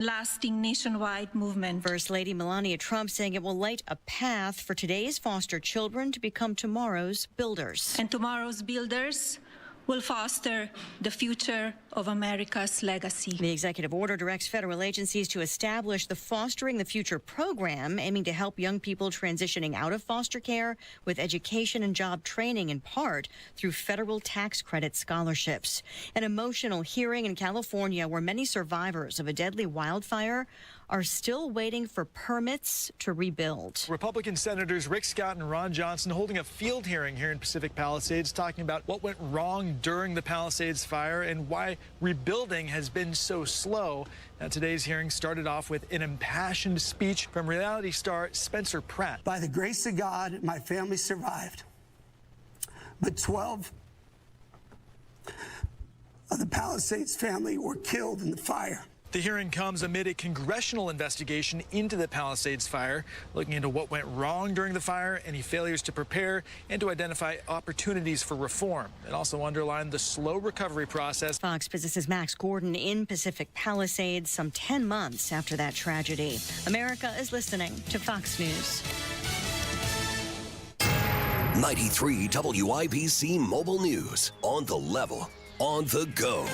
lasting nationwide movement. First Lady Melania Trump saying it will light a path for today's foster children to become tomorrow's builders. And tomorrow's builders will foster the future of America's legacy. The executive order directs federal agencies to establish the Fostering the Future program, aiming to help young people transitioning out of foster care with education and job training, in part through federal tax credit scholarships. An emotional hearing in California where many survivors of a deadly wildfire are still waiting for permits to rebuild. Republican Senators Rick Scott and Ron Johnson holding a field hearing here in Pacific Palisades, talking about what went wrong during the Palisades fire and why rebuilding has been so slow. Now, today's hearing started off with an impassioned speech from reality star Spencer Pratt. By the grace of God, my family survived, but 12 of the Palisades family were killed in the fire. The hearing comes amid a congressional investigation into the Palisades fire, looking into what went wrong during the fire, any failures to prepare, and to identify opportunities for reform. It also underlined the slow recovery process. Fox Business's Max Gordon in Pacific Palisades some 10 months after that tragedy. America is listening to Fox News. 93 WIBC Mobile News. On the level, on the go.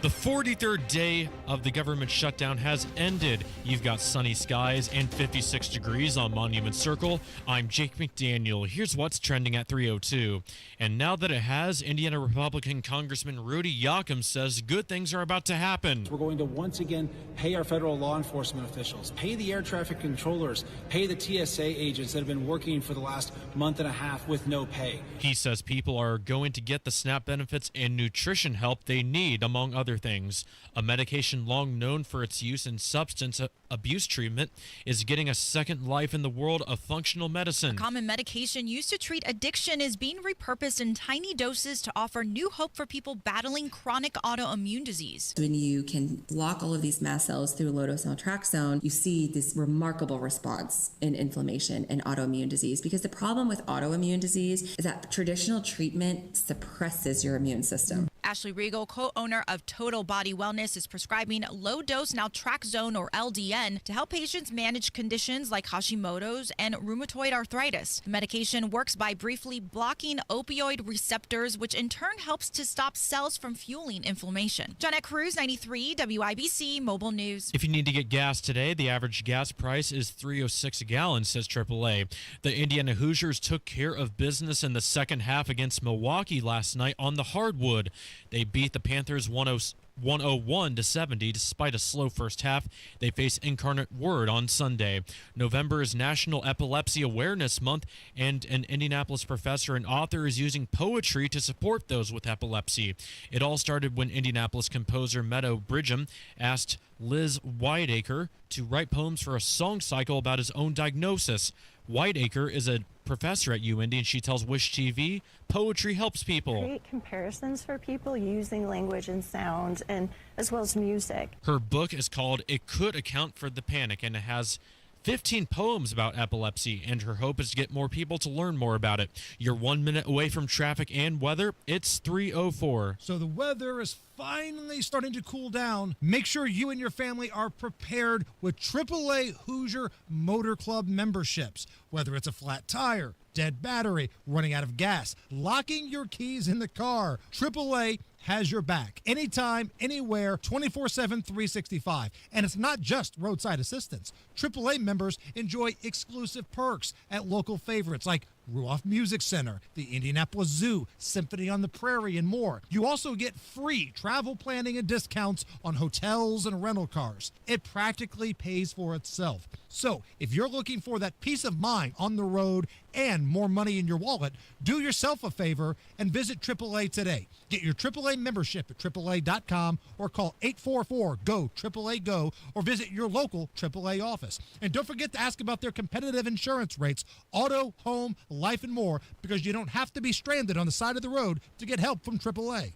The 43rd day of the government shutdown has ended. You've got sunny skies and 56 degrees on Monument Circle. I'm Jake McDaniel. Here's what's trending at 3:02. And now that it has, Indiana Republican Congressman Rudy Yoakum says good things are about to happen. We're going to once again pay our federal law enforcement officials, pay the air traffic controllers, pay the TSA agents that have been working for the last month and a half with no pay. He says people are going to get the SNAP benefits and nutrition help they need, among other things. A medication long known for its use in substance abuse treatment is getting a second life in the world of functional medicine. A common medication used to treat addiction is being repurposed in tiny doses to offer new hope for people battling chronic autoimmune disease. When you can block all of these mast cells through low-dose naltrexone, you see this remarkable response in inflammation and autoimmune disease. Because the problem with autoimmune disease is that traditional treatment suppresses your immune system. Ashley Regal, co-owner of Total Body Wellness, is prescribing low-dose naltrexone, or LDN, to help patients manage conditions like Hashimoto's and rheumatoid arthritis. The medication works by briefly blocking opioid receptors, which in turn helps to stop cells from fueling inflammation. Jeanette Cruz, 93 WIBC Mobile News. If you need to get gas today, the average gas price is $3.06 a gallon, says AAA. The Indiana Hoosiers took care of business in the second half against Milwaukee last night on the hardwood. They beat the Panthers 101-70 despite a slow first half. They face Incarnate Word on Sunday. November is National Epilepsy Awareness Month, and an Indianapolis professor and author is using poetry to support those with epilepsy. It all started when Indianapolis composer Meadow Bridgham asked Liz Whiteacre to write poems for a song cycle about his own diagnosis. Whiteacre is a professor at UIndy, and she tells Wish TV, poetry helps people. Create comparisons for people using language and sound, and as well as music. Her book is called It Could Account for the Panic, and it has 15 poems about epilepsy, and her hope is to get more people to learn more about it. You're 1 minute away from traffic and weather. It's 3:04. So the weather is finally starting to cool down. Make sure you and your family are prepared with AAA Hoosier Motor Club memberships. Whether it's a flat tire, dead battery, running out of gas, locking your keys in the car, AAA has your back. Anytime, anywhere, 24/7, 365. And it's not just roadside assistance. AAA members enjoy exclusive perks at local favorites like Ruoff Music Center, the Indianapolis Zoo, Symphony on the Prairie, and more. You also get free travel planning and discounts on hotels and rental cars. It practically pays for itself. So if you're looking for that peace of mind on the road and more money in your wallet, do yourself a favor and visit AAA today. Get your AAA membership at AAA.com or call 844-GO-AAA-GO or visit your local AAA office. And don't forget to ask about their competitive insurance rates, auto, home, life, and more, because you don't have to be stranded on the side of the road to get help from AAA.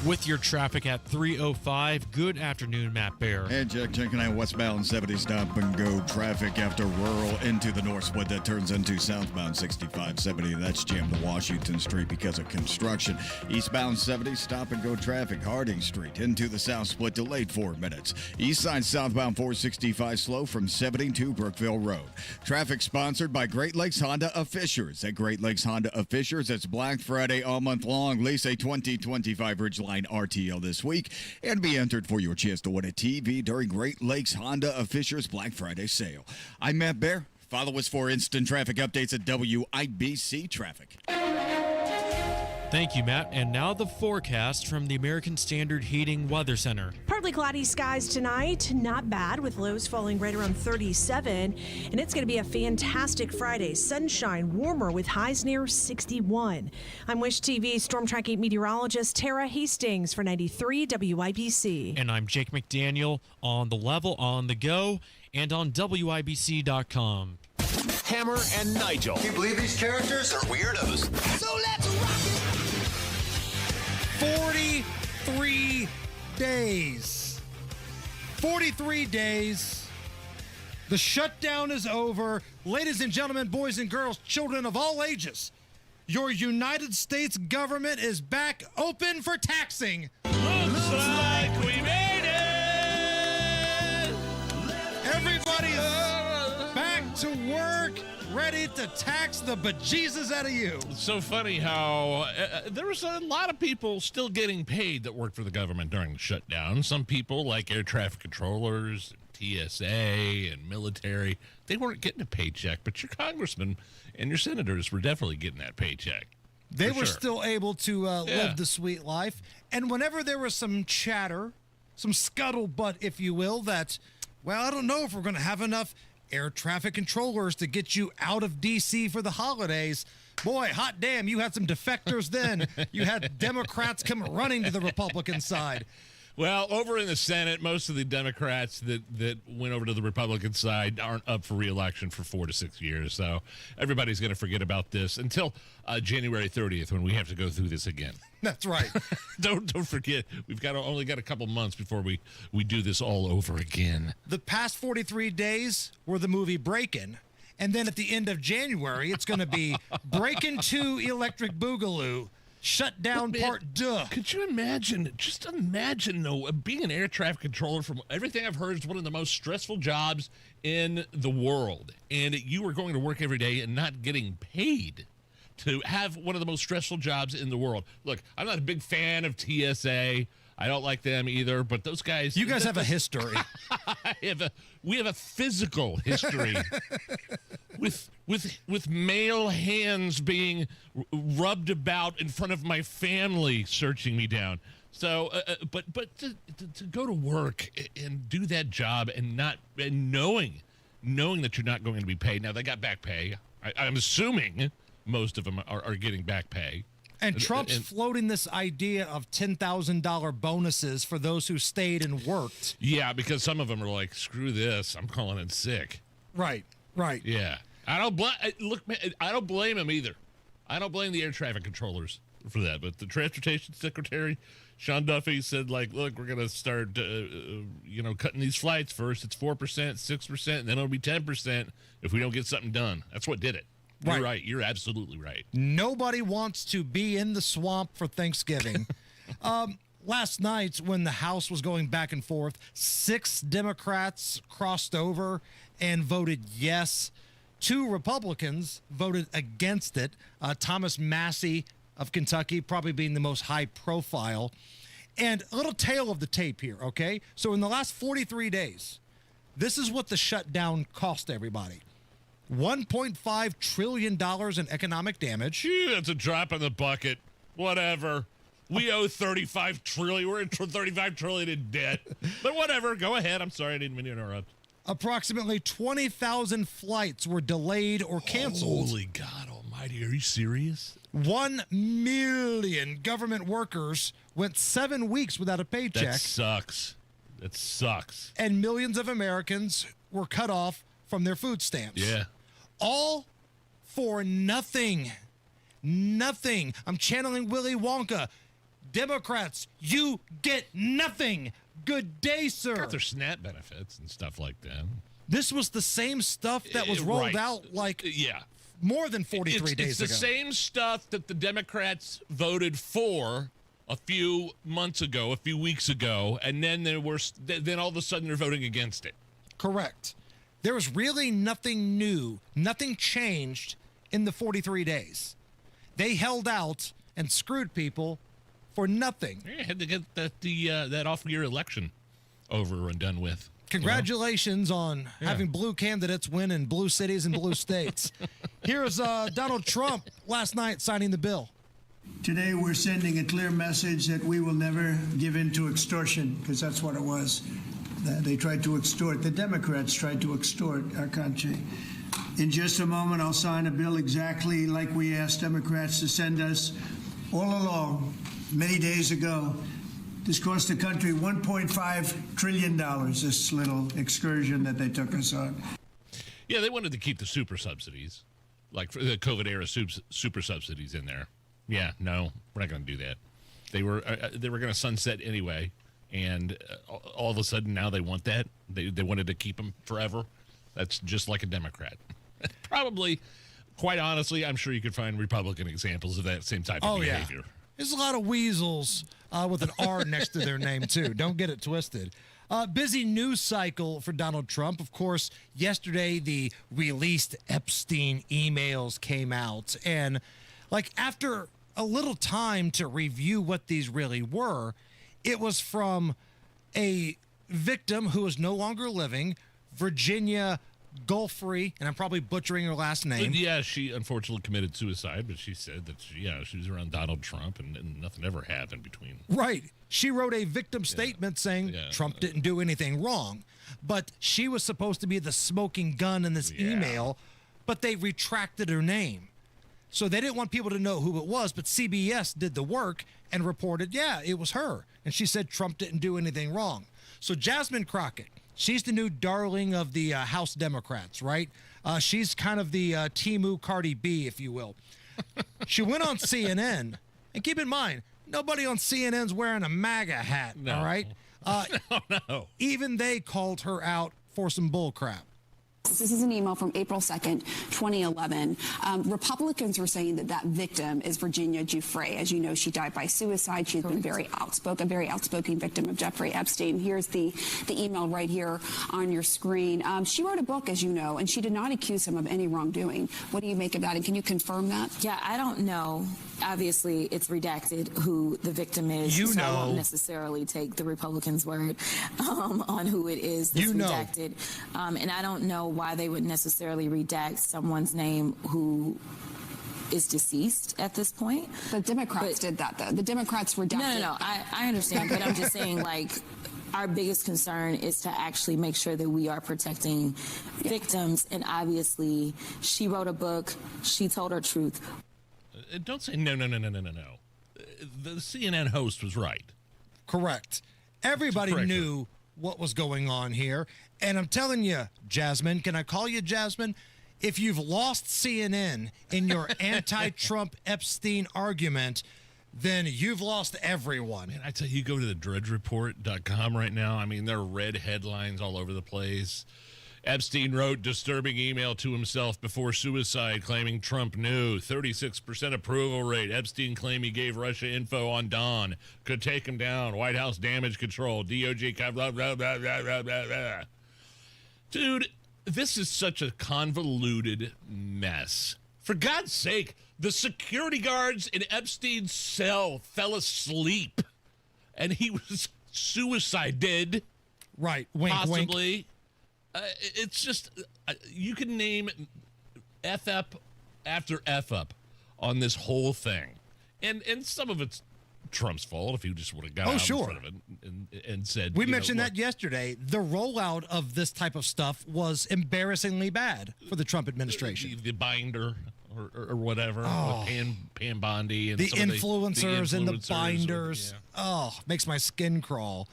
With your traffic at 3:05, good afternoon, Matt Bear. And Jack, checking out westbound 70 stop and go traffic after rural into the north split that turns into southbound 6570. That's jammed to Washington Street because of construction. Eastbound 70 stop and go traffic Harding Street into the south split delayed 4 minutes. East side southbound 465 slow from 70 to Brookville Road. Traffic sponsored by Great Lakes Honda of Fishers. At Great Lakes Honda of Fishers, it's Black Friday all month long. Lease a 2025 Ridgeline RTL this week and be entered for your chance to win a TV during Great Lakes Honda of Fishers Black Friday sale. I'm Matt Bear. Follow us for instant traffic updates at WIBC Traffic. Thank you, Matt. And now the forecast from the American Standard Heating Weather Center. Partly cloudy skies tonight, not bad, with lows falling right around 37. And it's going to be a fantastic Friday. Sunshine, warmer with highs near 61. I'm Wish TV Storm Tracking meteorologist Tara Hastings for 93 WIBC. And I'm Jake McDaniel on the level, on the go, and on WIBC.com. Hammer and Nigel. Can you believe these characters are weirdos? So let's rock it! 43 days. 43 days. The shutdown is over. Ladies and gentlemen, boys and girls, children of all ages, your United States government is back open for taxing. Looks like we made it. Everybody is back to work, ready to tax the bejesus out of you. It's so funny how there was a lot of people still getting paid that worked for the government during the shutdown. Some people, like air traffic controllers, TSA, and military, they weren't getting a paycheck, but your congressmen and your senators were definitely getting that paycheck. They were still able to Yeah. live the sweet life. And whenever there was some chatter, some scuttlebutt, if you will, that, well, I don't know if we're going to have enough air traffic controllers to get you out of D.C. for the holidays. Boy, hot damn, you had some defectors then. You had Democrats come running to the Republican side. Well, over in the Senate, most of the Democrats that went over to the Republican side aren't up for re-election for 4 to 6 years. So everybody's going to forget about this until January 30th when we have to go through this again. That's right. Don't forget, we've only got a couple months before we do this all over again. The past 43 days were the movie Breakin'. And then at the end of January, it's going to be Breakin' 2 Electric Boogaloo. Shutdown Part 2. Could you imagine, just imagine, though, being an air traffic controller, from everything I've heard, is one of the most stressful jobs in the world. And you were going to work every day and not getting paid to have one of the most stressful jobs in the world. Look, I'm not a big fan of TSA. I don't like them either, but those guys... You guys have a history. We have a physical history with male hands being rubbed about in front of my family, searching me down. So, but to go to work and do that job and knowing that you're not going to be paid. Now, they got back pay. I'm assuming most of them are getting back pay. And Trump's floating this idea of $10,000 bonuses for those who stayed and worked. Yeah, because some of them are like, screw this, I'm calling in sick. Right. Yeah. I don't blame him either. I don't blame the air traffic controllers for that. But the transportation secretary, Sean Duffy, said, like, look, we're going to start, cutting these flights first. It's 4%, 6%, and then it'll be 10% if we don't get something done. That's what did it. You're right. You're absolutely right. Nobody wants to be in the swamp for Thanksgiving. Last night, when the House was going back and forth, 6 Democrats crossed over and voted yes. 2 Republicans voted against it. Thomas Massey of Kentucky probably being the most high profile. And a little tail of the tape here, okay? So in the last 43 days, this is what the shutdown cost everybody. $1.5 trillion in economic damage. Gee, that's a drop in the bucket. Whatever. We owe $35 trillion. We're in $35 trillion in debt. But whatever. Go ahead. I'm sorry. I didn't mean to interrupt. Approximately 20,000 flights were delayed or canceled. Holy God almighty. Are you serious? 1 million government workers went 7 weeks without a paycheck. That sucks. And millions of Americans were cut off from their food stamps. Yeah. All for nothing. Nothing. I'm channeling Willy Wonka. Democrats, you get nothing. Good day, sir. Got their SNAP benefits and stuff like that. This was the same stuff that was rolled out more than 43 days ago. It's the same stuff that the Democrats voted for a few months ago, a few weeks ago, and then then all of a sudden they're voting against it. Correct. There was really nothing new, nothing changed in the 43 days. They held out and screwed people for nothing. Yeah, had to get that off-year election over and done with. Congratulations on having blue candidates win in blue cities and blue states. Here's Donald Trump last night signing the bill. Today we're sending a clear message that we will never give in to extortion, because that's what it was. They tried to extort. The Democrats tried to extort our country. In just a moment, I'll sign a bill exactly like we asked Democrats to send us all along, many days ago. This cost the country $1.5 trillion, this little excursion that they took us on. Yeah, they wanted to keep the super subsidies, like for the COVID-era super subsidies in there. Yeah, no, we're not going to do that. They were going to sunset anyway, and all of a sudden now they want that. They wanted to keep them forever. That's just like a Democrat. Probably, quite honestly, I'm sure you could find Republican examples of that same type of behavior. Yeah. There's a lot of weasels with an R next to their name, too. Don't get it twisted. Busy news cycle for Donald Trump. Of course, yesterday the released Epstein emails came out. And after a little time to review what these really were, it was from a victim who is no longer living, Virginia Gulfrey, and I'm probably butchering her last name. Yeah, she unfortunately committed suicide, but she said that she was around Donald Trump and nothing ever happened between. Right. She wrote a victim statement saying Trump didn't do anything wrong, but she was supposed to be the smoking gun in this email, but they retracted her name. So they didn't want people to know who it was, but CBS did the work and reported, it was her. And she said Trump didn't do anything wrong. So Jasmine Crockett, she's the new darling of the House Democrats, right? She's kind of the Temu Cardi B, if you will. She went on CNN, and keep in mind, nobody on CNN's wearing a MAGA hat, all right? No. Even they called her out for some bull crap. This is an email from April 2nd, 2011. Republicans were saying that victim is Virginia Giuffre. As you know, she died by suicide. She's been very outspoken victim of Jeffrey Epstein. Here's the email right here on your screen. She wrote a book, as you know, and she did not accuse him of any wrongdoing. What do you make of that? And can you confirm that? Yeah, I don't know. Obviously, it's redacted who the victim is. So I won't necessarily take the Republicans' word on who it is that's redacted. And I don't know why they would necessarily redact someone's name who is deceased at this point. The Democrats did that, though. The Democrats redacted. No. I understand, but I'm just saying, our biggest concern is to actually make sure that we are protecting victims. And obviously, she wrote a book. She told her truth. Don't say no. The CNN host was right. Correct. Everybody knew what was going on here. And I'm telling you, Jasmine, can I call you Jasmine? If you've lost CNN in your anti-Trump Epstein argument, then you've lost everyone. Man, I tell you, go to the dredgereport.com right now. I mean, there are red headlines all over the place. Epstein wrote disturbing email to himself before suicide claiming Trump knew. 36% approval rate. Epstein claimed he gave Russia info on Don. Could take him down. White House damage control. DOJ blah, blah, blah, blah, blah, blah, blah. Dude, this is such a convoluted mess. For God's sake, the security guards in Epstein's cell fell asleep. And he was suicided. Right. Wink, possibly. Wink. It's just, you can name F up after F up on this whole thing. And some of it's Trump's fault if he just would have got out in front of it and said. We mentioned that yesterday. The rollout of this type of stuff was embarrassingly bad for the Trump administration. The binder or whatever, Pam Bondi. And the influencers and the binders. Makes my skin crawl.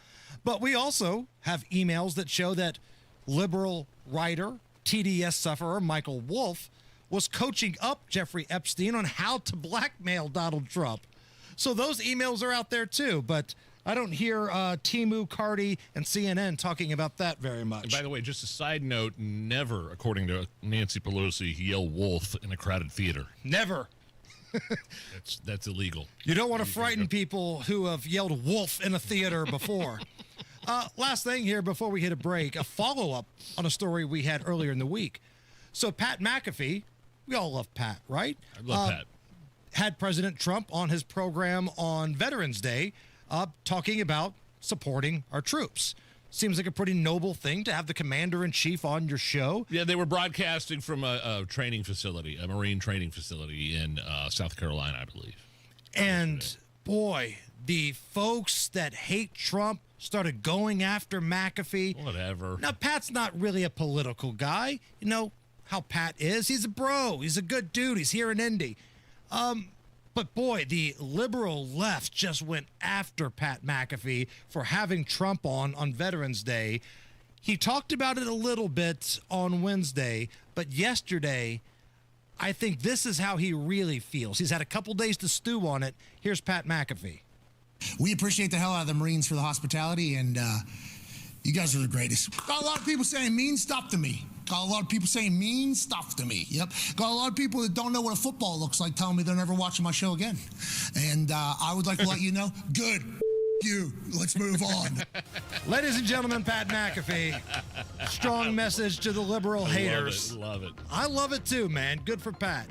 But we also have emails that show that liberal writer, TDS sufferer Michael Wolff was coaching up Jeffrey Epstein on how to blackmail Donald Trump. So those emails are out there too, but I don't hear Timu, Cardi, and CNN talking about that very much. And by the way, just a side note, never, according to Nancy Pelosi, yell wolf in a crowded theater. Never. That's illegal. You don't want to frighten people who have yelled wolf in a theater before. Last thing here before we hit a break, a follow-up on a story we had earlier in the week. So Pat McAfee, we all love Pat, right? I love Pat. Had President Trump on his program on Veterans Day talking about supporting our troops. Seems like a pretty noble thing to have the commander-in-chief on your show. Yeah, they were broadcasting from a training facility, a Marine training facility in South Carolina, I believe. And, boy, the folks that hate Trump started going after McAfee. Whatever. Now, Pat's not really a political guy. You know how Pat is. He's a bro. He's a good dude. He's here in Indy. But boy, the liberal left just went after Pat McAfee for having Trump on Veterans Day. He talked about it a little bit on Wednesday, but yesterday, I think this is how he really feels. He's had a couple days to stew on it. Here's Pat McAfee. We appreciate the hell out of the Marines for the hospitality, and you guys are the greatest. Got a lot of people saying mean stuff to me. Got a lot of people saying mean stuff to me. Yep. Got a lot of people that don't know what a football looks like telling me they're never watching my show again. And I would like to let you know, good. You. Let's move on. Ladies and gentlemen, Pat McAfee. Strong message to the liberal haters. Love it. I love it too, man. Good for Pat.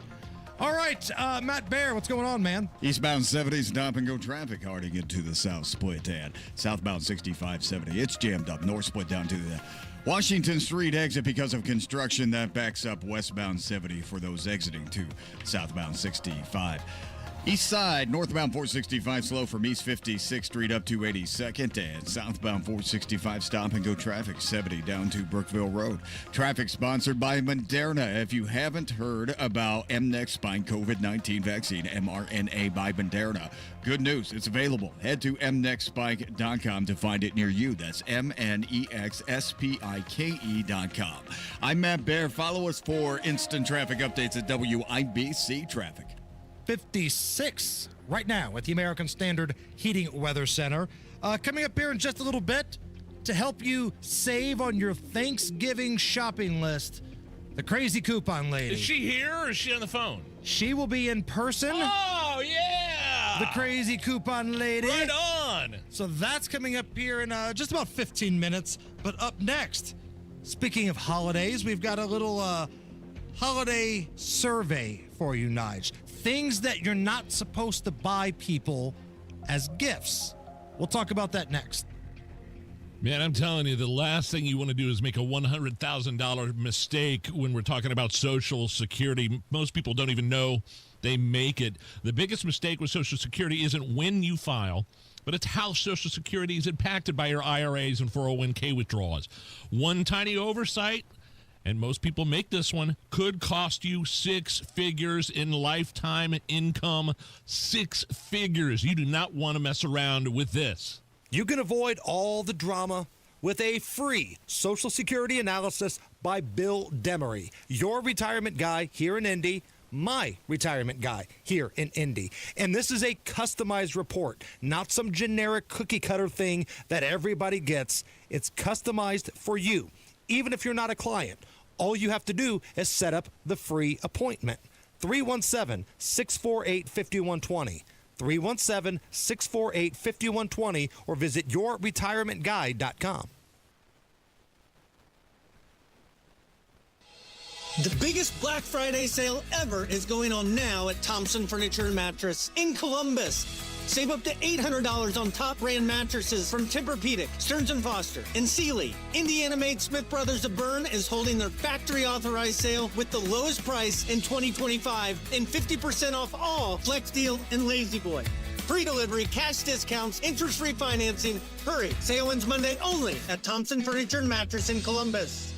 All right, Matt Bear, what's going on, man? Eastbound 70 stop and go traffic hard to get to the south split and southbound 6570. It's jammed up. North split down to the Washington Street exit because of construction. That backs up westbound 70 for those exiting to southbound 65. East side, northbound 465 slow from East 56th Street up to 82nd, and southbound 465 stop and go traffic 70 down to Brookville Road. Traffic sponsored by Moderna. If you haven't heard about mNEXSpike COVID-19 vaccine, mRNA by Moderna, good news, it's available. Head to mnexspike.com to find it near you. That's mnexspike.com. I'm Matt Bear. Follow us for instant traffic updates at WIBC Traffic. 56 right now at the American Standard Heating Weather Center. Coming up here in just a little bit to help you save on your Thanksgiving shopping list, the crazy coupon lady. Is she here or is she on the phone? She will be in person. Oh, yeah! The crazy coupon lady. Right on! So that's coming up here in just about 15 minutes. But up next, speaking of holidays, we've got a little holiday survey for you, Nigel. Things that you're not supposed to buy people as gifts. We'll talk about that next. Man, I'm telling you, the last thing you want to do is make a $100,000 mistake when we're talking about Social Security. Most people don't even know they make it. The biggest mistake with Social Security isn't when you file, but it's how Social Security is impacted by your IRAs and 401k withdrawals. One tiny oversight, and most people make this one, could cost you 6 figures in lifetime income. 6 figures. You do not want to mess around with this. You can avoid all the drama with a free Social Security analysis by Bill Demery, your retirement guy here in Indy, my retirement guy here in Indy. And this is a customized report, not some generic cookie cutter thing that everybody gets. It's customized for you, even if you're not a client. All you have to do is set up the free appointment. 317-648-5120. 317-648-5120 or visit yourretirementguide.com. The biggest Black Friday sale ever is going on now at Thompson Furniture and Mattress in Columbus. Save up to $800 on top brand mattresses from Tempur-Pedic, Stearns & Foster, and Sealy. Indiana-made Smith Brothers of Bern is holding their factory-authorized sale with the lowest price in 2025 and 50% off all Flex Deal and Lazy Boy. Free delivery, cash discounts, interest-free financing. Hurry, sale ends Monday only at Thompson Furniture and Mattress in Columbus.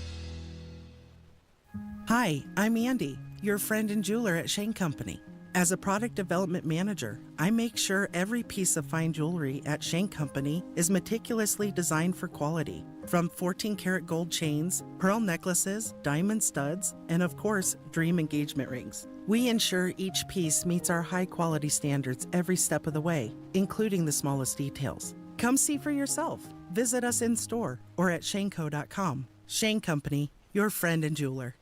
Hi, I'm Andy, your friend and jeweler at Shane Company. As a product development manager, I make sure every piece of fine jewelry at Shane Company is meticulously designed for quality. From 14-karat gold chains, pearl necklaces, diamond studs, and of course, dream engagement rings. We ensure each piece meets our high-quality standards every step of the way, including the smallest details. Come see for yourself. Visit us in store or at shaneco.com. Shane Company, your friend and jeweler.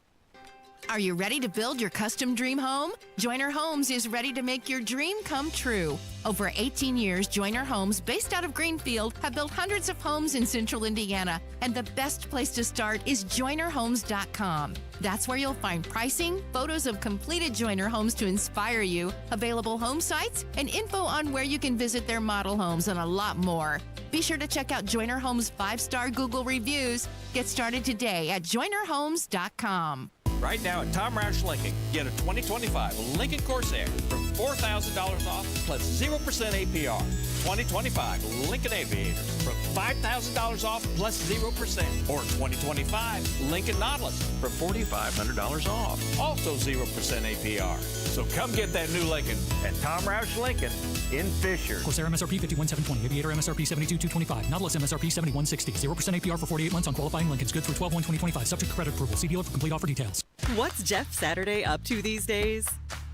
Are you ready to build your custom dream home? Joyner Homes is ready to make your dream come true. Over 18 years, Joyner Homes, based out of Greenfield, have built hundreds of homes in central Indiana. And the best place to start is JoynerHomes.com. That's where you'll find pricing, photos of completed Joyner homes to inspire you, available home sites, and info on where you can visit their model homes and a lot more. Be sure to check out Joyner Homes' 5-star Google reviews. Get started today at JoynerHomes.com. Right now at Tom Roush Lincoln, get a 2025 Lincoln Corsair for $4,000 off plus 0% APR. 2025 Lincoln Aviator from $5,000 off plus 0%. Or 2025 Lincoln Nautilus for $4,500 off. Also 0% APR. So come get that new Lincoln at Tom Roush Lincoln in Fisher. Corsair MSRP $51,720. Aviator MSRP $72,225. Nautilus MSRP $71,660. 0% APR for 48 months on qualifying Lincolns. Good through 12/1/2025. Subject to credit approval. See dealer for complete offer details. What's Jeff Saturday up to these days?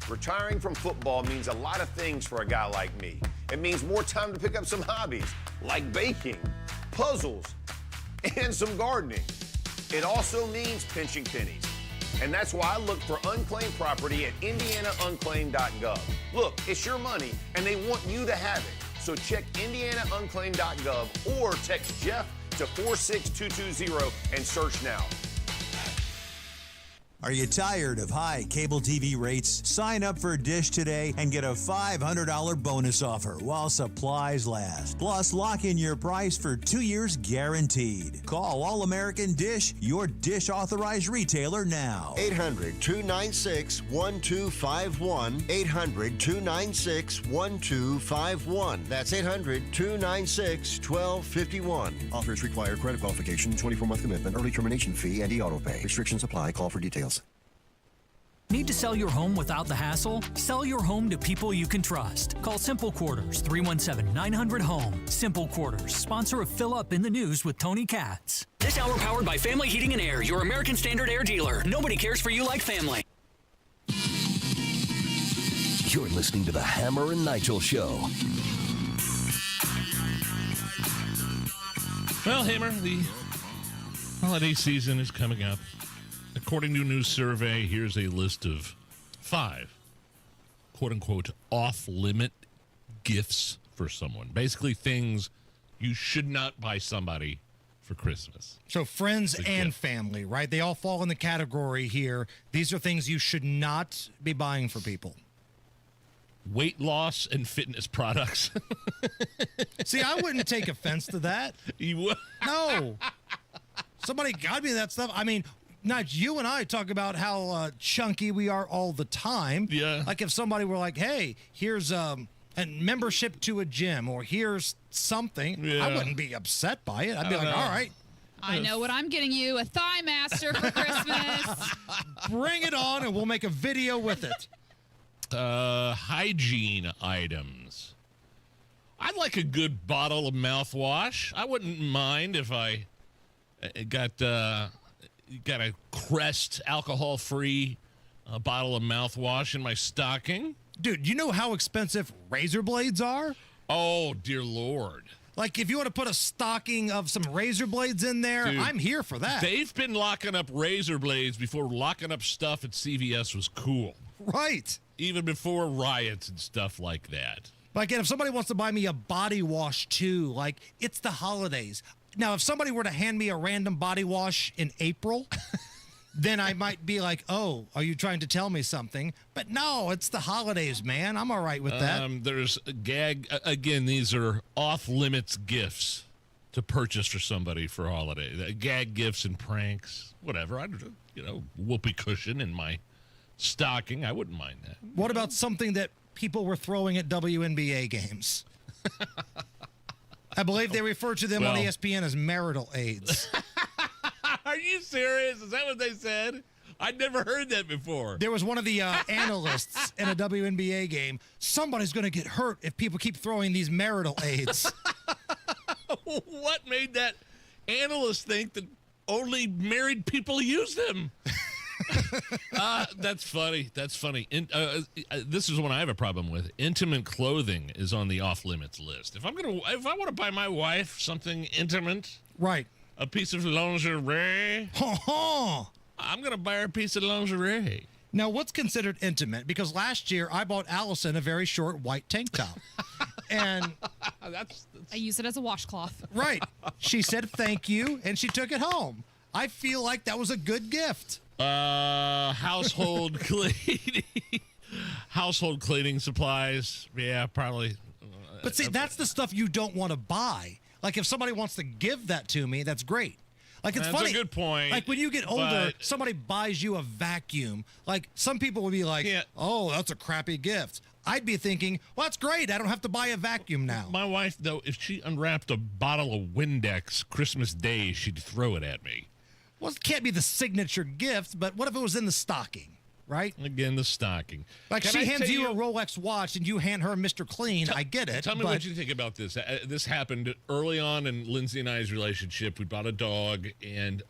Retiring from football means a lot of things for a guy like me. It means more time to pick up some hobbies, like baking, puzzles, and some gardening. It also means pinching pennies. And that's why I look for unclaimed property at indianaunclaimed.gov. Look, it's your money, and they want you to have it. So check indianaunclaimed.gov or text Jeff to 46220 and search now. Are you tired of high cable TV rates? Sign up for Dish today and get a $500 bonus offer while supplies last. Plus, lock in your price for 2 years guaranteed. Call All American Dish, your Dish authorized retailer now. 800-296-1251. 800-296-1251. That's 800-296-1251. Offers require credit qualification, 24-month commitment, early termination fee, and e-auto pay. Restrictions apply. Call for details. Need to sell your home without the hassle? Sell your home to people you can trust. Call Simple Quarters, 317-900-HOME. Simple Quarters, sponsor of Fill Up in the News with Tony Katz. This hour powered by Family Heating and Air, your American Standard air dealer. Nobody cares for you like family. You're listening to the Hammer and Nigel Show. Well, Hammer, the holiday season is coming up. According to a new survey, here's a list of 5, quote-unquote, off-limit gifts for someone. Basically things you should not buy somebody for Christmas. So friends and family, right? They all fall in the category here. These are things you should not be buying for people. Weight loss and fitness products. See, I wouldn't take offense to that. You would? No. Somebody got me that stuff. I mean, Nigel, you and I talk about how chunky we are all the time. Yeah. Like if somebody were like, hey, here's a membership to a gym or here's something, yeah. I wouldn't be upset by it. I'd be like, all right. I know what I'm getting you, a Thigh Master for Christmas. Bring it on and we'll make a video with it. Hygiene items. I'd like a good bottle of mouthwash. I wouldn't mind if I got a Crest alcohol-free bottle of mouthwash in my stocking. Dude, you know how expensive razor blades are? Oh, dear Lord. Like, if you want to put a stocking of some razor blades in there, Dude, I'm here for that. They've been locking up razor blades before locking up stuff at CVS was cool. Right. Even before riots and stuff like that. But again, if somebody wants to buy me a body wash, too, like, it's the holidays. Now, if somebody were to hand me a random body wash in April, then I might be like, oh, are you trying to tell me something? But no, it's the holidays, man. I'm all right with that. There's a gag. Again, these are off-limits gifts to purchase for somebody for a holiday. Gag gifts and pranks, whatever. Whoopee cushion in my stocking. I wouldn't mind that. What about something that people were throwing at WNBA games? I believe they refer to them on ESPN as marital aids. Are you serious? Is that what they said? I'd never heard that before. There was one of the analysts in a WNBA game. Somebody's going to get hurt if people keep throwing these marital aids. What made that analyst think that only married people use them? That's funny. That's funny. This is one I have a problem with. Intimate clothing is on the off-limits list. If I want to buy my wife something intimate, right, a piece of lingerie, I'm going to buy her a piece of lingerie. Now, what's considered intimate? Because last year I bought Allison a very short white tank top. And I use it as a washcloth. Right. She said thank you, and she took it home. I feel like that was a good gift. Household cleaning. Household cleaning supplies. Yeah, probably. But see, that's the stuff you don't want to buy. Like, if somebody wants to give that to me, that's great. Like, it's That's funny. a good point. Like, when you get older, somebody buys you a vacuum. Like, some people would be like, oh, that's a crappy gift. I'd be thinking, well, that's great. I don't have to buy a vacuum now. My wife, though, if she unwrapped a bottle of Windex Christmas Day, she'd throw it at me. Well, it can't be the signature gift, but what if it was in the stocking, right? Again, the stocking. Like, she hands you a Rolex watch and you hand her Mr. Clean. I get it. Tell me what you think about this. This happened early on in Lindsay and I's relationship. We bought a dog, and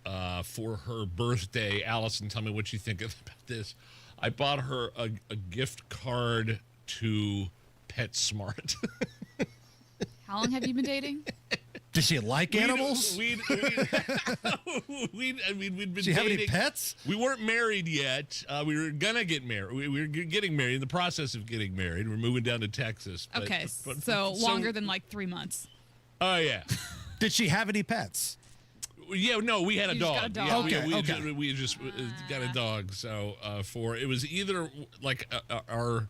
for her birthday, Allison, tell me what you think about this. I bought her a gift card to PetSmart. How long have you been dating? Does she like animals? We'd been Do you have any pets? We weren't married yet. We were gonna get married. We were getting married, in the process of getting married. We're moving down to Texas. Okay, so longer than like 3 months. Oh yeah. Did she have any pets? Yeah, no, we had a dog. Got a dog. Yeah, we just got a dog. So it was either like our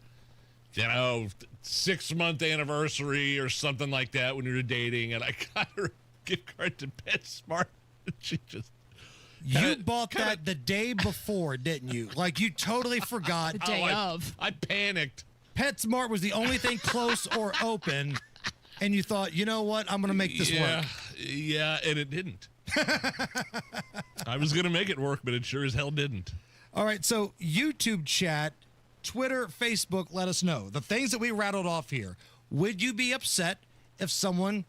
6-month anniversary or something like that when we were dating, and I got her a gift card to PetSmart. She just You bought that the day before, didn't you? Like, you totally forgot. The day of. I panicked. PetSmart was the only thing close or open, and you thought, you know what? I'm going to make this work. Yeah, and it didn't. I was going to make it work, but it sure as hell didn't. All right, so YouTube chat, Twitter, Facebook, let us know. The things that we rattled off here. Would you be upset if someone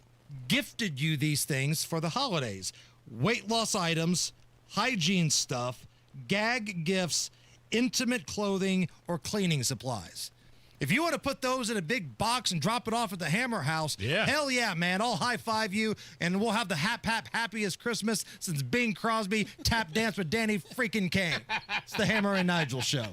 gifted you these things for the holidays? Weight loss items, hygiene stuff, gag gifts, intimate clothing, or cleaning supplies. If you want to put those in a big box and drop it off at the Hammer House, hell yeah, man. I'll high-five you, and we'll have the happiest Christmas since Bing Crosby tap danced with Danny freaking Kaye. It's the Hammer and Nigel Show.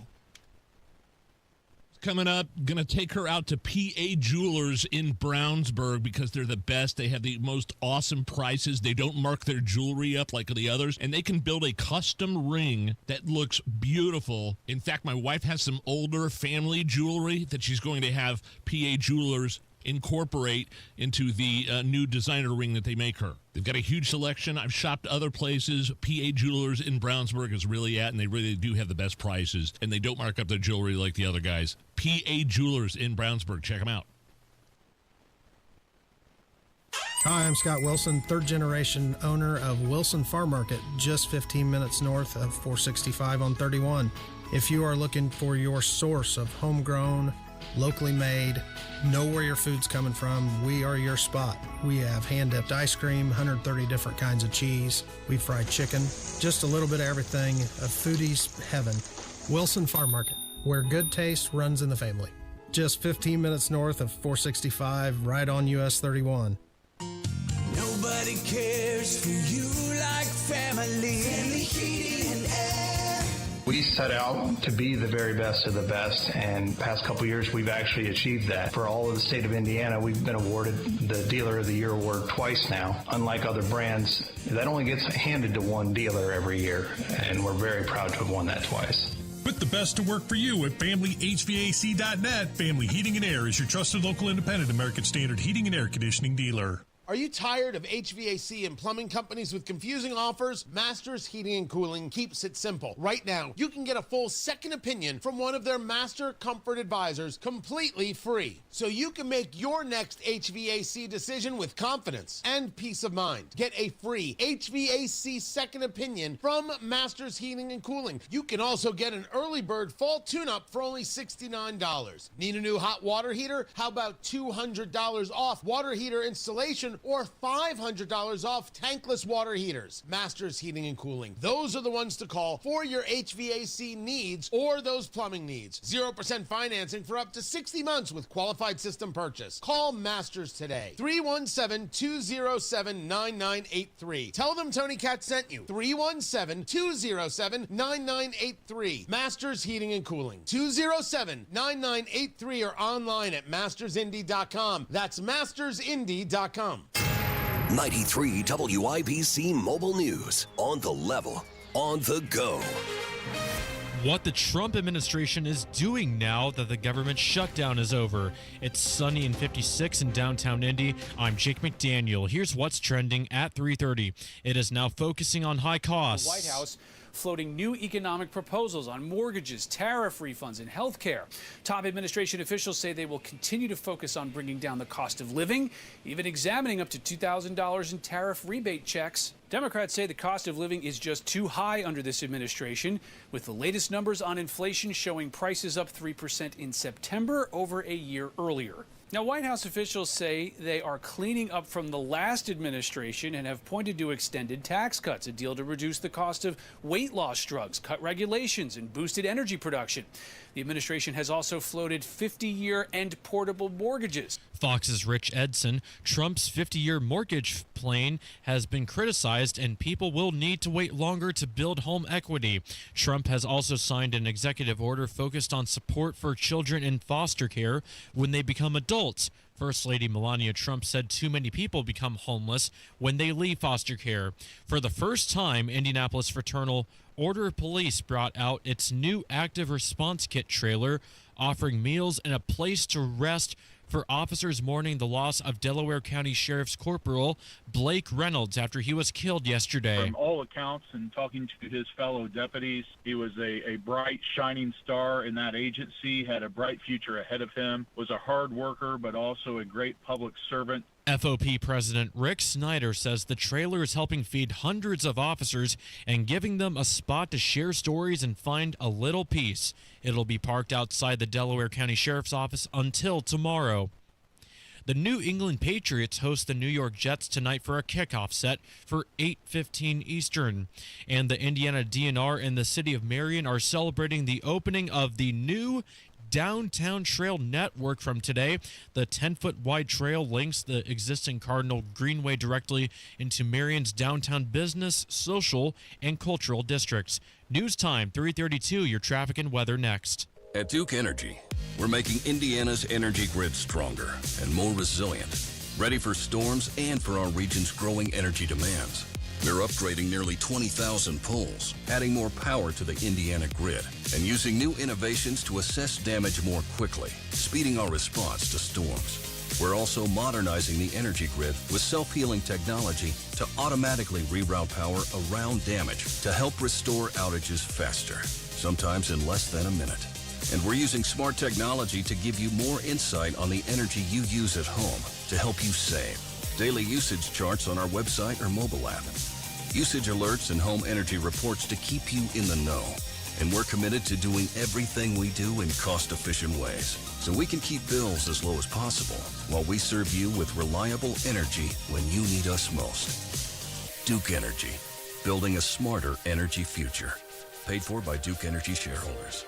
Coming up, gonna take her out to PA Jewelers in Brownsburg because they're the best. They have the most awesome prices. They don't mark their jewelry up like the others, and they can build a custom ring that looks beautiful. In fact, my wife has some older family jewelry that she's going to have PA Jewelers incorporate into the new designer ring that they make her. They've got a huge selection. I've shopped other places. PA Jewelers in Brownsburg is really at, and they really do have the best prices, and they don't mark up their jewelry like the other guys. PA Jewelers in Brownsburg. Check them out. Hi, I'm Scott Wilson, third-generation owner of Wilson Farm Market, just 15 minutes north of 465 on 31. If you are looking for your source of homegrown, locally made, know where your food's coming from, we are your spot. We have hand-dipped ice cream, 130 different kinds of cheese. We fry chicken, just a little bit of everything, a foodie's heaven. Wilson Farm Market, where good taste runs in the family. Just 15 minutes north of 465, right on US 31. Nobody cares for you like family. Family Heating and Air. We set out to be the very best of the best, and the past couple years we've actually achieved that. For all of the state of Indiana, we've been awarded the Dealer of the Year award twice now. Unlike other brands, that only gets handed to one dealer every year, and we're very proud to have won that twice. Put the best to work for you at FamilyHVAC.net. Family Heating and Air is your trusted local independent American Standard heating and air conditioning dealer. Are you tired of HVAC and plumbing companies with confusing offers? Masters Heating and Cooling keeps it simple. Right now, you can get a full second opinion from one of their master comfort advisors completely free. So you can make your next HVAC decision with confidence and peace of mind. Get a free HVAC second opinion from Masters Heating and Cooling. You can also get an early bird fall tune-up for only $69. Need a new hot water heater? How about $200 off water heater installation or $500 off tankless water heaters? Masters Heating and Cooling. Those are the ones to call for your HVAC needs or those plumbing needs. 0% financing for up to 60 months with qualified system purchase. Call Masters today. 317-207-9983. Tell them Tony Cat sent you. 317-207-9983. Masters Heating and Cooling. 207-9983 or online at mastersindy.com. That's mastersindy.com. 93 WIBC Mobile News. On the level, on the go. What the Trump administration is doing now that the government shutdown is over. It's sunny and 56 in downtown Indy. I'm Jake McDaniel. Here's what's trending at 3:30. It is now focusing on high costs. The White House floating new economic proposals on mortgages, tariff refunds, and health care. Top administration officials say they will continue to focus on bringing down the cost of living, even examining up to $2,000 in tariff rebate checks. Democrats say the cost of living is just too high under this administration, with the latest numbers on inflation showing prices up 3% in September over a year earlier. Now, White House officials say they are cleaning up from the last administration and have pointed to extended tax cuts, a deal to reduce the cost of weight loss drugs, cut regulations, and boosted energy production. The administration has also floated 50-year and portable mortgages. Fox's Rich Edson, Trump's 50-year mortgage plan has been criticized and people will need to wait longer to build home equity. Trump has also signed an executive order focused on support for children in foster care when they become adults. First Lady Melania Trump said too many people become homeless when they leave foster care. For the first time, Indianapolis Fraternal Order of Police brought out its new active response kit trailer, offering meals and a place to rest for officers mourning the loss of Delaware County Sheriff's Corporal Blake Reynolds after he was killed yesterday. From all accounts and talking to his fellow deputies, he was a bright, shining star in that agency, had a bright future ahead of him, was a hard worker, but also a great public servant. FOP President Rick Snyder says the trailer is helping feed hundreds of officers and giving them a spot to share stories and find a little peace. It'll be parked outside the Delaware County Sheriff's Office until tomorrow. The New England Patriots host the New York Jets tonight for a kickoff set for 8:15 Eastern. And the Indiana DNR and the city of Marion are celebrating the opening of the new Downtown Trail Network from today. The 10-foot wide trail links the existing Cardinal Greenway directly into Marion's downtown business, social, and cultural districts. News time, 3:32. Your traffic and weather next. At Duke Energy, we're making Indiana's energy grid stronger and more resilient, ready for storms and for our region's growing energy demands. We're upgrading nearly 20,000 poles, adding more power to the Indiana grid, and using new innovations to assess damage more quickly, speeding our response to storms. We're also modernizing the energy grid with self-healing technology to automatically reroute power around damage to help restore outages faster, sometimes in less than a minute. And we're using smart technology to give you more insight on the energy you use at home to help you save. Daily usage charts on our website or mobile app. Usage alerts and home energy reports to keep you in the know. And we're committed to doing everything we do in cost-efficient ways, so we can keep bills as low as possible while we serve you with reliable energy when you need us most. Duke Energy, building a smarter energy future. Paid for by Duke Energy shareholders.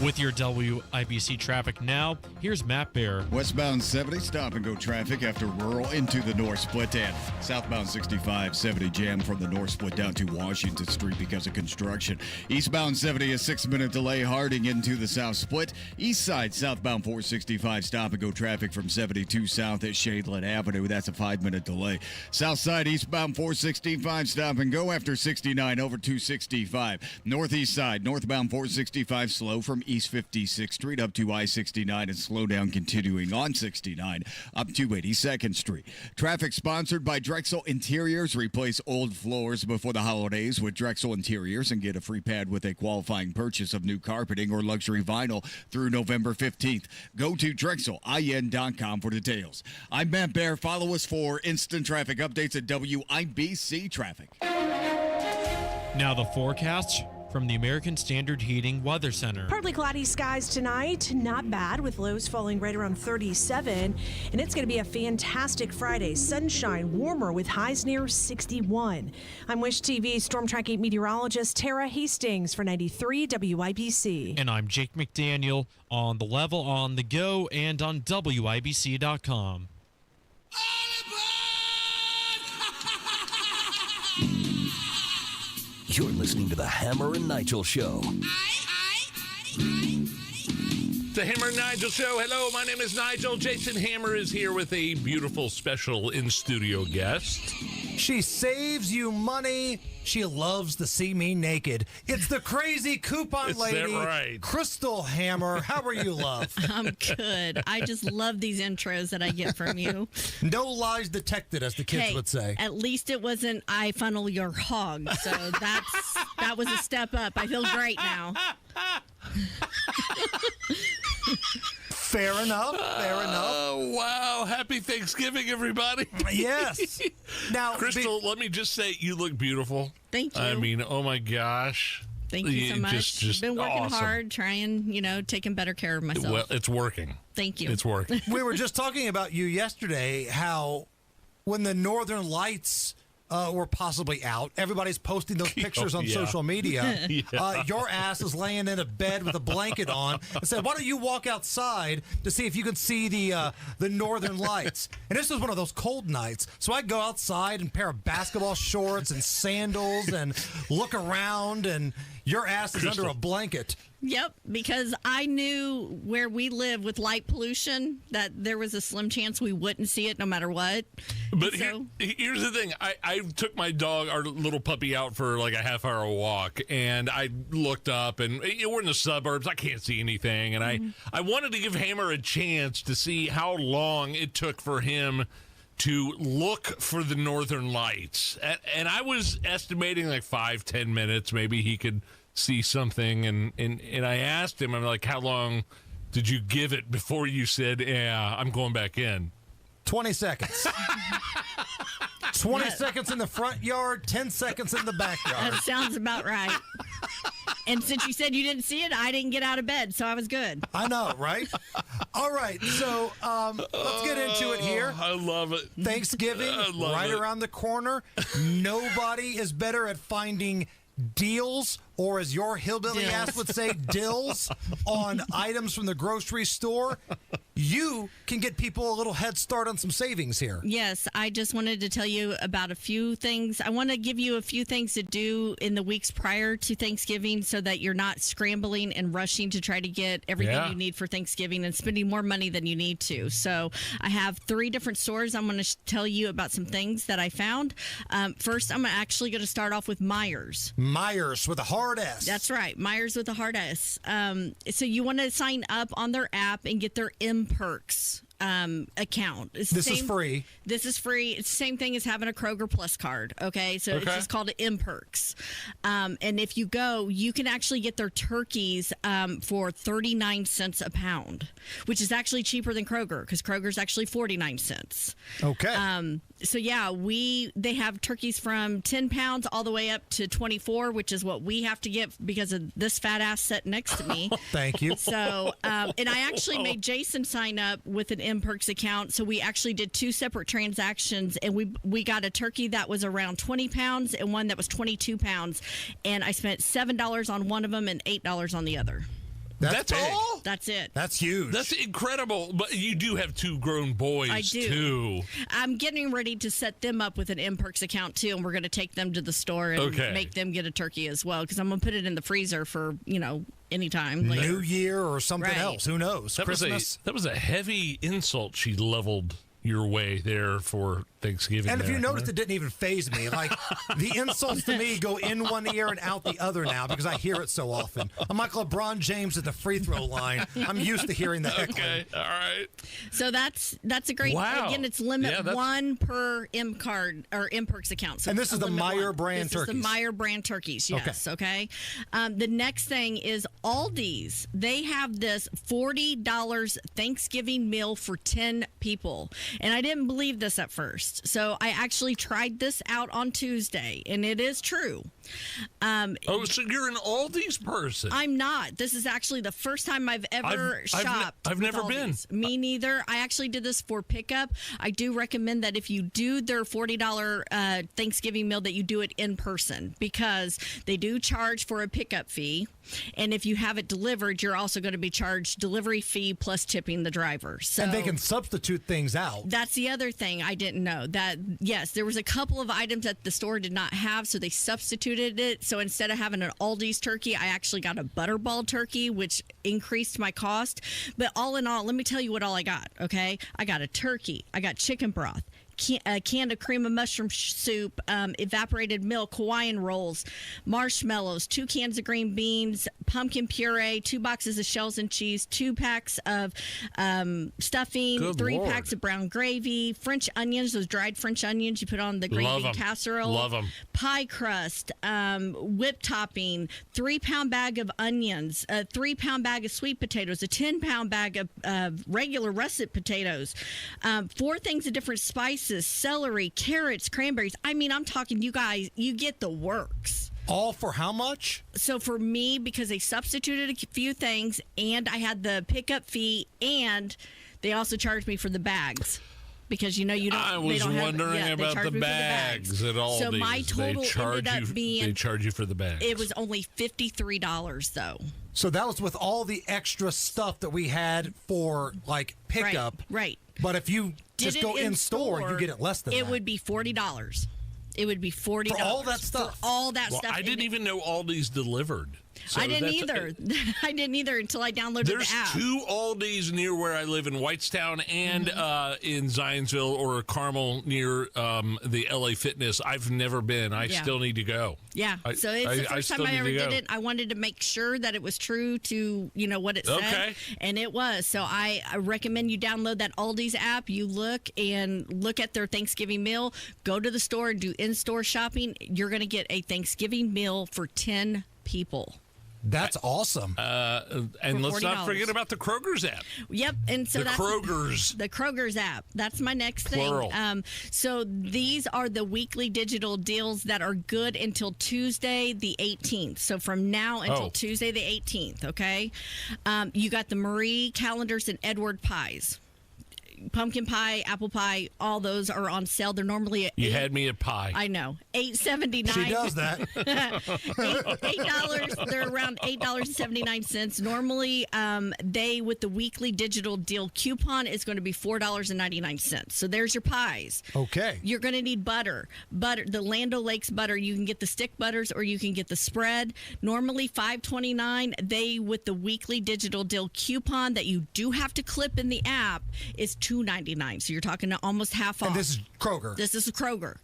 With your WIBC traffic now, here's Matt Bear. Westbound 70 stop and go traffic after rural into the north split, and southbound 65 70 jam from the north split down to Washington Street because of construction. Eastbound 70 a 6-minute delay Harding into the south split. East side southbound 465 stop and go traffic from 72 south at Shadeland Avenue. That's a 5-minute delay. South side eastbound 465 stop and go after 69 over 265. Northeast side northbound 465 slow from East 56th Street up to I-69 and slowdown continuing on 69 up to 82nd Street. Traffic sponsored by Drexel Interiors. Replace old floors before the holidays with Drexel Interiors and get a free pad with a qualifying purchase of new carpeting or luxury vinyl through November 15th. Go to DrexelIN.com for details. I'm Matt Bear. Follow us for instant traffic updates at WIBC Traffic. Now the forecast from the American Standard Heating Weather Center. Partly cloudy skies tonight. Not bad, with lows falling right around 37. And it's going to be a fantastic Friday. Sunshine, warmer with highs near 61. I'm Wish TV Storm Tracking meteorologist Tara Hastings for 93 WIBC. And I'm Jake McDaniel on the level, on the go, and on WIBC.com. You're listening to the Hammer and Nigel Show. The Hammer and Nigel Show. Hello, my name is Nigel. Jason Hammer is here with a beautiful special in-studio guest. She saves you money. She loves to see me naked. It's the crazy coupon lady, right? Crystal Hammer. How are you, love? I'm good. I just love these intros that I get from you. No lies detected, as the kids would say. At least it wasn't I funnel your hog. So that was a step up. I feel great now. Fair enough. Oh, wow. Happy Thanksgiving, everybody. Yes. Now, Crystal, let me just say, you look beautiful. Thank you. I mean, oh, my gosh. Thank you so much. Just been working awesome. hard, trying, taking better care of myself. Well, it's working. Thank you. It's working. We were just talking about you yesterday, how when the Northern Lights were possibly out, everybody's posting those pictures on social media. Your ass is laying in a bed with a blanket on and said, why don't you walk outside to see if you can see the Northern Lights? And this was one of those cold nights. So I go outside in a pair of basketball shorts and sandals and look around, and your ass is under a blanket. Yep, because I knew where we live with light pollution that there was a slim chance we wouldn't see it no matter what. But here's the thing. I took my dog, our little puppy, out for like a half-hour walk, and I looked up, and we're in the suburbs. I can't see anything, and I wanted to give Hammer a chance to see how long it took for him to look for the Northern Lights. And I was estimating like 5-10 minutes, maybe he could see something, and I asked him, I'm like, how long did you give it before you said, yeah, I'm going back in? 20 seconds. 20 seconds in the front yard, 10 seconds in the backyard. That sounds about right. And since you said you didn't see it, I didn't get out of bed, so I was good. I know, right? All right, so let's get into it here. I love it. Thanksgiving, around the corner. Nobody is better at finding deals, or as your hillbilly ass would say, dills, on items from the grocery store. You can get people a little head start on some savings here. Yes, I just wanted to tell you about a few things. I want to give you a few things to do in the weeks prior to Thanksgiving so that you're not scrambling and rushing to try to get everything you need for Thanksgiving and spending more money than you need to. So I have 3 different stores. I'm going to tell you about some things that I found. First, I'm actually going to start off with Meijer's. Meijer's with a hard S. That's right. Meijer's with a hard S. So you want to sign up on their app and get their M-Perks account. This is free. This is free. It's the same thing as having a Kroger Plus card. Okay, so it's just called M-Perks. And if you go, you can actually get their turkeys for 39 cents a pound, which is actually cheaper than Kroger because Kroger's actually 49 cents. Okay. So yeah, they have turkeys from 10 pounds all the way up to 24, which is what we have to get because of this fat ass set next to me. Thank you. So, and I actually made Jason sign up with an M-Perks account. So we actually did 2 separate transactions, and we got a turkey that was around 20 pounds and one that was 22 pounds. And I spent $7 on one of them and $8 on the other. That's all? That's it. That's huge. That's incredible. But you do have 2 grown boys, I do. too. I'm getting ready to set them up with an M-Perks account, too, and we're going to take them to the store and make them get a turkey as well, because I'm going to put it in the freezer for, anytime later. New Year or something else. Who knows? That Christmas. That was a heavy insult she leveled your way there for Thanksgiving. And if you there, noticed, it didn't even faze me. Like, the insults to me go in one ear and out the other now because I hear it so often. I'm like LeBron James at the free throw line. I'm used to hearing the heckling. Okay, all right. So that's a great. Wow. Again, it's limit one per M card or M Perks account. So and this is the Meyer brand turkeys. This is the Meyer brand turkeys. Yes. Okay. The next thing is Aldi's. They have this $40 Thanksgiving meal for 10 people, and I didn't believe this at first. So I actually tried this out on Tuesday, and it is true. So you're an Aldi's person? I'm not. This is actually the first time I've ever shopped. I've never been. Me neither. I actually did this for pickup. I do recommend that if you do their $40 Thanksgiving meal, that you do it in person because they do charge for a pickup fee. And if you have it delivered, you're also going to be charged delivery fee plus tipping the driver. So and they can substitute things out. That's the other thing I didn't know. That, yes, there was a couple of items that the store did not have, so they substituted it. So instead of having an Aldi's turkey, I actually got a Butterball turkey, which increased my cost. But all in all, let me tell you what all I got, okay? I got a turkey. I got chicken broth. A can of cream of mushroom soup, evaporated milk, Hawaiian rolls, marshmallows, 2 cans of green beans, pumpkin puree, 2 boxes of shells and cheese, 2 packs of stuffing, Good 3 Lord. packs of brown gravy, French onions, those dried French onions you put on the gravy casserole. Love them. Pie crust, whipped topping, 3-pound bag of onions, a 3-pound bag of sweet potatoes, a 10-pound bag of regular russet potatoes, 4 things of different spices, celery, carrots, cranberries. I mean, I'm talking, you guys, you get the works. All for how much? So for me, because they substituted a few things, and I had the pickup fee, and they also charged me for the bags. Because you don't. I was wondering about the bags at all. So my total ended up being. They charge you for the bags. It was only $53 though. So that was with all the extra stuff that we had for like pickup. Right. But if you just go in store, you get it less than that. It would be $40. It would be $40 for all that stuff. For all that stuff. I didn't even know Aldi's delivered. So I didn't either. I didn't either until I downloaded the app. There's 2 Aldi's near where I live in Whitestown and in Zionsville or Carmel near the LA Fitness. I've never been. I still need to go. Yeah. So it's the first time I ever did it. I wanted to make sure that it was true to, what it said. Okay. And it was. So I recommend you download that Aldi's app. You look at their Thanksgiving meal. Go to the store and do in-store shopping. You're going to get a Thanksgiving meal for 10 people. That's awesome. And let's not forget about the Kroger's app. Yep. And so the that's the Kroger's app. That's my next Plural. thing. So these are the weekly digital deals that are good until Tuesday the 18th. So from now until Tuesday the 18th, okay? You got the Marie calendars and Edward pies. Pumpkin pie, apple pie, all those are on sale. They're normally at had me at pie. I know. $8.79. She does that. $8. They're around $8.79. Normally, they with the weekly digital deal coupon is going to be $4.99. So there's your pies. Okay. You're going to need butter. The Land O'Lakes butter. You can get the stick butters or you can get the spread. Normally $5.29. They with the weekly digital deal coupon that you do have to clip in the app is $2.99. So you're talking almost half off. And this is Kroger. This is Kroger.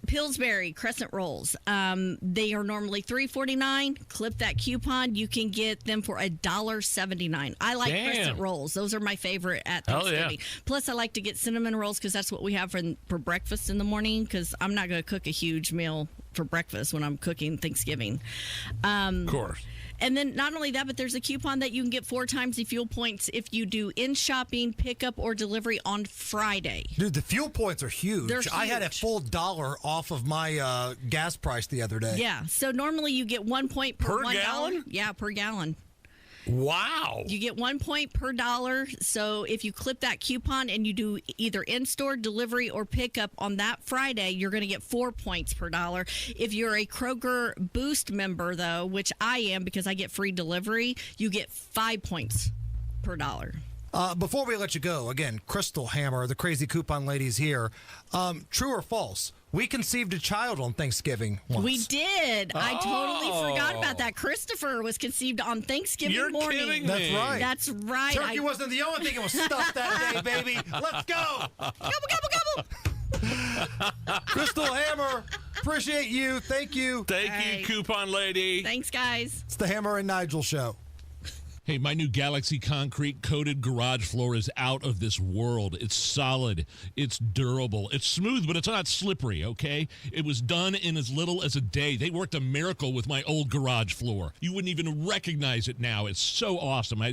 Pillsbury crescent rolls. They are normally $3.49. Clip that coupon. You can get them for $1.79. I like crescent rolls. Those are my favorite at Thanksgiving. Yeah. Plus, I like to get cinnamon rolls because that's what we have for breakfast in the morning because I'm not going to cook a huge meal for breakfast when I'm cooking Thanksgiving. Of course. And then not only that, but there's a coupon that you can get 4 times the fuel points if you do in-shopping, pickup, or delivery on Friday. Dude, the fuel points are huge. They're huge. I had a full $1 off of my gas price the other day. Yeah. So normally you get 1 point per $1. Gallon? Yeah, per gallon. Wow. You get 1 point per $1. So if you clip that coupon and you do either in-store delivery or pickup on that Friday, you're going to get 4 points per $1. If you're a Kroger Boost member, though, which I am because I get free delivery, you get 5 points per $1. Before we let you go, again, Crystal Hammer, the crazy coupon ladies here. True or false? We conceived a child on Thanksgiving once. We did. I totally forgot about that. Christopher was conceived on Thanksgiving morning. Kidding me. That's right. That's right. Turkey wasn't the only thing that was stuffed that day, baby. Let's go. Gobble, gobble, gobble. Crystal Hammer, appreciate you. Thank you. Thank you, coupon lady. Thanks, guys. It's the Hammer and Nigel show. Hey, my new Galaxy Concrete coated garage floor is out of this world. It's solid. It's durable. It's smooth, but it's not slippery, okay? It was done in as little as a day. They worked a miracle with my old garage floor. You wouldn't even recognize it now. It's so awesome.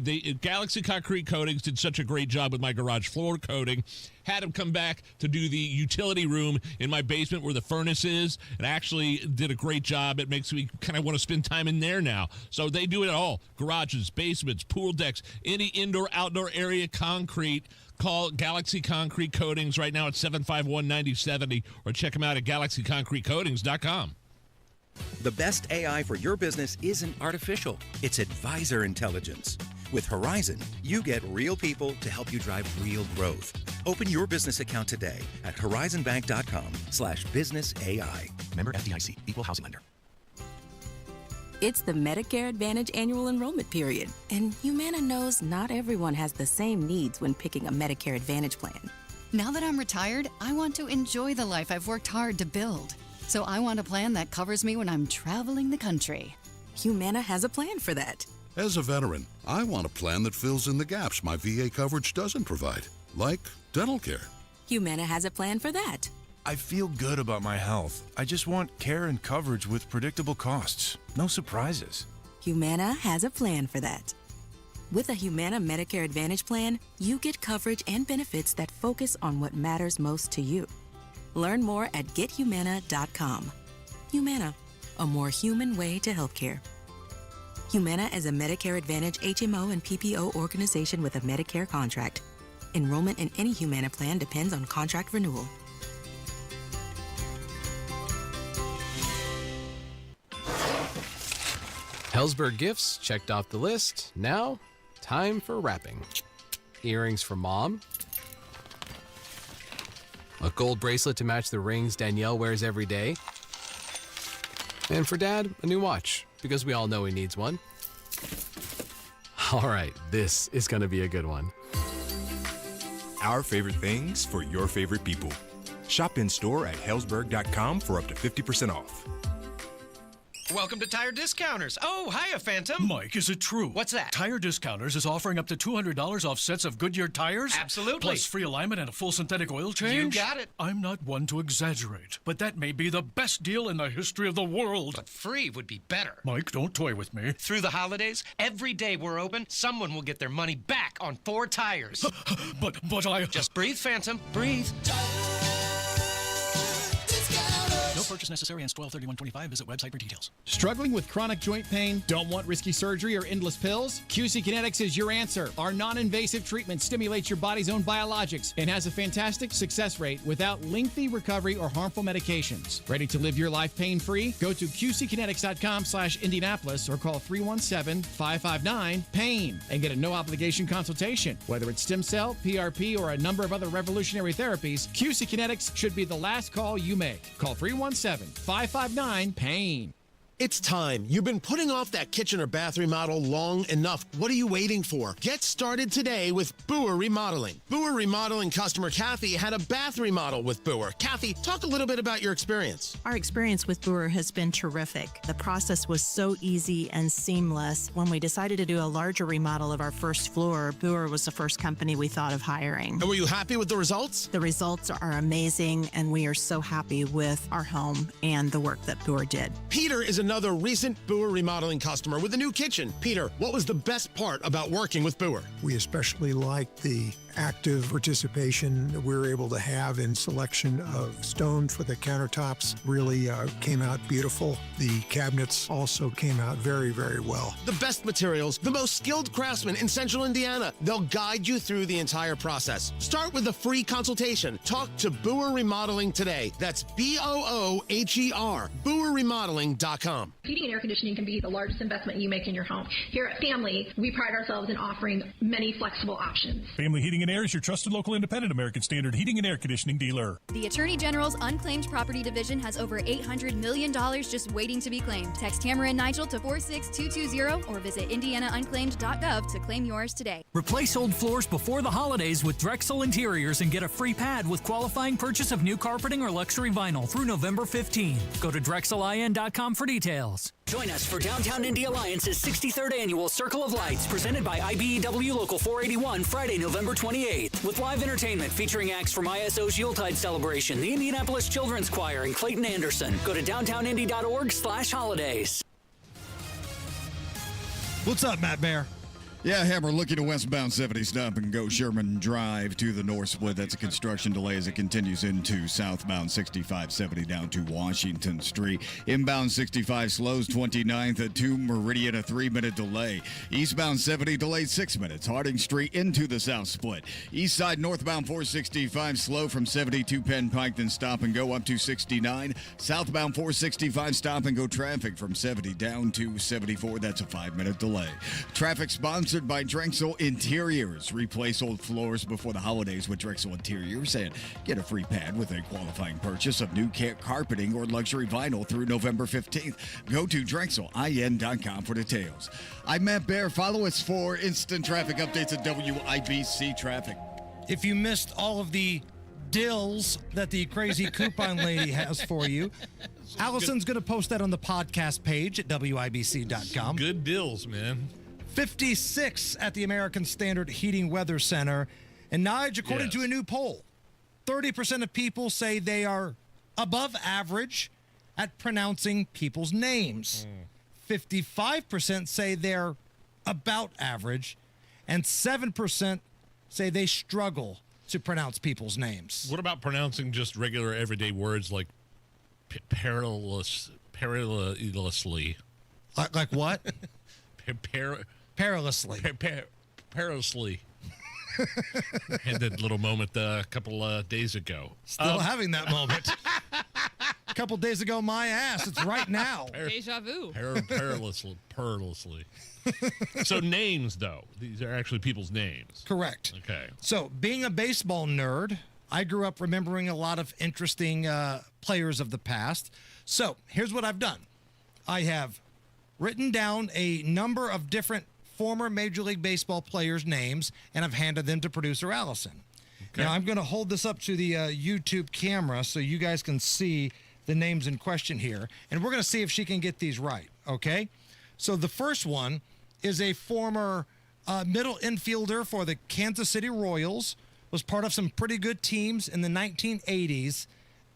Galaxy Concrete Coatings did such a great job with my garage floor coating. Had him come back to do the utility room in my basement where the furnace is, and actually did a great job. It makes me kind of want to spend time in there now. So they do it all. Garages, basements, pool decks, any indoor-outdoor area, concrete. Call Galaxy Concrete Coatings right now at 751-9070 or check them out at galaxyconcretecoatings.com. The best AI for your business isn't artificial. It's advisor intelligence. With Horizon, you get real people to help you drive real growth. Open your business account today at horizonbank.com/businessai. Member FDIC, equal housing lender. It's the Medicare Advantage annual enrollment period, and Humana knows not everyone has the same needs when picking a Medicare Advantage plan. Now that I'm retired, I want to enjoy the life I've worked hard to build. So I want a plan that covers me when I'm traveling the country. Humana has a plan for that. As a veteran, I want a plan that fills in the gaps my VA coverage doesn't provide, like dental care. Humana has a plan for that. I feel good about my health. I just want care and coverage with predictable costs. No surprises. Humana has a plan for that. With a Humana Medicare Advantage plan, you get coverage and benefits that focus on what matters most to you. Learn more at gethumana.com. Humana, a more human way to healthcare. Humana is a Medicare Advantage HMO and PPO organization with a Medicare contract. Enrollment in any Humana plan depends on contract renewal. Helzberg gifts checked off the list. Now, time for wrapping. Earrings for Mom. A gold bracelet to match the rings Danielle wears every day. And for Dad, a new watch, because we all know he needs one. All right, this is going to be a good one. Our favorite things for your favorite people. Shop in store at Helzberg.com for up to 50% off. Welcome to Tire Discounters. Oh, hiya, Phantom. Mike, is it true? What's that? Tire Discounters is offering up to $200 off sets of Goodyear tires. Absolutely. Plus free alignment and a full synthetic oil change. You got it. I'm not one to exaggerate, but that may be the best deal in the history of the world. But free would be better. Mike, don't toy with me. Through the holidays, every day we're open, someone will get their money back on 4 tires. But I... Just breathe, Phantom. Breathe. No purchase necessary. Ends 12/31/25. Visit website for details. Struggling with chronic joint pain? Don't want risky surgery or endless pills? QC Kinetics is your answer. Our non-invasive treatment stimulates your body's own biologics and has a fantastic success rate without lengthy recovery or harmful medications. Ready to live your life pain-free? Go to qckinetics.com/Indianapolis or call 317-559-PAIN and get a no-obligation consultation. Whether it's stem cell, PRP, or a number of other revolutionary therapies, QC Kinetics should be the last call you make. Call 317-559-PAIN. It's time. You've been putting off that kitchen or bath remodel long enough. What are you waiting for? Get started today with Boer Remodeling. Boer Remodeling customer Kathy had a bath remodel with Boer. Kathy, talk a little bit about your experience. Our experience with Boer has been terrific. The process was so easy and seamless. When we decided to do a larger remodel of our first floor, Boer was the first company we thought of hiring. And were you happy with the results? The results are amazing, and we are so happy with our home and the work that Boer did. Peter is another recent Boer Remodeling customer with a new kitchen. Peter, what was the best part about working with Boer? We especially liked the active participation that we were able to have in selection of stone for the countertops. Really came out beautiful. The cabinets also came out very, very well. The best materials, the most skilled craftsmen in Central Indiana. They'll guide you through the entire process. Start with a free consultation. Talk to Boer Remodeling today. That's BOOHER, BoerRemodeling.com. Heating and air conditioning can be the largest investment you make in your home. Here at Family, we pride ourselves in offering many flexible options. Family Heating Heating and Air is your trusted local independent American Standard heating and air conditioning dealer. The Attorney General's Unclaimed Property Division has over $800 million just waiting to be claimed. Text Hammer and Nigel to 46220 or visit indianaunclaimed.gov to claim yours today. Replace old floors before the holidays with Drexel Interiors and get a free pad with qualifying purchase of new carpeting or luxury vinyl through November 15. Go to drexelin.com for details. Join us for Downtown Indy Alliance's 63rd Annual Circle of Lights presented by IBEW Local 481 Friday, November 28th with live entertainment featuring acts from ISO's Yuletide Celebration, the Indianapolis Children's Choir, and Clayton Anderson. Go to downtownindy.org/holidays. What's up, Matt Bear? Yeah, Hammer looking to westbound 70 stop and go Sherman Drive to the north split. That's a construction delay as it continues into southbound 6570 down to Washington Street. Inbound 65 slows 29th to Meridian, a 3-minute delay. Eastbound 70 delayed 6 minutes. Harding Street into the south split. East side northbound 465 slow from 72 Penn Pike, then stop and go up to 69. Southbound 465 stop and go traffic from 70 down to 74. That's a 5-minute delay. Traffic sponsored by Drexel Interiors. Replace old floors before the holidays with Drexel Interiors and get a free pad with a qualifying purchase of new carpeting or luxury vinyl through November 15th. Go to drexelin.com for details. I'm Matt Bear. Follow us for instant traffic updates at WIBC Traffic. If you missed all of the dills that the crazy coupon lady has for you, Allison's going to post that on the podcast page at WIBC.com. Good deals, man. 56 at the American Standard Heating Weather Center. And Nigel, according to a new poll, 30% of people say they are above average at pronouncing people's names. 55% say they're about average, and 7% say they struggle to pronounce people's names. What about pronouncing just regular everyday words like perilously? Like what? Perilously. Perilously. Had that little moment a couple days ago. Still having that moment. A couple days ago, my ass. It's right now. Deja vu. Perilously. So names, though. These are actually people's names. Correct. Okay. So being a baseball nerd, I grew up remembering a lot of interesting players of the past. So here's what I've done. I have written down a number of different former Major League Baseball players' names, and I've handed them to producer Allison. Okay. Now, I'm going to hold this up to the YouTube camera so you guys can see the names in question here, and we're going to see if she can get these right, okay? So the first one is a former middle infielder for the Kansas City Royals, was part of some pretty good teams in the 1980s.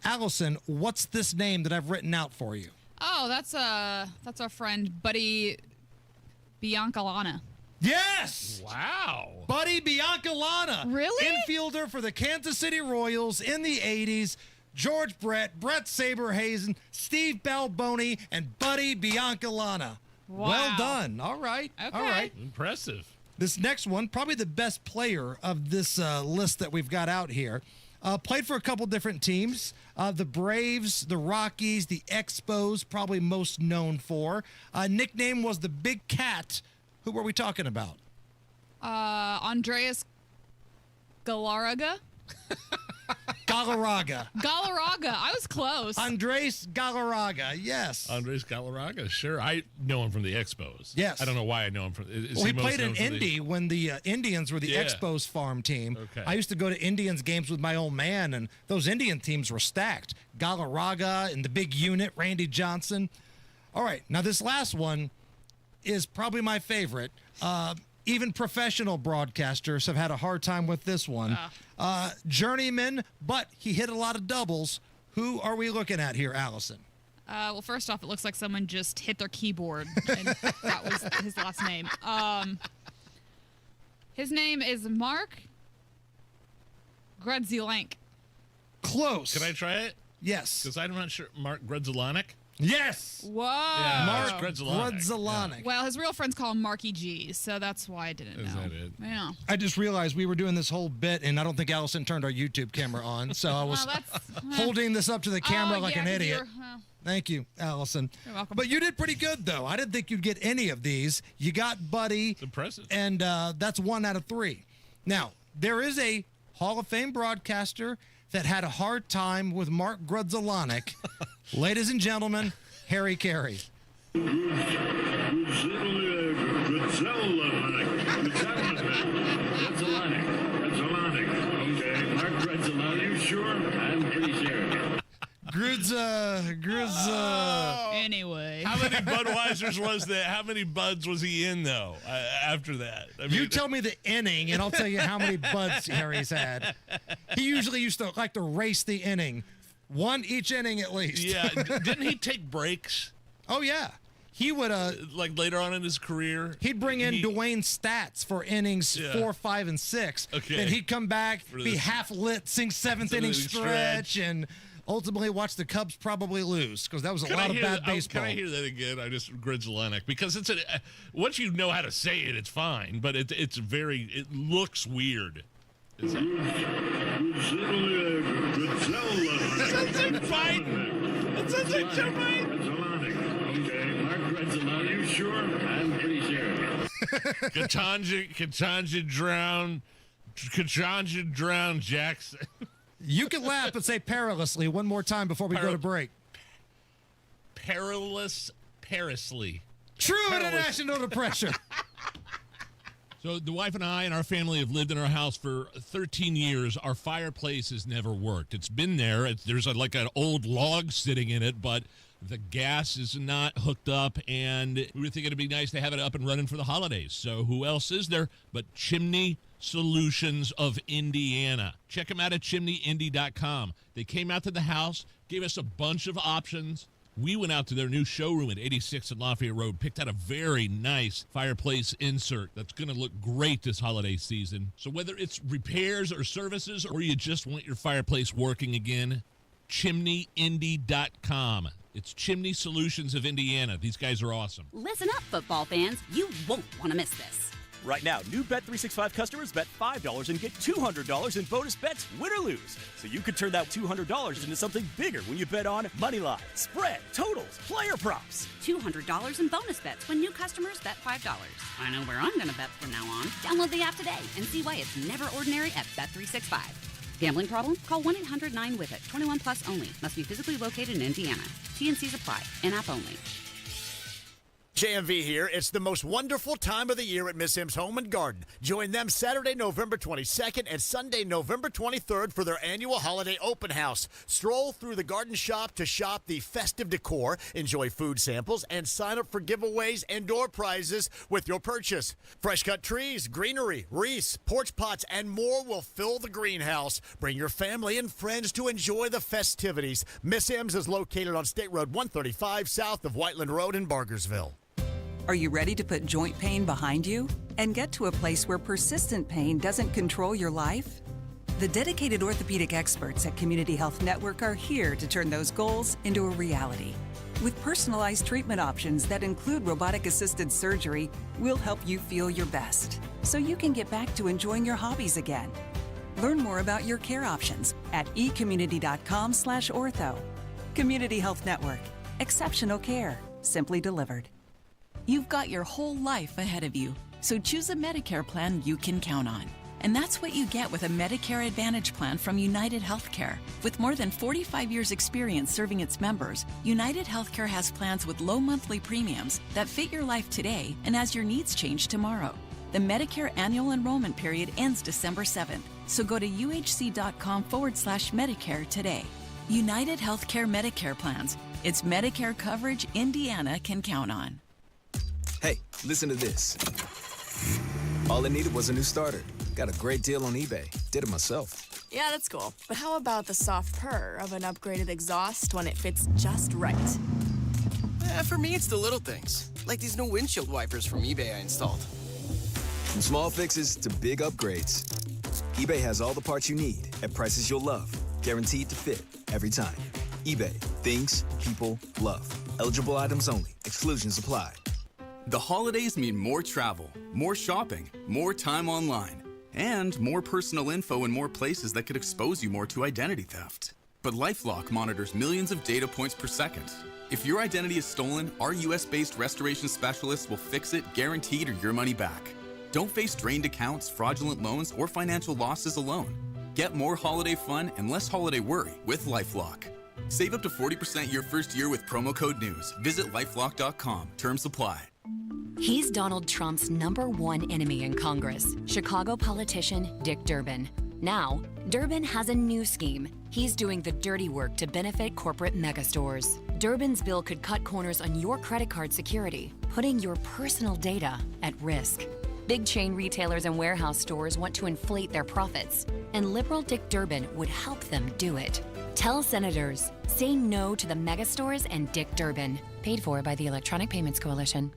Allison, what's this name that I've written out for you? Oh, that's our friend Buddy Biancalana. Yes! Wow. Buddy Biancalana. Really? Infielder for the Kansas City Royals in the 80s. George Brett, Brett Saberhagen, Steve Balboni, and Buddy Biancalana. Wow. Well done. All right. Okay. All right. Impressive. This next one, probably the best player of this list that we've got out here. Played for a couple different teams. The Braves, the Rockies, the Expos, probably most known for. Nickname was the Big Cat. Who were we talking about? Andreas Galarraga. Galarraga. Galarraga. I was close. Andres Galarraga, yes. Andres Galarraga, sure. I know him from the Expos. Yes. I don't know why I know him from. Well, he played in Indy when the Indians were the Expos farm team. Okay. I used to go to Indians games with my old man, and those Indian teams were stacked. Galarraga and the big unit, Randy Johnson. All right, now this last one is probably my favorite. Even professional broadcasters have had a hard time with this one. Journeyman, but he hit a lot of doubles. Who are we looking at here, Allison? Well, first off, it looks like someone just hit their keyboard, and that was his last name. His name is Mark Grudzilank. Close. Can I try it? Yes. Because I'm not sure. Mark Grudzilanek? Yes. Whoa. Yeah, Mark Grudzilanek. Grudzilanek. Well, his real friends call him Marky G, so that's why I didn't know. Is that it? Yeah. I just realized we were doing this whole bit, and I don't think Allison turned our YouTube camera on, so I was holding this up to the camera like an idiot. Thank you, Allison. You're welcome. But you did pretty good, though. I didn't think you'd get any of these. You got Buddy. It's impressive. And that's 1 out of 3. Now, there is a Hall of Fame broadcaster that had a hard time with Mark Grudzelanek. Ladies and gentlemen, Harry Carey. Anyway. How many Budweisers was that? How many Buds was he in, though, after that? I mean, you tell me the inning, and I'll tell you how many Buds Harry's had. He usually used to like to race the inning. One each inning at least. Yeah. Didn't he take breaks? Oh, yeah. He would, like later on in his career? He'd bring in Dwayne Stats for innings 4, 5, and 6. Okay. Then he'd come back, be half lit, sing seventh inning stretch, and ultimately watch the Cubs probably lose because that was a lot of bad baseball. Can I hear that again? I just Grudzelanek, because it's once you know how to say it, it's fine, but it looks weird. It sounds like Biden. It sounds like Joe Biden. Are you sure? I'm pretty sure. Katanja drown Jackson. You can laugh but say perilously one more time before we go to break. Perilously. True international to pressure. So the wife and I and our family have lived in our house for 13 years. Our fireplace has never worked. It's been there. There's like an old log sitting in it, but the gas is not hooked up, and we were thinking it'd be nice to have it up and running for the holidays. So who else is there but Chimney Solutions of Indiana? Check them out at chimneyindy.com. They came out to the house, gave us a bunch of options. We went out to their new showroom at 86 and Lafayette Road, picked out a very nice fireplace insert that's going to look great this holiday season. So whether it's repairs or services, or you just want your fireplace working again, chimneyindy.com. It's Chimney Solutions of Indiana. These guys are awesome. Listen up, football fans. You won't want to miss this. Right now, new Bet365 customers bet $5 and get $200 in bonus bets, win or lose. So you could turn that $200 into something bigger when you bet on money line, spread, totals, player props. $200 in bonus bets when new customers bet $5. I know where I'm going to bet from now on. Download the app today and see why it's never ordinary at Bet365. Gambling problem? Call 1-800-9-WITH-IT. 21 plus only. Must be physically located in Indiana. T&Cs apply. In-app only. JMV here. It's the most wonderful time of the year at Miss M's Home and Garden. Join them Saturday, November 22nd and Sunday, November 23rd for their annual holiday open house. Stroll through the garden shop to shop the festive decor, enjoy food samples, and sign up for giveaways and door prizes with your purchase. Fresh cut trees, greenery, wreaths, porch pots, and more will fill the greenhouse. Bring your family and friends to enjoy the festivities. Miss M's is located on State Road 135 south of Whiteland Road in Bargersville. Are you ready to put joint pain behind you and get to a place where persistent pain doesn't control your life? The dedicated orthopedic experts at Community Health Network are here to turn those goals into a reality. With personalized treatment options that include robotic-assisted surgery, we'll help you feel your best so you can get back to enjoying your hobbies again. Learn more about your care options at ecommunity.com/ortho. Community Health Network. Exceptional care, simply delivered. You've got your whole life ahead of you, so choose a Medicare plan you can count on. And that's what you get with a Medicare Advantage plan from United Healthcare. With more than 45 years' experience serving its members, United Healthcare has plans with low monthly premiums that fit your life today and as your needs change tomorrow. The Medicare annual enrollment period ends December 7th, so go to uhc.com/Medicare today. United Healthcare Medicare plans. It's Medicare coverage Indiana can count on. Hey, listen to this. All I needed was a new starter. Got a great deal on eBay. Did it myself. Yeah, that's cool. But how about the soft purr of an upgraded exhaust when it fits just right? For me, it's the little things, like these new windshield wipers from eBay I installed. From small fixes to big upgrades, eBay has all the parts you need at prices you'll love. Guaranteed to fit every time. eBay. Things people love. Eligible items only. Exclusions apply. The holidays mean more travel, more shopping, more time online, and more personal info in more places that could expose you more to identity theft. But LifeLock monitors millions of data points per second. If your identity is stolen, our US-based restoration specialists will fix it, guaranteed, or your money back. Don't face strained accounts, fraudulent loans, or financial losses alone. Get more holiday fun and less holiday worry with LifeLock. Save up to 40% your first year with promo code NEWS. Visit lifelock.com. Terms apply. He's Donald Trump's #1 enemy in Congress, Chicago politician Dick Durbin. Now, Durbin has a new scheme. He's doing the dirty work to benefit corporate megastores. Durbin's bill could cut corners on your credit card security, putting your personal data at risk. Big chain retailers and warehouse stores want to inflate their profits, and liberal Dick Durbin would help them do it. Tell senators, say no to the megastores and Dick Durbin. Paid for by the Electronic Payments Coalition.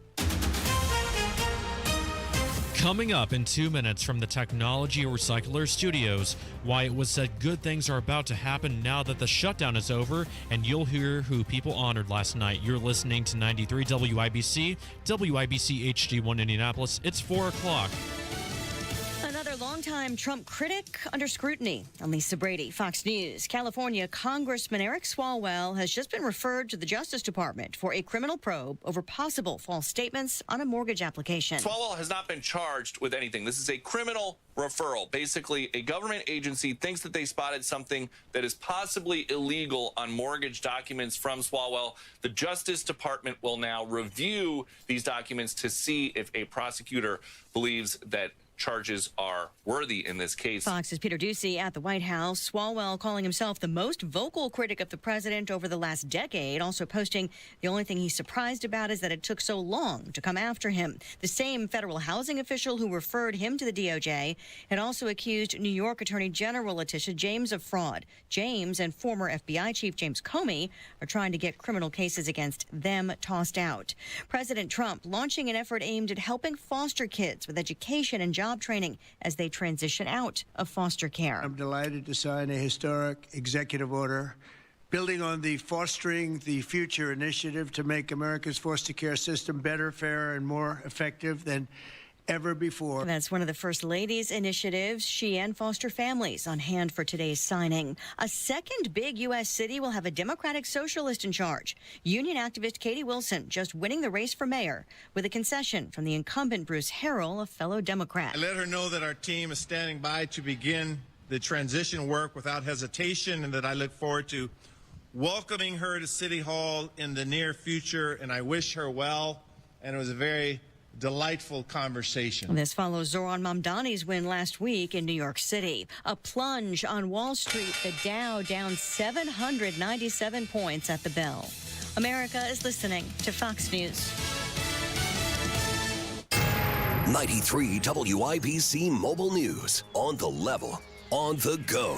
Coming up in 2 minutes from the Technology Recycler Studios, why it was said good things are about to happen now that the shutdown is over, and you'll hear who people honored last night. You're listening to 93 WIBC, WIBC HD1 Indianapolis. It's 4 o'clock. Another longtime Trump critic under scrutiny. I'm Lisa Brady, Fox News. California Congressman Eric Swalwell has just been referred to the Justice Department for a criminal probe over possible false statements on a mortgage application. Swalwell has not been charged with anything. This is a criminal referral. Basically, a government agency thinks that they spotted something that is possibly illegal on mortgage documents from Swalwell. The Justice Department will now review these documents to see if a prosecutor believes that charges are worthy in this case. Fox's Peter Doocy at the White House. Swalwell calling himself the most vocal critic of the president over the last decade, also posting the only thing he's surprised about is that it took so long to come after him. The same federal housing official who referred him to the DOJ had also accused New York Attorney General Letitia James of fraud. James and former FBI Chief James Comey are trying to get criminal cases against them tossed out. President Trump launching an effort aimed at helping foster kids with education and job training as they transition out of foster care. I'm delighted to sign a historic executive order building on the Fostering the Future initiative to make America's foster care system better, fairer, and more effective than ever before. That's one of the First Lady's initiatives. She and foster families on hand for today's signing. A second big U.S. city will have a Democratic socialist in charge. Union activist Katie Wilson just winning the race for mayor with a concession from the incumbent Bruce Harrell, a fellow Democrat. I let her know that our team is standing by to begin the transition work without hesitation and that I look forward to welcoming her to City Hall in the near future, and I wish her well. And it was a very delightful conversation. This follows Zoran Mamdani's win last week in New York City. A plunge on Wall Street, the Dow down 797 points at the bell. America is listening to Fox News. 93 WIBC Mobile News. On the level, on the go.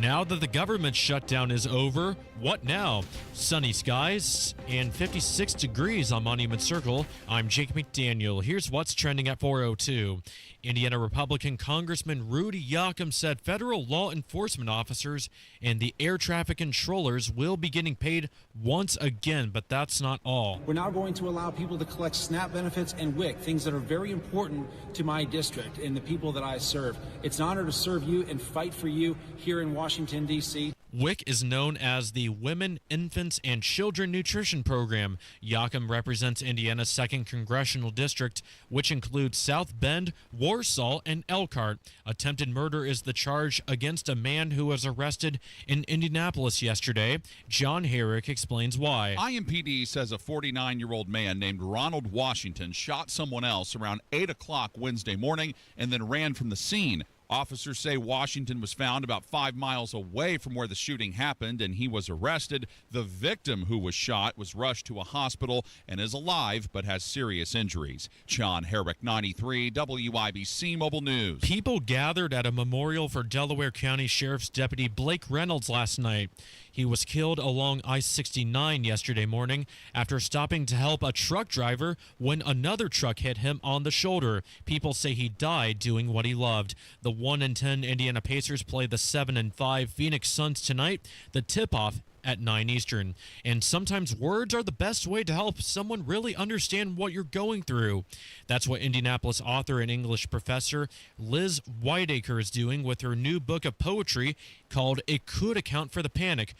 Now that the government shutdown is over, what now? Sunny skies and 56 degrees on Monument Circle. I'm Jake McDaniel. Here's what's trending at 4:02. Indiana Republican Congressman Rudy Yoakum said federal law enforcement officers and the air traffic controllers will be getting paid once again, but that's not all. We're now going to allow people to collect SNAP benefits and WIC, things that are very important to my district and the people that I serve. It's an honor to serve you and fight for you here in Washington, D.C. WIC is known as the Women, Infants, and Children Nutrition Program. Yoakum represents Indiana's 2nd Congressional District, which includes South Bend, Warsaw, and Elkhart. Attempted murder is the charge against a man who was arrested in Indianapolis yesterday. John Herrick explains why. IMPD says a 49-year-old man named Ronald Washington shot someone else around 8 o'clock Wednesday morning and then ran from the scene. Officers say Washington was found about 5 miles away from where the shooting happened, and he was arrested. The victim who was shot was rushed to a hospital and is alive but has serious injuries. John Herrick, 93 WIBC Mobile News. People gathered at a memorial for Delaware County Sheriff's Deputy Blake Reynolds last night. He was killed along I-69 yesterday morning after stopping to help a truck driver when another truck hit him on the shoulder. People say he died doing what he loved. The 1-10 Indiana Pacers play the 7-5 Phoenix Suns tonight. The tip-off at 9 Eastern. And sometimes words are the best way to help someone really understand what you're going through. That's what Indianapolis author and English professor Liz Whiteacre is doing with her new book of poetry called It Could Account for the Panic.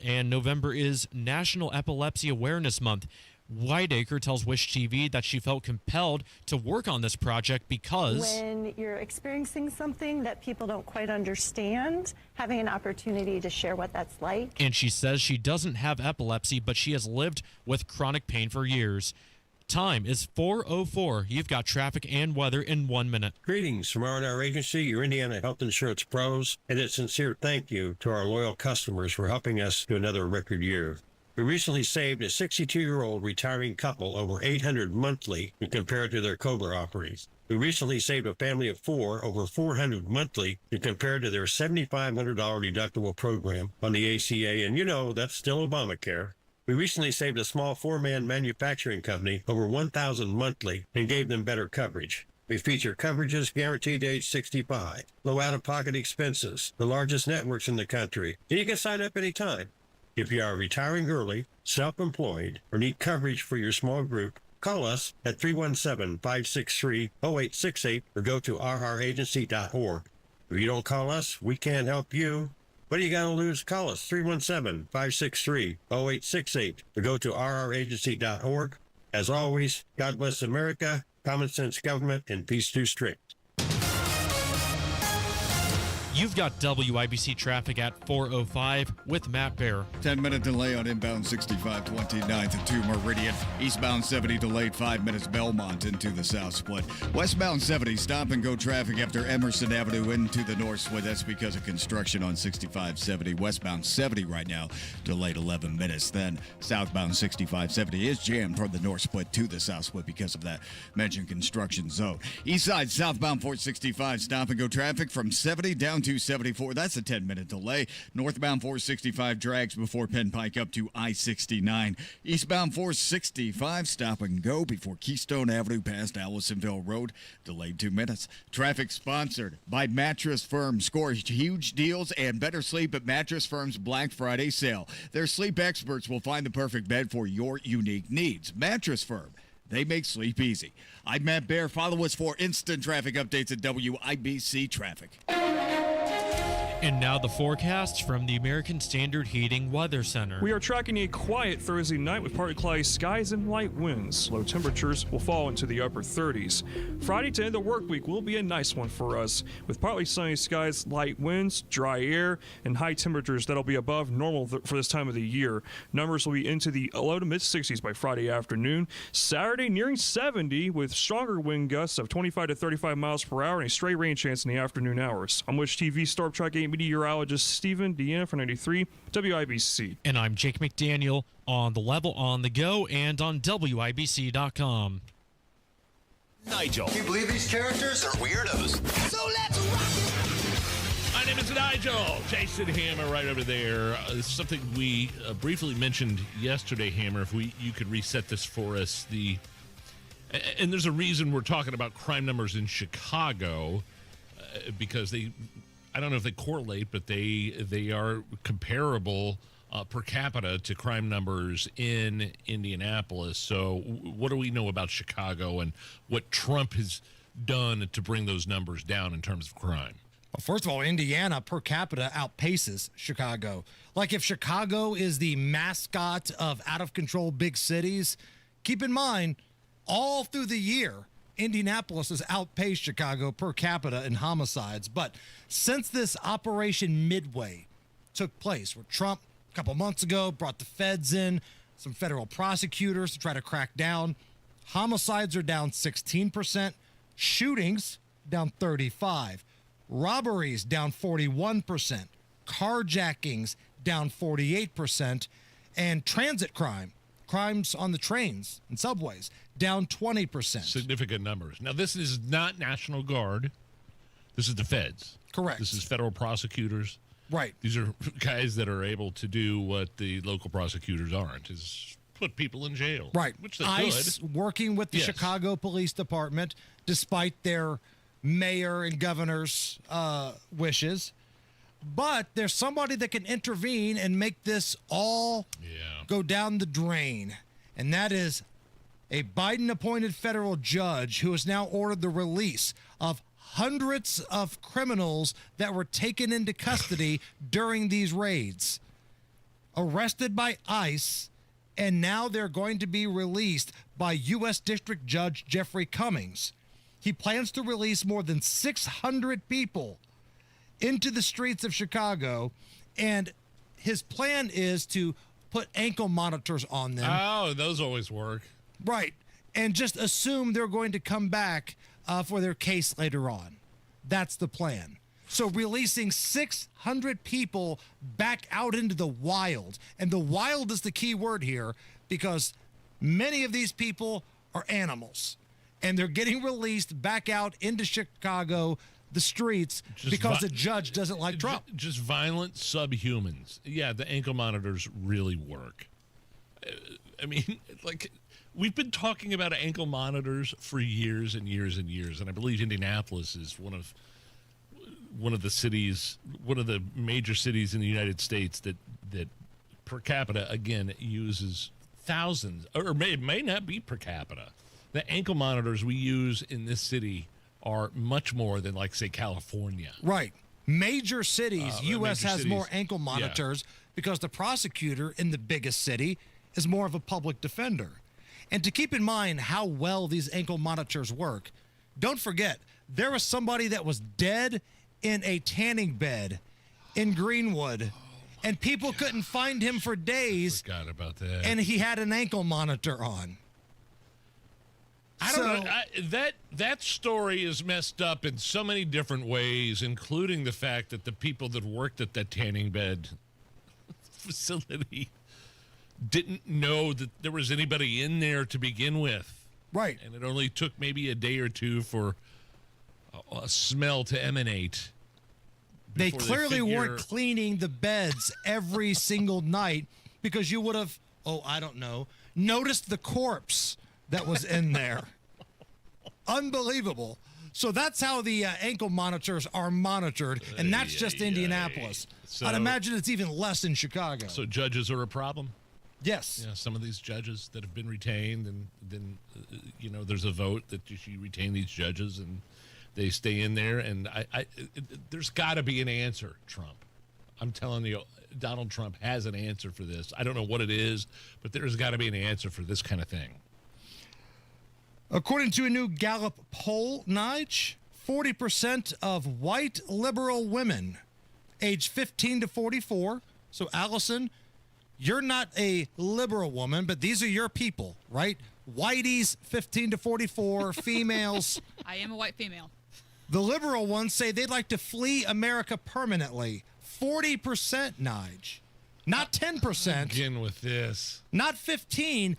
And November is National Epilepsy Awareness Month. Whiteacre tells Wish TV that she felt compelled to work on this project because when you're experiencing something that people don't quite understand, having an opportunity to share what that's like. And she says she doesn't have epilepsy, but she has lived with chronic pain for years. Time is 4:04. You've got traffic and weather in 1 minute. Greetings from R&R Agency, your Indiana health insurance pros, and a sincere thank you to our loyal customers for helping us to another record year. We recently saved a 62-year-old retiring couple over $800 monthly when compared to their COBRA offerings. We recently saved a family of 4 over $400 monthly when compared to their $7,500 deductible program on the ACA, and you know that's still Obamacare. We recently saved a small 4-man manufacturing company over $1,000 monthly and gave them better coverage. We feature coverages guaranteed to age 65, low out-of-pocket expenses, the largest networks in the country, and you can sign up anytime. If you are retiring early, self-employed, or need coverage for your small group, call us at 317-563-0868 or go to rragency.org. If you don't call us, we can't help you. What do you got to lose? Call us, 317-563-0868, or go to rragency.org. As always, God bless America, common sense government, and peace too strict. You've got WIBC traffic at 4:05 with Matt Bear. 10-minute delay on inbound 65, 29th and 2 Meridian. Eastbound 70 delayed 5 minutes Belmont into the south split. Westbound 70 stop and go traffic after Emerson Avenue into the north split. That's because of construction on 6570. Westbound 70 right now delayed 11 minutes. Then southbound 6570 is jammed from the north split to the south split because of that mentioned construction zone. East side southbound 465 stop and go traffic from 70 down to 74. That's a 10-minute delay. Northbound 465 drags before Penn Pike up to I-69. Eastbound 465 stop and go before Keystone Avenue past Allisonville Road. Delayed 2 minutes. Traffic sponsored by Mattress Firm. Score huge deals and better sleep at Mattress Firm's Black Friday sale. Their sleep experts will find the perfect bed for your unique needs. Mattress Firm. They make sleep easy. I'm Matt Bear. Follow us for instant traffic updates at WIBC Traffic. And now the forecast from the American Standard Heating Weather Center. We are tracking a quiet Thursday night with partly cloudy skies and light winds. Low temperatures will fall into the upper 30s. Friday to end the work week will be a nice one for us with partly sunny skies, light winds, dry air, and high temperatures that'll be above normal for this time of the year. Numbers will be into the low to mid 60s by Friday afternoon. Saturday nearing 70 with stronger wind gusts of 25 to 35 miles per hour and a stray rain chance in the afternoon hours. I'm Wish TV Storm Track 8 meteorologist Stephen Deanna for 93 WIBC. And I'm Jake McDaniel on the level, on the go, and on WIBC.com. Nigel. Can you believe these characters are weirdos? So let's rock it! My name is Nigel. Jason Hammer right over there. This is something we briefly mentioned yesterday, Hammer. If you could reset this for us. And there's a reason we're talking about crime numbers in Chicago because I don't know if they correlate, but they are comparable per capita to crime numbers in Indianapolis. So what do we know about Chicago and what Trump has done to bring those numbers down in terms of crime? Well, first of all, Indiana per capita outpaces Chicago. Like if Chicago is the mascot of out-of-control big cities, keep in mind, all through the year, Indianapolis has outpaced Chicago per capita in homicides. But since this Operation Midway took place, where Trump, a couple months ago, brought the feds in, some federal prosecutors to try to crack down, homicides are down 16%, shootings down 35%, robberies down 41%, carjackings down 48%, and transit crimes on the trains and subways, down 20%. Significant numbers. Now, this is not National Guard. This is the feds. Correct. This is federal prosecutors. Right. These are guys that are able to do what the local prosecutors aren't, is put people in jail. Right. Which they ICE could. working with the Chicago Police Department, despite their mayor and governor's wishes. But there's somebody that can intervene and make this all go down the drain. And that is a Biden-appointed federal judge who has now ordered the release of hundreds of criminals that were taken into custody during these raids. Arrested by ICE and now they're going to be released by U.S. District Judge Jeffrey Cummings. He plans to release more than 600 people into the streets of Chicago, and his plan is to put ankle monitors on them. Oh, those always work. Right, and just assume they're going to come back for their case later on. That's the plan. So releasing 600 people back out into the wild. And the wild is the key word here because many of these people are animals. And they're getting released back out into Chicago, the streets, because the judge doesn't like Trump. Just violent subhumans. Yeah, the ankle monitors really work. I mean, like, we've been talking about ankle monitors for years and years and years. And I believe Indianapolis is one of the major cities in the United States that per capita, again, uses thousands, or it may not be per capita. The ankle monitors we use in this city are much more than, like, say, California. Right. Major cities, U.S. has more ankle monitors because the prosecutor in the biggest city is more of a public defender. And to keep in mind how well these ankle monitors work, don't forget, there was somebody that was dead in a tanning bed in Greenwood, and people couldn't find him for days. Forgot about that. And he had an ankle monitor on. I don't know. That story is messed up in so many different ways, including the fact that the people that worked at that tanning bed facility didn't know that there was anybody in there to begin with. Right. And it only took maybe a day or two for a smell to emanate. They clearly weren't cleaning the beds every single night because you would have, noticed the corpse that was in there. Unbelievable. So that's how the ankle monitors are monitored, and that's just Indianapolis. So, I'd imagine it's even less in Chicago. So judges are a problem? Yes. Yeah, some of these judges that have been retained, and then, there's a vote that you retain these judges, and they stay in there, and there's got to be an answer, Trump. I'm telling you, Donald Trump has an answer for this. I don't know what it is, but there's got to be an answer for this kind of thing. According to a new Gallup poll, Nige, 40% of white liberal women aged 15 to 44. So, Allison, you're not a liberal woman, but these are your people, right? Whiteys, 15 to 44, females. I am a white female. The liberal ones say they'd like to flee America permanently. 40%, Nige. Not 10%. Again with this. Not 15,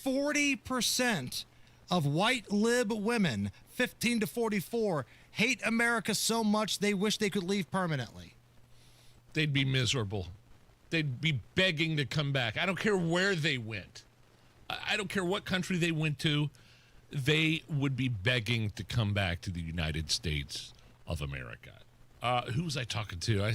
40% of white lib women, 15 to 44, hate America so much they wish they could leave permanently. They'd be miserable. They'd be begging to come back. I don't care where they went. I don't care what country they went to. They would be begging to come back to the United States of America. Who was I talking to?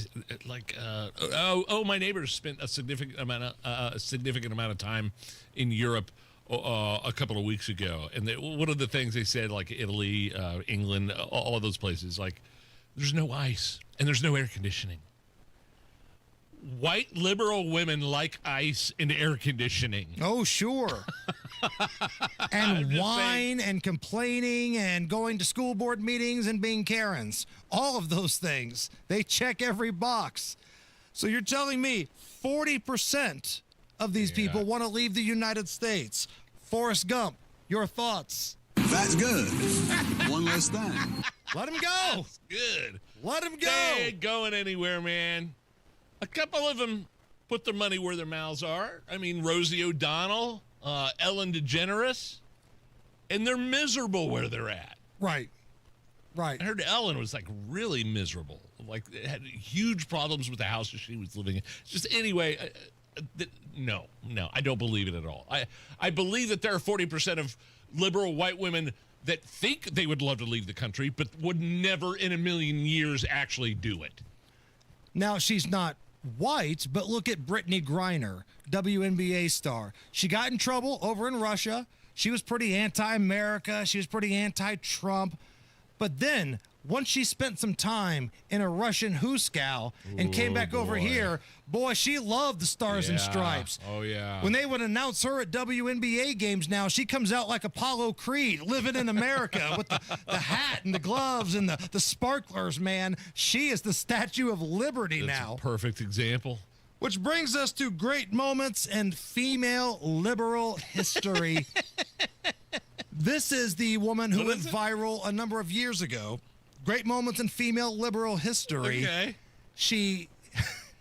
My neighbors spent a significant amount of time in Europe a couple of weeks ago, and one of the things they said, like Italy, England, all of those places, like there's no ice and there's no air conditioning. White liberal women like ice and air conditioning. Oh, sure. And wine and complaining and going to school board meetings and being Karens. All of those things. They check every box. So you're telling me 40% of these people want to leave the United States. Forrest Gump, your thoughts? That's good. One less thing. Let him go. That's good. Let him go. They ain't going anywhere, man. A couple of them put their money where their mouths are. I mean, Rosie O'Donnell, Ellen DeGeneres, and they're miserable where they're at. Right. Right. I heard Ellen was, like, really miserable. Like, had huge problems with the house that she was living in. Just anyway, no, I don't believe it at all. I believe that there are 40% of liberal white women that think they would love to leave the country, but would never in a million years actually do it. Now, she's not white, but look at Brittany Griner, WNBA star. She got in trouble over in Russia. She was pretty anti-America. She was pretty anti-Trump. But then once she spent some time in a Russian Huskow and came back over here, boy, she loved the Stars and Stripes. Oh, yeah. When they would announce her at WNBA games now, she comes out like Apollo Creed, living in America with the hat and the gloves and the sparklers, man. She is the Statue of Liberty now. That's a perfect example. Which brings us to great moments in female liberal history. This is the woman who went viral a number of years ago. Great moments in female liberal history. Okay. She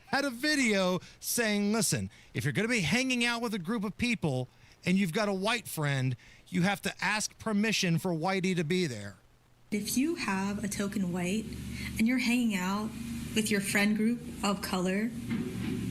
had a video saying, listen, if you're going to be hanging out with a group of people and you've got a white friend, you have to ask permission for Whitey to be there. If you have a token white and you're hanging out with your friend group of color,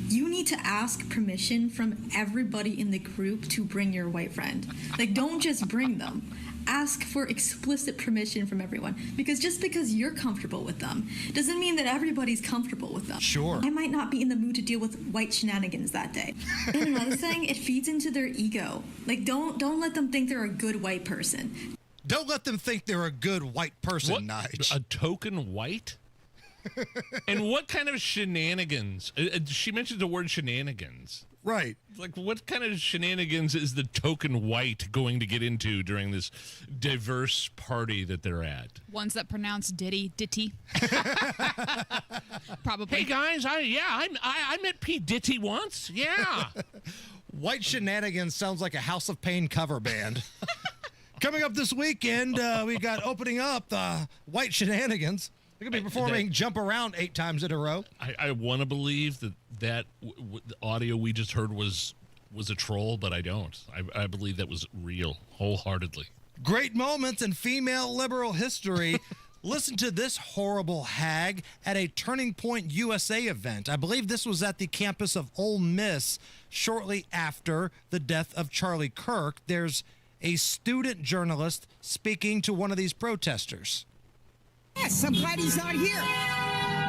you need to ask permission from everybody in the group to bring your white friend. Like, don't just bring them. Ask for explicit permission from everyone. Because just because you're comfortable with them doesn't mean that everybody's comfortable with them. Sure. I might not be in the mood to deal with white shenanigans that day. And another thing, it feeds into their ego. Like, don't let them think they're a good white person. Don't let them think they're a good white person, Nige. A token white? And what kind of shenanigans? She mentioned the word shenanigans. Right. Like, what kind of shenanigans is the token white going to get into during this diverse party that they're at? Ones that pronounce ditty. Probably. Hey, guys, I met P. Ditty once. Yeah. White shenanigans sounds like a House of Pain cover band. Coming up this weekend, we got opening up White Shenanigans. They're going to be performing Jump Around 8 times in a row. I want to believe that the audio we just heard was a troll, but I don't. I believe that was real, wholeheartedly. Great moments in female liberal history. Listen to this horrible hag at a Turning Point USA event. I believe this was at the campus of Ole Miss shortly after the death of Charlie Kirk. There's a student journalist speaking to one of these protesters. Yes, I'm glad he's not here.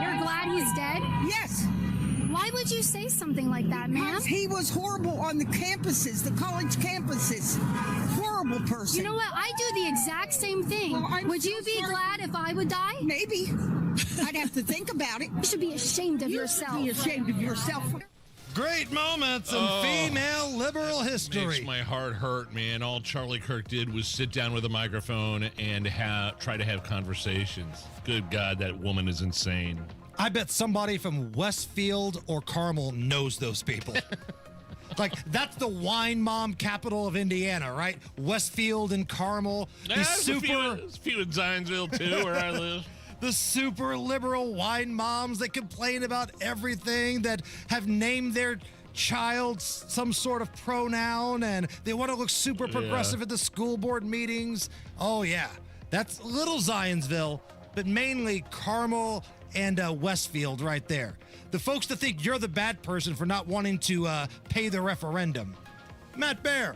You're glad he's dead? Yes. Why would you say something like that, ma'am? Because he was horrible on the campuses, the college campuses. Horrible person. You know what? I do the exact same thing. Well, would you be glad if I would die? Maybe. I'd have to think about it. You should be ashamed of yourself. Be ashamed of yourself. Great moments in female liberal history. Makes my heart hurt, man. All Charlie Kirk did was sit down with a microphone and try to have conversations. Good God, that woman is insane. I bet somebody from Westfield or Carmel knows those people. Like, that's the wine mom capital of Indiana, right? Westfield and Carmel. There's a few in Zionsville, too, where I live. The super liberal wine moms that complain about everything, that have named their child some sort of pronoun, and they want to look super progressive at the school board meetings. Oh, yeah. That's little Zionsville, but mainly Carmel and Westfield right there. The folks that think you're the bad person for not wanting to pay the referendum. Matt Bear.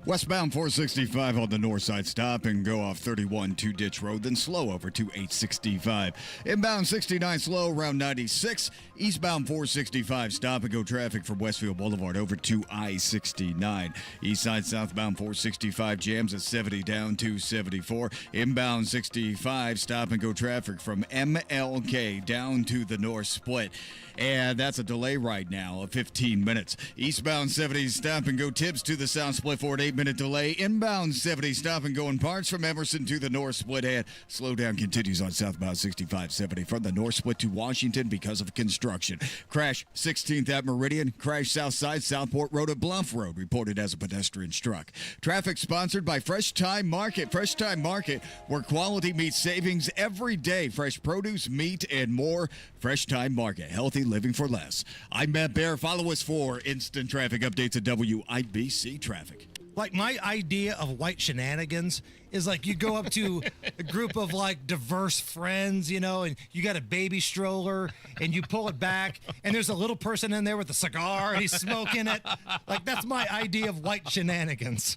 Westbound 465 on the north side, stop and go off 31 to Ditch Road, then slow over to 865. Inbound 69 slow around 96. Eastbound 465 stop and go traffic from Westfield Boulevard over to I-69. East side southbound 465 jams at 70 down to 74. Inbound 65 stop and go traffic from MLK down to the north split. And that's a delay right now of 15 minutes. Eastbound 70 stop and go tips to the south split for an 8-minute delay. Inbound 70 stop and go in parts from Emerson to the north split. And slowdown continues on southbound 6570 from the north split to Washington because of construction. Crash 16th at Meridian. Crash south side Southport Road at Bluff Road. Reported as a pedestrian struck. Traffic sponsored by Fresh Time Market. Fresh Time Market, where quality meets savings every day. Fresh produce, meat, and more. Fresh Time Market. Healthy living for less. I'm Matt Bear. Follow us for instant traffic updates at WIBC Traffic. Like, my idea of white shenanigans is like you go up to a group of like diverse friends, you know, and you got a baby stroller and you pull it back and there's a little person in there with a cigar and he's smoking it. Like, that's my idea of white shenanigans.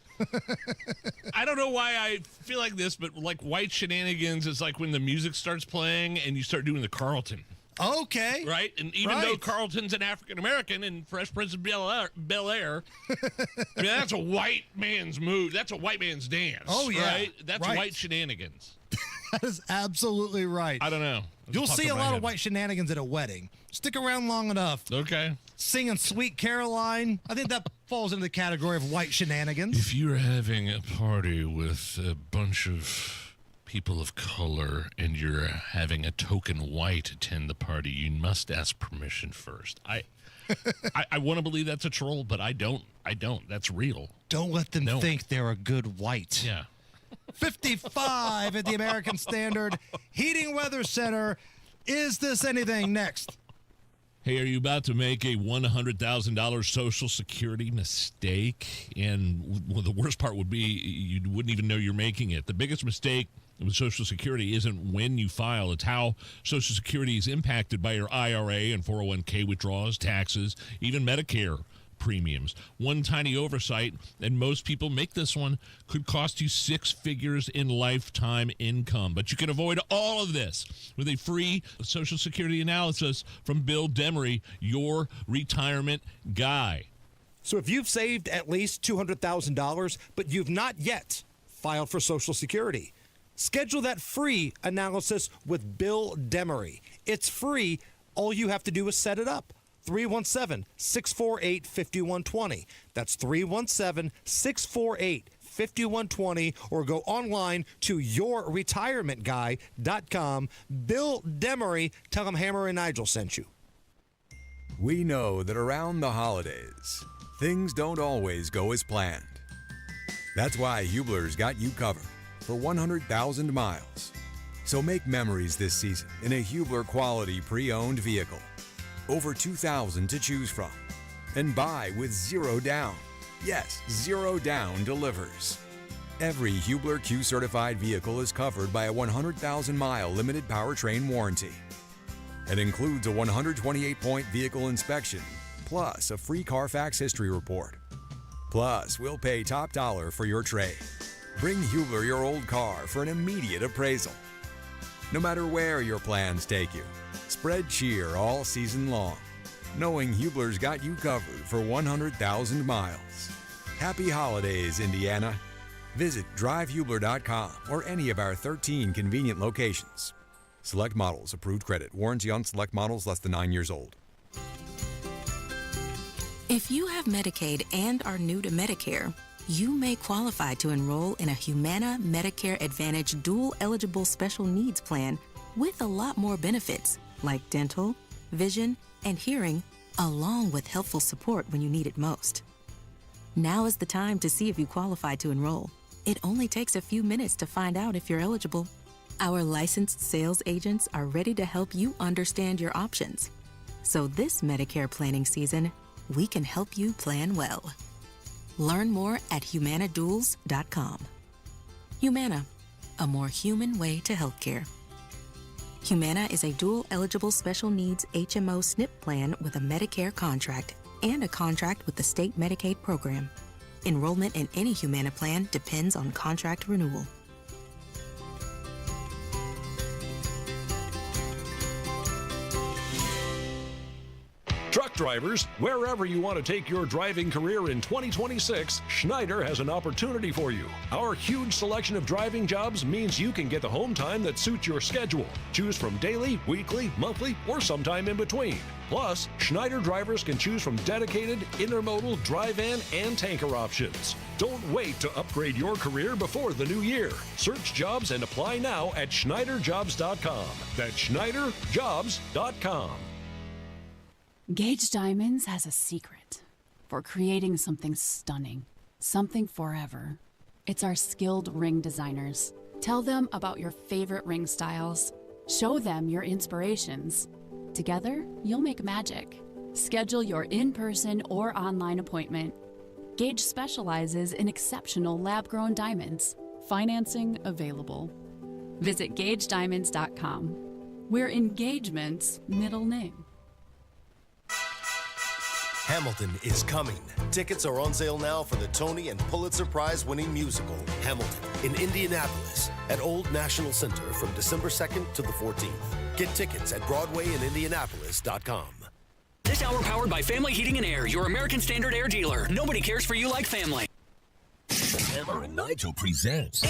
I don't know why I feel like this, but like white shenanigans is like when the music starts playing and you start doing the Carlton. Okay. Right? And even though Carlton's an African-American in Fresh Prince of Bel-Air, I mean, that's a white man's move. That's a white man's dance. Oh, yeah. Right? That's white shenanigans. That is absolutely right. I don't know. You'll see a lot of white shenanigans at a wedding. Stick around long enough. Okay. Singing Sweet Caroline. I think that falls into the category of white shenanigans. If you're having a party with a bunch of people of color and you're having a token white attend the party, you must ask permission first. I want to believe that's a troll, but I don't. That's real. Don't let them think they're a good white. Yeah. 55 at the American Standard Heating Weather Center. Is this anything? Next. Hey, are you about to make a $100,000 Social Security mistake? And the worst part would be you wouldn't even know you're making it. The biggest mistake with Social Security isn't when you file. It's how Social Security is impacted by your IRA and 401k withdrawals, taxes, even Medicare premiums. One tiny oversight, and most people make this one, could cost you 6 figures in lifetime income. But you can avoid all of this with a free Social Security analysis from Bill Demery, your retirement guy. So if you've saved at least $200,000, but you've not yet filed for Social Security, schedule that free analysis with Bill Demery. It's free. All you have to do is set it up. 317-648-5120. That's 317-648-5120, or go online to yourretirementguy.com. Bill Demery, tell him Hammer and Nigel sent you. We know that around the holidays, things don't always go as planned. That's why Hubler's got you covered for 100,000 miles. So make memories this season in a Hubler quality pre-owned vehicle. Over 2,000 to choose from. And buy with zero down. Yes, zero down delivers. Every Hubler Q certified vehicle is covered by a 100,000-mile limited powertrain warranty. It includes a 128-point vehicle inspection, plus a free Carfax history report. Plus, we'll pay top dollar for your trade. Bring Hubler your old car for an immediate appraisal. No matter where your plans take you, spread cheer all season long, knowing Hubler's got you covered for 100,000 miles. Happy holidays, Indiana. Visit drivehubler.com or any of our 13 convenient locations. Select models, approved credit, warranty on select models less than 9 years old. If you have Medicaid and are new to Medicare, you may qualify to enroll in a Humana Medicare Advantage dual eligible special needs plan with a lot more benefits like dental, vision, and hearing, along with helpful support when you need it most. Now is the time to see if you qualify to enroll. It only takes a few minutes to find out if you're eligible. Our licensed sales agents are ready to help you understand your options. So this Medicare planning season, we can help you plan well. Learn more at humanaduals.com. Humana, a more human way to healthcare. Humana is a dual-eligible special needs HMO SNP plan with a Medicare contract and a contract with the state Medicaid program. Enrollment in any Humana plan depends on contract renewal. Truck drivers, wherever you want to take your driving career in 2026, Schneider has an opportunity for you. Our huge selection of driving jobs means you can get the home time that suits your schedule. Choose from daily, weekly, monthly, or sometime in between. Plus, Schneider drivers can choose from dedicated, intermodal, dry van, and tanker options. Don't wait to upgrade your career before the new year. Search jobs and apply now at SchneiderJobs.com. That's SchneiderJobs.com. Gage Diamonds has a secret for creating something stunning, something forever. It's our skilled ring designers. Tell them about your favorite ring styles. Show them your inspirations. Together, you'll make magic. Schedule your in-person or online appointment. Gage specializes in exceptional lab-grown diamonds. Financing available. Visit GageDiamonds.com. We're engagement's middle name. Hamilton is coming. Tickets are on sale now for the Tony and Pulitzer Prize-winning musical, Hamilton, in Indianapolis at Old National Center from December 2nd to the 14th. Get tickets at BroadwayInIndianapolis.com. This hour powered by Family Heating and Air, your American Standard Air dealer. Nobody cares for you like family. Hammer and Nigel presents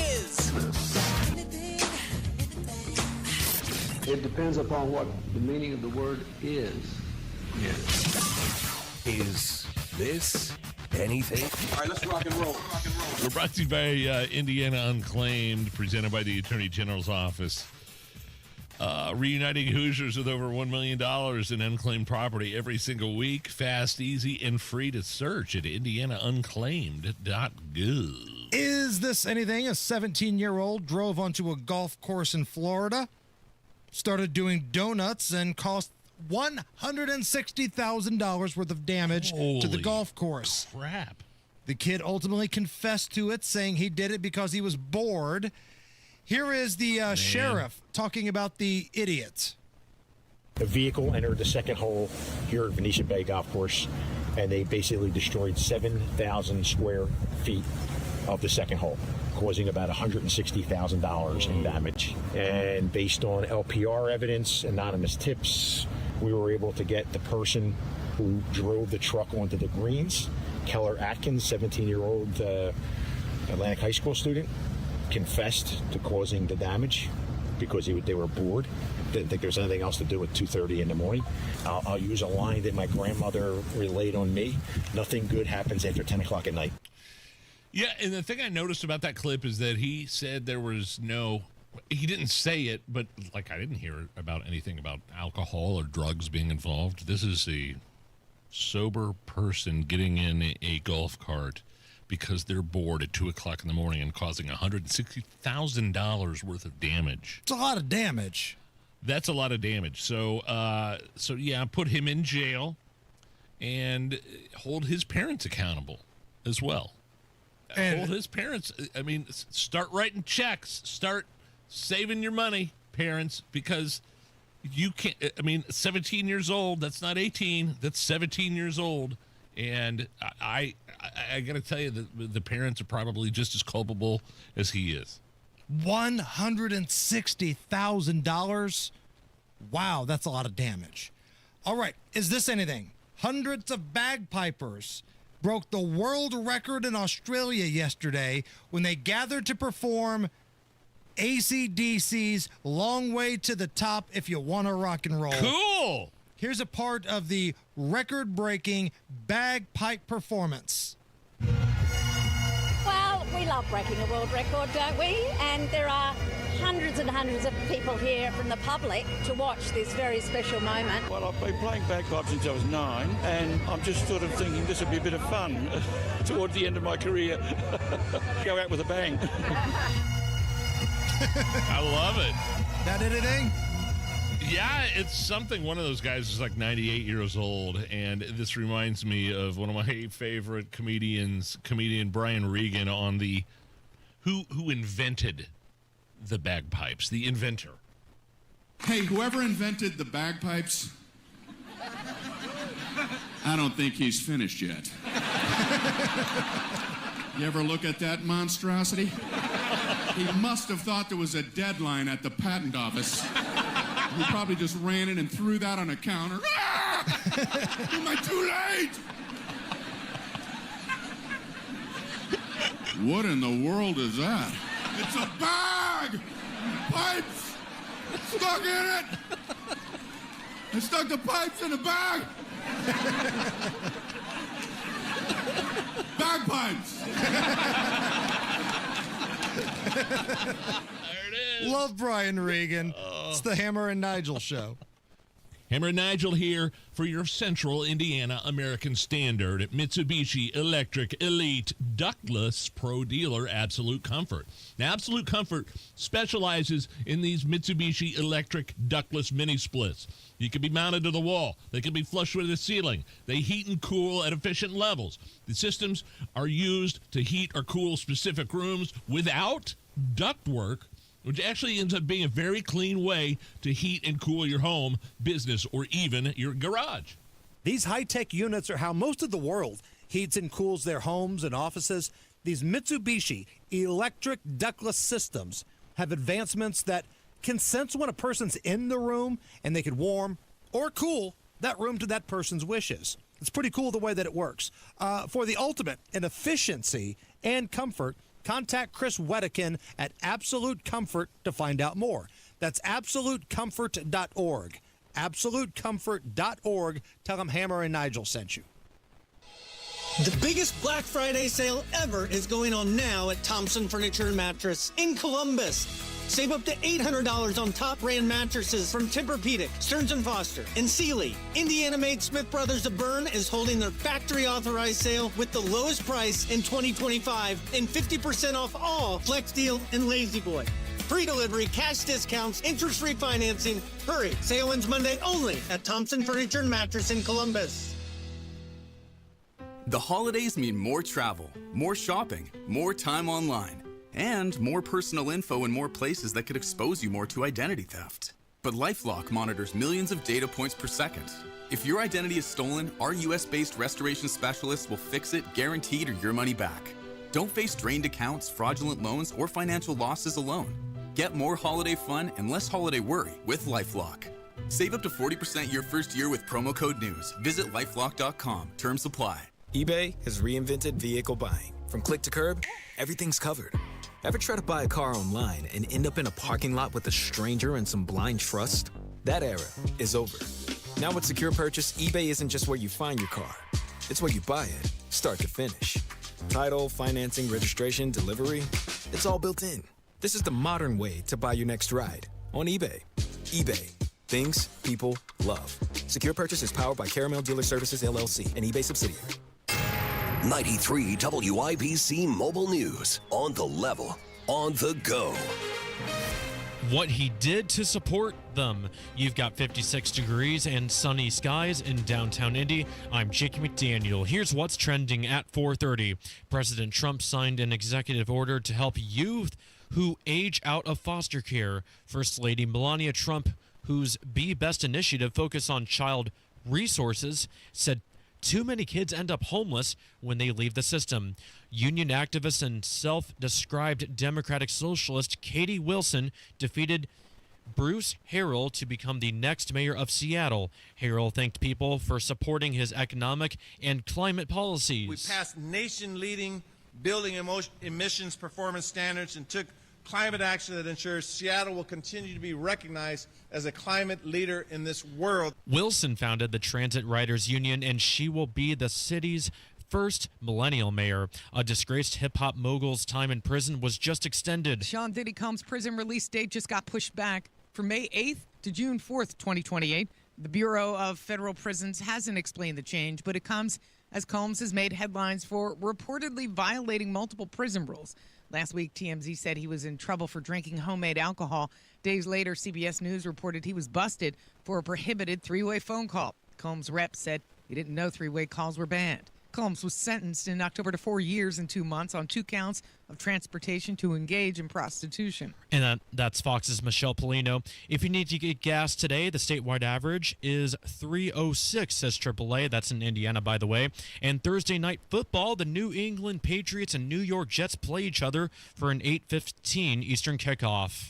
It depends upon what the meaning of the word is. Is this anything? All right, let's rock and roll. We're brought to you by Indiana Unclaimed, presented by the Attorney General's Office. Reuniting Hoosiers with over $1 million in unclaimed property every single week. Fast, easy, and free to search at indianaunclaimed.gov. Is this anything? A 17-year-old drove onto a golf course in Florida, started doing donuts, and cost $160,000 worth of damage to the golf course. Crap. The kid ultimately confessed to it, saying he did it because he was bored. Here is the sheriff talking about the idiot. The vehicle entered the second hole here at Venetian Bay Golf Course, and they basically destroyed 7,000 square feet of the second hole, causing about $160,000 in damage. And based on LPR evidence, anonymous tips, we were able to get the person who drove the truck onto the greens, Keller Atkins, 17-year-old Atlantic High School student, confessed to causing the damage because they were bored. Didn't think there was anything else to do at 2:30 in the morning. I'll use a line that my grandmother relayed on me. Nothing good happens after 10 o'clock at night. Yeah, and the thing I noticed about that clip is that he said there was no... He didn't say it, but I didn't hear about anything about alcohol or drugs being involved. This is a sober person getting in a golf cart because they're bored at 2 o'clock in the morning and causing $160,000 worth of damage. It's a lot of damage. That's a lot of damage. So yeah, put him in jail and hold his parents accountable as well. And hold his parents. I mean, start writing checks. Start saving your money, parents, because you can't. I mean, 17 years old. That's not 18. That's 17 years old. And I got to tell you that the parents are probably just as culpable as he is. $160,000. Wow, that's a lot of damage. All right, is this anything? Hundreds of bagpipers broke the world record in Australia yesterday when they gathered to perform AC/DC's Long Way to the Top If You Want to Rock and Roll. Cool! Here's a part of the record-breaking bagpipe performance. Well, we love breaking a world record, don't we? And there are hundreds and hundreds of people here from the public to watch this very special moment. Well, I've been playing bagpipes since I was 9, and I'm just sort of thinking this would be a bit of fun towards the end of my career. Go out with a bang. I love it. That anything? Yeah, it's something. One of those guys is like 98 years old, and this reminds me of one of my favorite comedians, comedian Brian Regan, on the who invented the bagpipes, the inventor. Hey, whoever invented the bagpipes, I don't think he's finished yet. You ever look at that monstrosity? He must have thought there was a deadline at the patent office. He probably just ran in and threw that on a counter. Ah! Am I too late? What in the world is that? It's a bag! Pipes! Stuck in it! I stuck the pipes in a bag! Bagpipes! Love Brian Regan. It's the Hammer and Nigel show. Hammer and Nigel here for your Central Indiana American Standard at Mitsubishi Electric Elite Ductless Pro Dealer Absolute Comfort. Now, Absolute Comfort specializes in these Mitsubishi Electric Ductless Mini Splits. You can be mounted to the wall. They can be flush with the ceiling. They heat and cool at efficient levels. The systems are used to heat or cool specific rooms without ductwork, which actually ends up being a very clean way to heat and cool your home, business, or even your garage. These high-tech units are how most of the world heats and cools their homes and offices. These Mitsubishi electric ductless systems have advancements that can sense when a person's in the room, and they can warm or cool that room to that person's wishes. It's pretty cool the way that it works. For the ultimate in efficiency and comfort, contact Chris Wedekin at Absolute Comfort to find out more. That's absolutecomfort.org. Absolutecomfort.org. Tell them Hammer and Nigel sent you. The biggest Black Friday sale ever is going on now at Thompson Furniture and Mattress in Columbus. Save up to $800 on top brand mattresses from Tempur-Pedic, Stearns & Foster, and Sealy. Indiana-made Smith Brothers of Bern is holding their factory authorized sale with the lowest price in 2025 and 50% off all Flex Deal and Lazy Boy. Free delivery, cash discounts, interest-free financing. Hurry, sale ends Monday only at Thompson Furniture and Mattress in Columbus. The holidays mean more travel, more shopping, more time online, and more personal info in more places that could expose you more to identity theft. But LifeLock monitors millions of data points per second. If your identity is stolen, our US-based restoration specialists will fix it, guaranteed, or your money back. Don't face drained accounts, fraudulent loans, or financial losses alone. Get more holiday fun and less holiday worry with LifeLock. Save up to 40% your first year with promo code NEWS. Visit lifelock.com. Terms apply. eBay has reinvented vehicle buying. From click to curb, everything's covered. Ever try to buy a car online and end up in a parking lot with a stranger and some blind trust? That era is over. Now with Secure Purchase, eBay isn't just where you find your car. It's where you buy it, start to finish. Title, financing, registration, delivery, it's all built in. This is the modern way to buy your next ride on eBay. eBay. Things people love. Secure Purchase is powered by Caramel Dealer Services, LLC, an eBay subsidiary. 93 WIBC Mobile News. On the level, on the go. What he did to support them. You've got 56 degrees and sunny skies in downtown Indy. I'm Jake McDaniel. Here's what's trending at 4:30. President Trump signed an executive order to help youth who age out of foster care. First Lady Melania Trump, whose Be Best initiative focused on child resources, said too many kids end up homeless when they leave the system. Union activist and self-described Democratic socialist Katie Wilson defeated Bruce Harrell to become the next mayor of Seattle. Harrell thanked people for supporting his economic and climate policies. We passed nation-leading building emissions performance standards and took climate action that ensures Seattle will continue to be recognized as a climate leader in this world. Wilson founded the Transit Riders Union, and she will be the city's first millennial mayor. A disgraced hip-hop mogul's time in prison was just extended. Sean Diddy Combs' prison release date just got pushed back from May 8th to June 4th, 2028. The Bureau of Federal Prisons hasn't explained the change, but it comes as Combs has made headlines for reportedly violating multiple prison rules. Last week, TMZ said he was in trouble for drinking homemade alcohol. Days later, CBS News reported he was busted for a prohibited three-way phone call. Combs' rep said he didn't know three-way calls were banned. Combs was sentenced in October to 4 years and 2 months on 2 counts of transportation to engage in prostitution. And that's Fox's Michelle Polino. If you need to get gas today, the statewide average is $3.06, says AAA. That's in Indiana, by the way. And Thursday night football, the New England Patriots and New York Jets play each other for an 8:15 Eastern kickoff.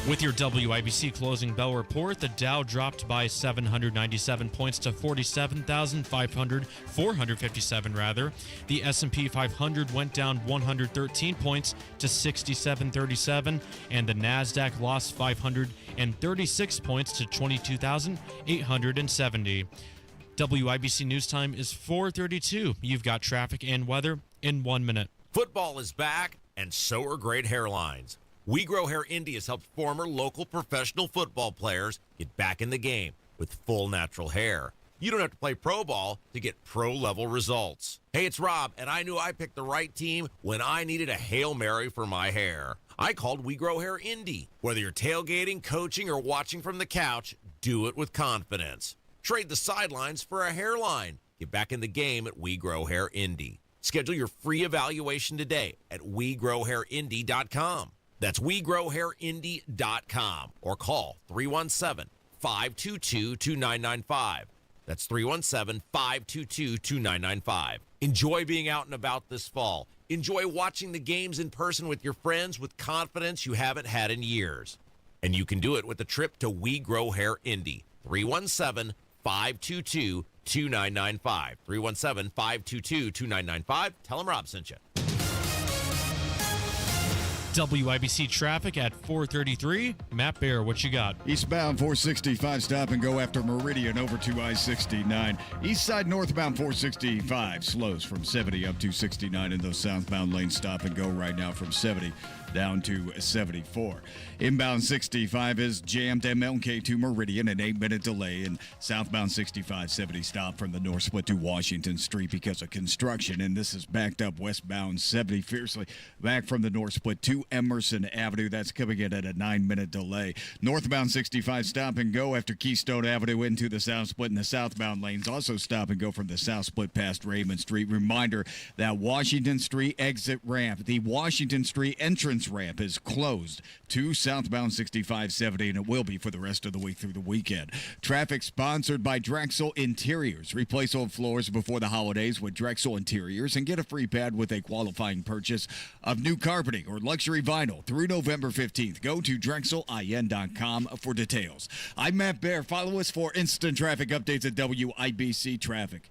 With your WIBC closing bell report, the Dow dropped by 797 points to 457 rather. The S&P 500 went down 113 points to 6737, and the Nasdaq lost 536 points to 22,870. WIBC News Time is 4:32. You've got traffic and weather in 1 minute. Football is back, and so are great hairlines. We Grow Hair Indy has helped former local professional football players get back in the game with full natural hair. You don't have to play pro ball to get pro-level results. Hey, it's Rob, and I knew I picked the right team when I needed a Hail Mary for my hair. I called We Grow Hair Indy. Whether you're tailgating, coaching, or watching from the couch, do it with confidence. Trade the sidelines for a hairline. Get back in the game at We Grow Hair Indy. Schedule your free evaluation today at WeGrowHairIndy.com. That's WeGrowHairIndy.com or call 317-522-2995. That's 317-522-2995. Enjoy being out and about this fall. Enjoy watching the games in person with your friends with confidence you haven't had in years. And you can do it with a trip to We Grow Hair Indy. 317-522-2995. 317-522-2995. Tell them Rob sent you. WIBC traffic at 433. Matt Bear, what you got? Eastbound 465, stop and go after Meridian over to I-69. East side northbound 465 slows from 70 up to 69 in those southbound lanes. Stop and go right now from 70 down to 74. Inbound 65 is jammed MLK to Meridian, an 8-minute delay, and southbound 65 70 stop from the north split to Washington Street because of construction, and this is backed up westbound 70 fiercely back from the north split to Emerson Avenue. That's coming in at a 9-minute delay. Northbound 65 stop and go after Keystone Avenue into the south split, and the southbound lanes also stop and go from the south split past Raymond Street. Reminder that Washington Street exit ramp, the Washington Street entrance ramp, is closed to southbound 6570, and it will be for the rest of the week through the weekend. Traffic sponsored by Drexel Interiors. Replace old floors before the holidays with Drexel Interiors and get a free pad with a qualifying purchase of new carpeting or luxury vinyl through November 15th. Go to drexelin.com for details. I'm Matt Bear. Follow us for instant traffic updates at WIBC Traffic.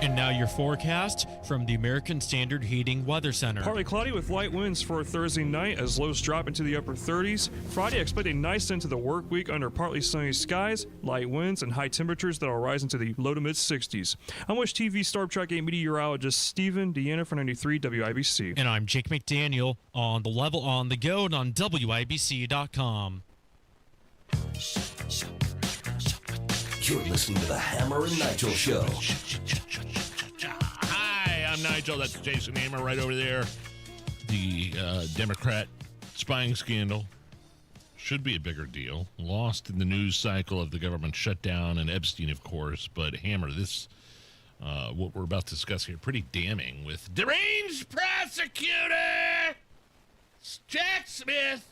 And now your forecast from the American Standard Heating Weather Center. Partly cloudy with light winds for Thursday night as lows drop into the upper 30s. Friday, expect a nice end to the work week under partly sunny skies, light winds, and high temperatures that will rise into the low to mid 60s. I'm Wish TV Star Trek 8 meteorologist Stephen Deanna for 93 WIBC. And I'm Jake McDaniel on the level on the go and on WIBC.com. You're listening to the Hammer and Nigel Show. Hi, I'm Nigel. That's Jason Hammer right over there. The Democrat spying scandal should be a bigger deal. Lost in the news cycle of the government shutdown and Epstein, of course. But Hammer, this, what we're about to discuss here, pretty damning with deranged prosecutor Jack Smith.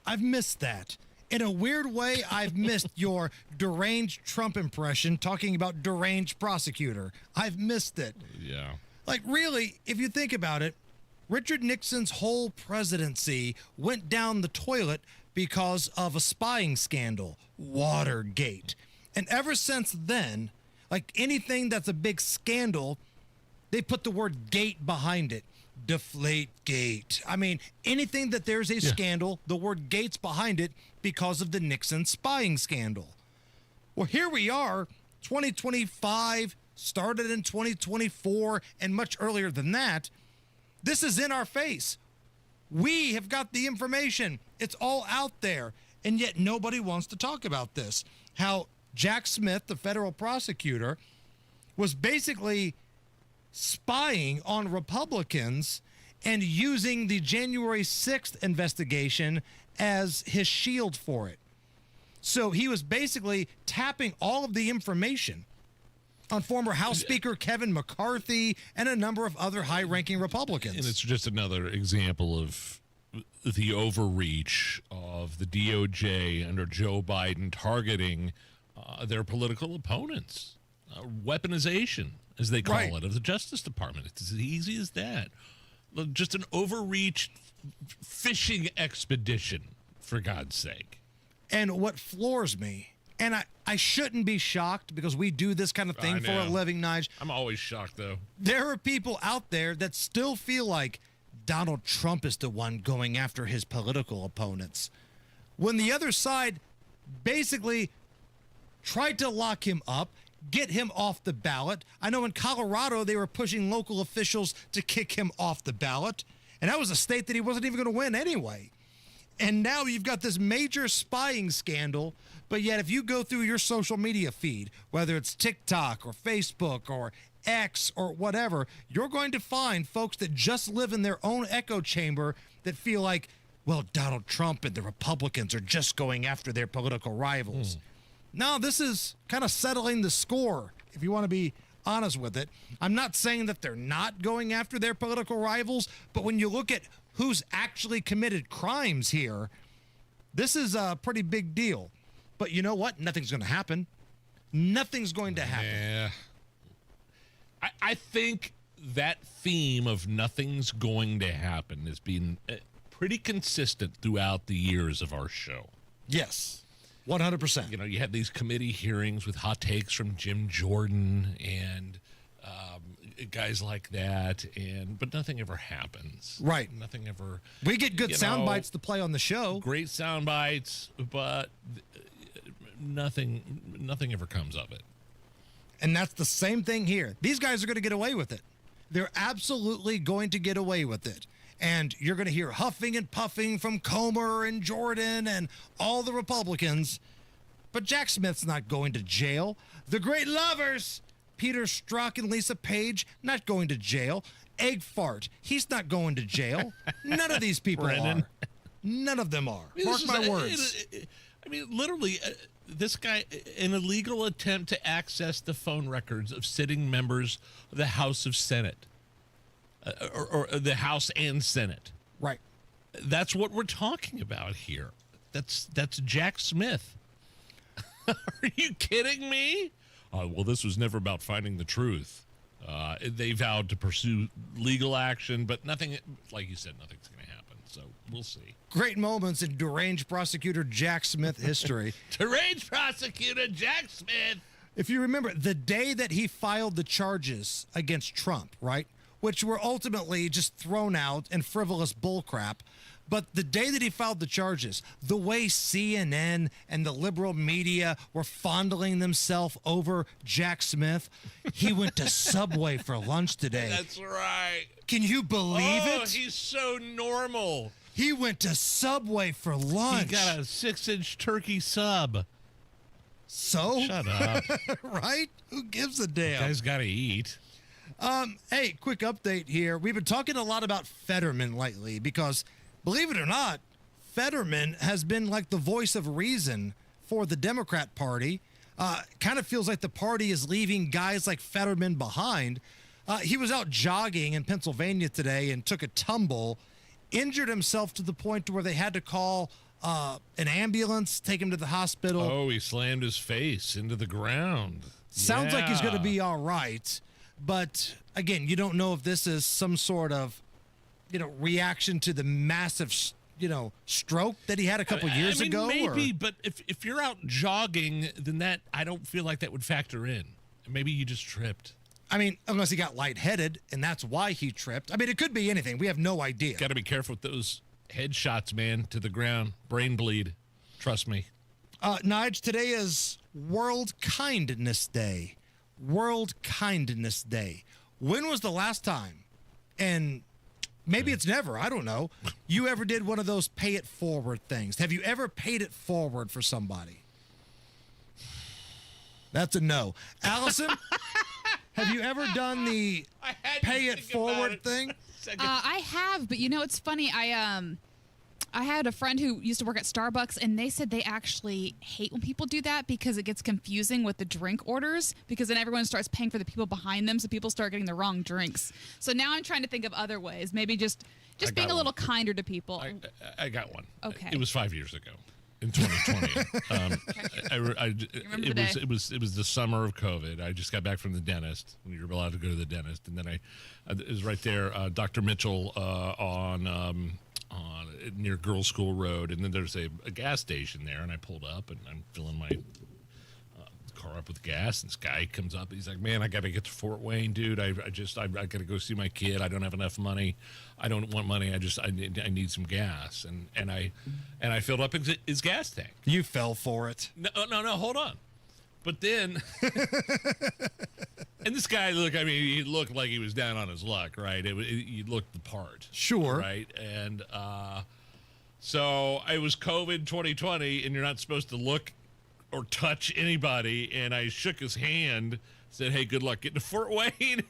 I've missed that. In a weird way, I've missed your deranged Trump impression talking about deranged prosecutor. I've missed it. Yeah. Like, really, if you think about it, Richard Nixon's whole presidency went down the toilet because of a spying scandal, Watergate. And ever since then, like anything that's a big scandal, they put the word gate behind it. Deflate gate. I mean, anything that there's a scandal, the word gate's behind it because of the Nixon spying scandal. Well, here we are, 2025, started in 2024, and much earlier than that. This is in our face. We have got the information. It's all out there. And yet nobody wants to talk about this. How Jack Smith, the federal prosecutor, was basically spying on Republicans and using the January 6th investigation as his shield for it. So he was basically tapping all of the information on former House Speaker Kevin McCarthy and a number of other high-ranking Republicans. And it's just another example of the overreach of the DOJ under Joe Biden targeting their political opponents. Weaponization, as they call it, of the Justice Department. It's as easy as that. Just an overreach fishing expedition, for God's sake. And what floors me, and I shouldn't be shocked because we do this kind of thing for a living, Nige. I'm always shocked, though. There are people out there that still feel like Donald Trump is the one going after his political opponents, when the other side basically tried to lock him up, get him off the ballot. I know in Colorado they were pushing local officials to kick him off the ballot, and that was a state that he wasn't even going to win anyway. And now you've got this major spying scandal, but yet if you go through your social media feed, whether it's TikTok or Facebook or X or whatever, you're going to find folks that just live in their own echo chamber that feel like, well, Donald Trump and the Republicans are just going after their political rivals. Now, this is kind of settling the score, if you want to be honest with it. I'm not saying that they're not going after their political rivals, but when you look at who's actually committed crimes here, this is a pretty big deal. But you know what? Nothing's going to happen. Nothing's going to happen. Yeah. I think that theme of nothing's going to happen has been pretty consistent throughout the years of our show. Yes. 100%. You know, you had these committee hearings with hot takes from Jim Jordan and guys like that, but nothing ever happens. Right. Nothing ever. We get good sound bites to play on the show. Great sound bites, but nothing ever comes of it. And that's the same thing here. These guys are going to get away with it. They're absolutely going to get away with it. And you're going to hear huffing and puffing from Comer and Jordan and all the Republicans. But Jack Smith's not going to jail. The great lovers, Peter Strzok and Lisa Page, not going to jail. Egg Fart, he's not going to jail. None of these people Brennan. are. None of them are. Mark my words. Literally, this guy, an illegal attempt to access the phone records of sitting members of the House of Senate. Or the House and Senate. Right. That's what we're talking about here. That's Jack Smith. Are you kidding me? Well, this was never about finding the truth. They vowed to pursue legal action, but nothing, like you said, nothing's going to happen. So we'll see. Great moments in deranged prosecutor Jack Smith history. Deranged prosecutor Jack Smith. If you remember, the day that he filed the charges against Trump, right? Which were ultimately just thrown out and frivolous bullcrap. But the day that he filed the charges, the way CNN and the liberal media were fondling themselves over Jack Smith, he went to Subway for lunch today. That's right. Can you believe it? Oh, he's so normal. He went to Subway for lunch. He got a 6-inch turkey sub. So? Shut up. Right? Who gives a damn? Guy's got to eat. Hey, quick update here. We've been talking a lot about Fetterman lately because, believe it or not, Fetterman has been like the voice of reason for the Democrat Party. Kind of feels like the party is leaving guys like Fetterman behind. He was out jogging in Pennsylvania today and took a tumble, injured himself to the point where they had to call an ambulance, take him to the hospital. Oh, he slammed his face into the ground. Sounds like he's going to be all right. But again, you don't know if this is some sort of, reaction to the massive, stroke that he had a couple years ago. Maybe, but if you're out jogging, then that, I don't feel like that would factor in. Maybe you just tripped. Unless he got lightheaded, and that's why he tripped. It could be anything. We have no idea. Got to be careful with those headshots, man, to the ground. Brain bleed. Trust me. Nige, today is World Kindness Day. World Kindness Day. When was the last time, and maybe it's never, I don't know, you ever did one of those pay it forward things? Have you ever paid it forward for somebody? That's a no. Allison, have you ever done the pay it forward thing? I have, but it's funny. I had a friend who used to work at Starbucks, and they said they actually hate when people do that because it gets confusing with the drink orders, because then everyone starts paying for the people behind them, so people start getting the wrong drinks. So now I'm trying to think of other ways, maybe just being a little kinder to people. I got one. Okay. It was 5 years ago, in 2020. It was the summer of COVID. I just got back from the dentist when you were allowed to go to the dentist, and then it was right there, Dr. Mitchell on near Girls School Road, and then there's a gas station there, and I pulled up, and I'm filling my car up with gas, and this guy comes up, he's like, man, I got to get to Fort Wayne, dude. I got to go see my kid. I don't have enough money. I don't want money. I need some gas, and I filled up his gas tank. You fell for it. No, hold on. But then, and this guy, he looked like he was down on his luck, right? He looked the part. Sure. Right? And so it was COVID 2020, and you're not supposed to look or touch anybody. And I shook his hand, said, hey, good luck getting to Fort Wayne.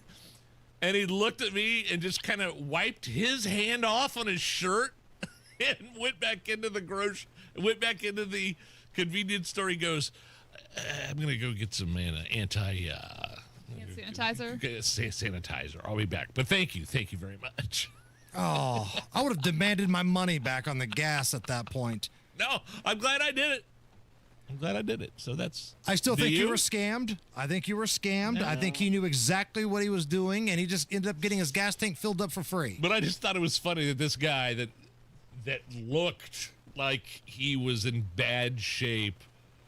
And he looked at me and just kind of wiped his hand off on his shirt and went back into the convenience store. He goes, I'm going to go get some sanitizer. I'll be back. But thank you very much. Oh, I would have demanded my money back on the gas at that point. No, I'm glad I did it. So that's. I still think you were scammed. I think you were scammed. No. I think he knew exactly what he was doing, and he just ended up getting his gas tank filled up for free. But I just thought it was funny that this guy that looked like he was in bad shape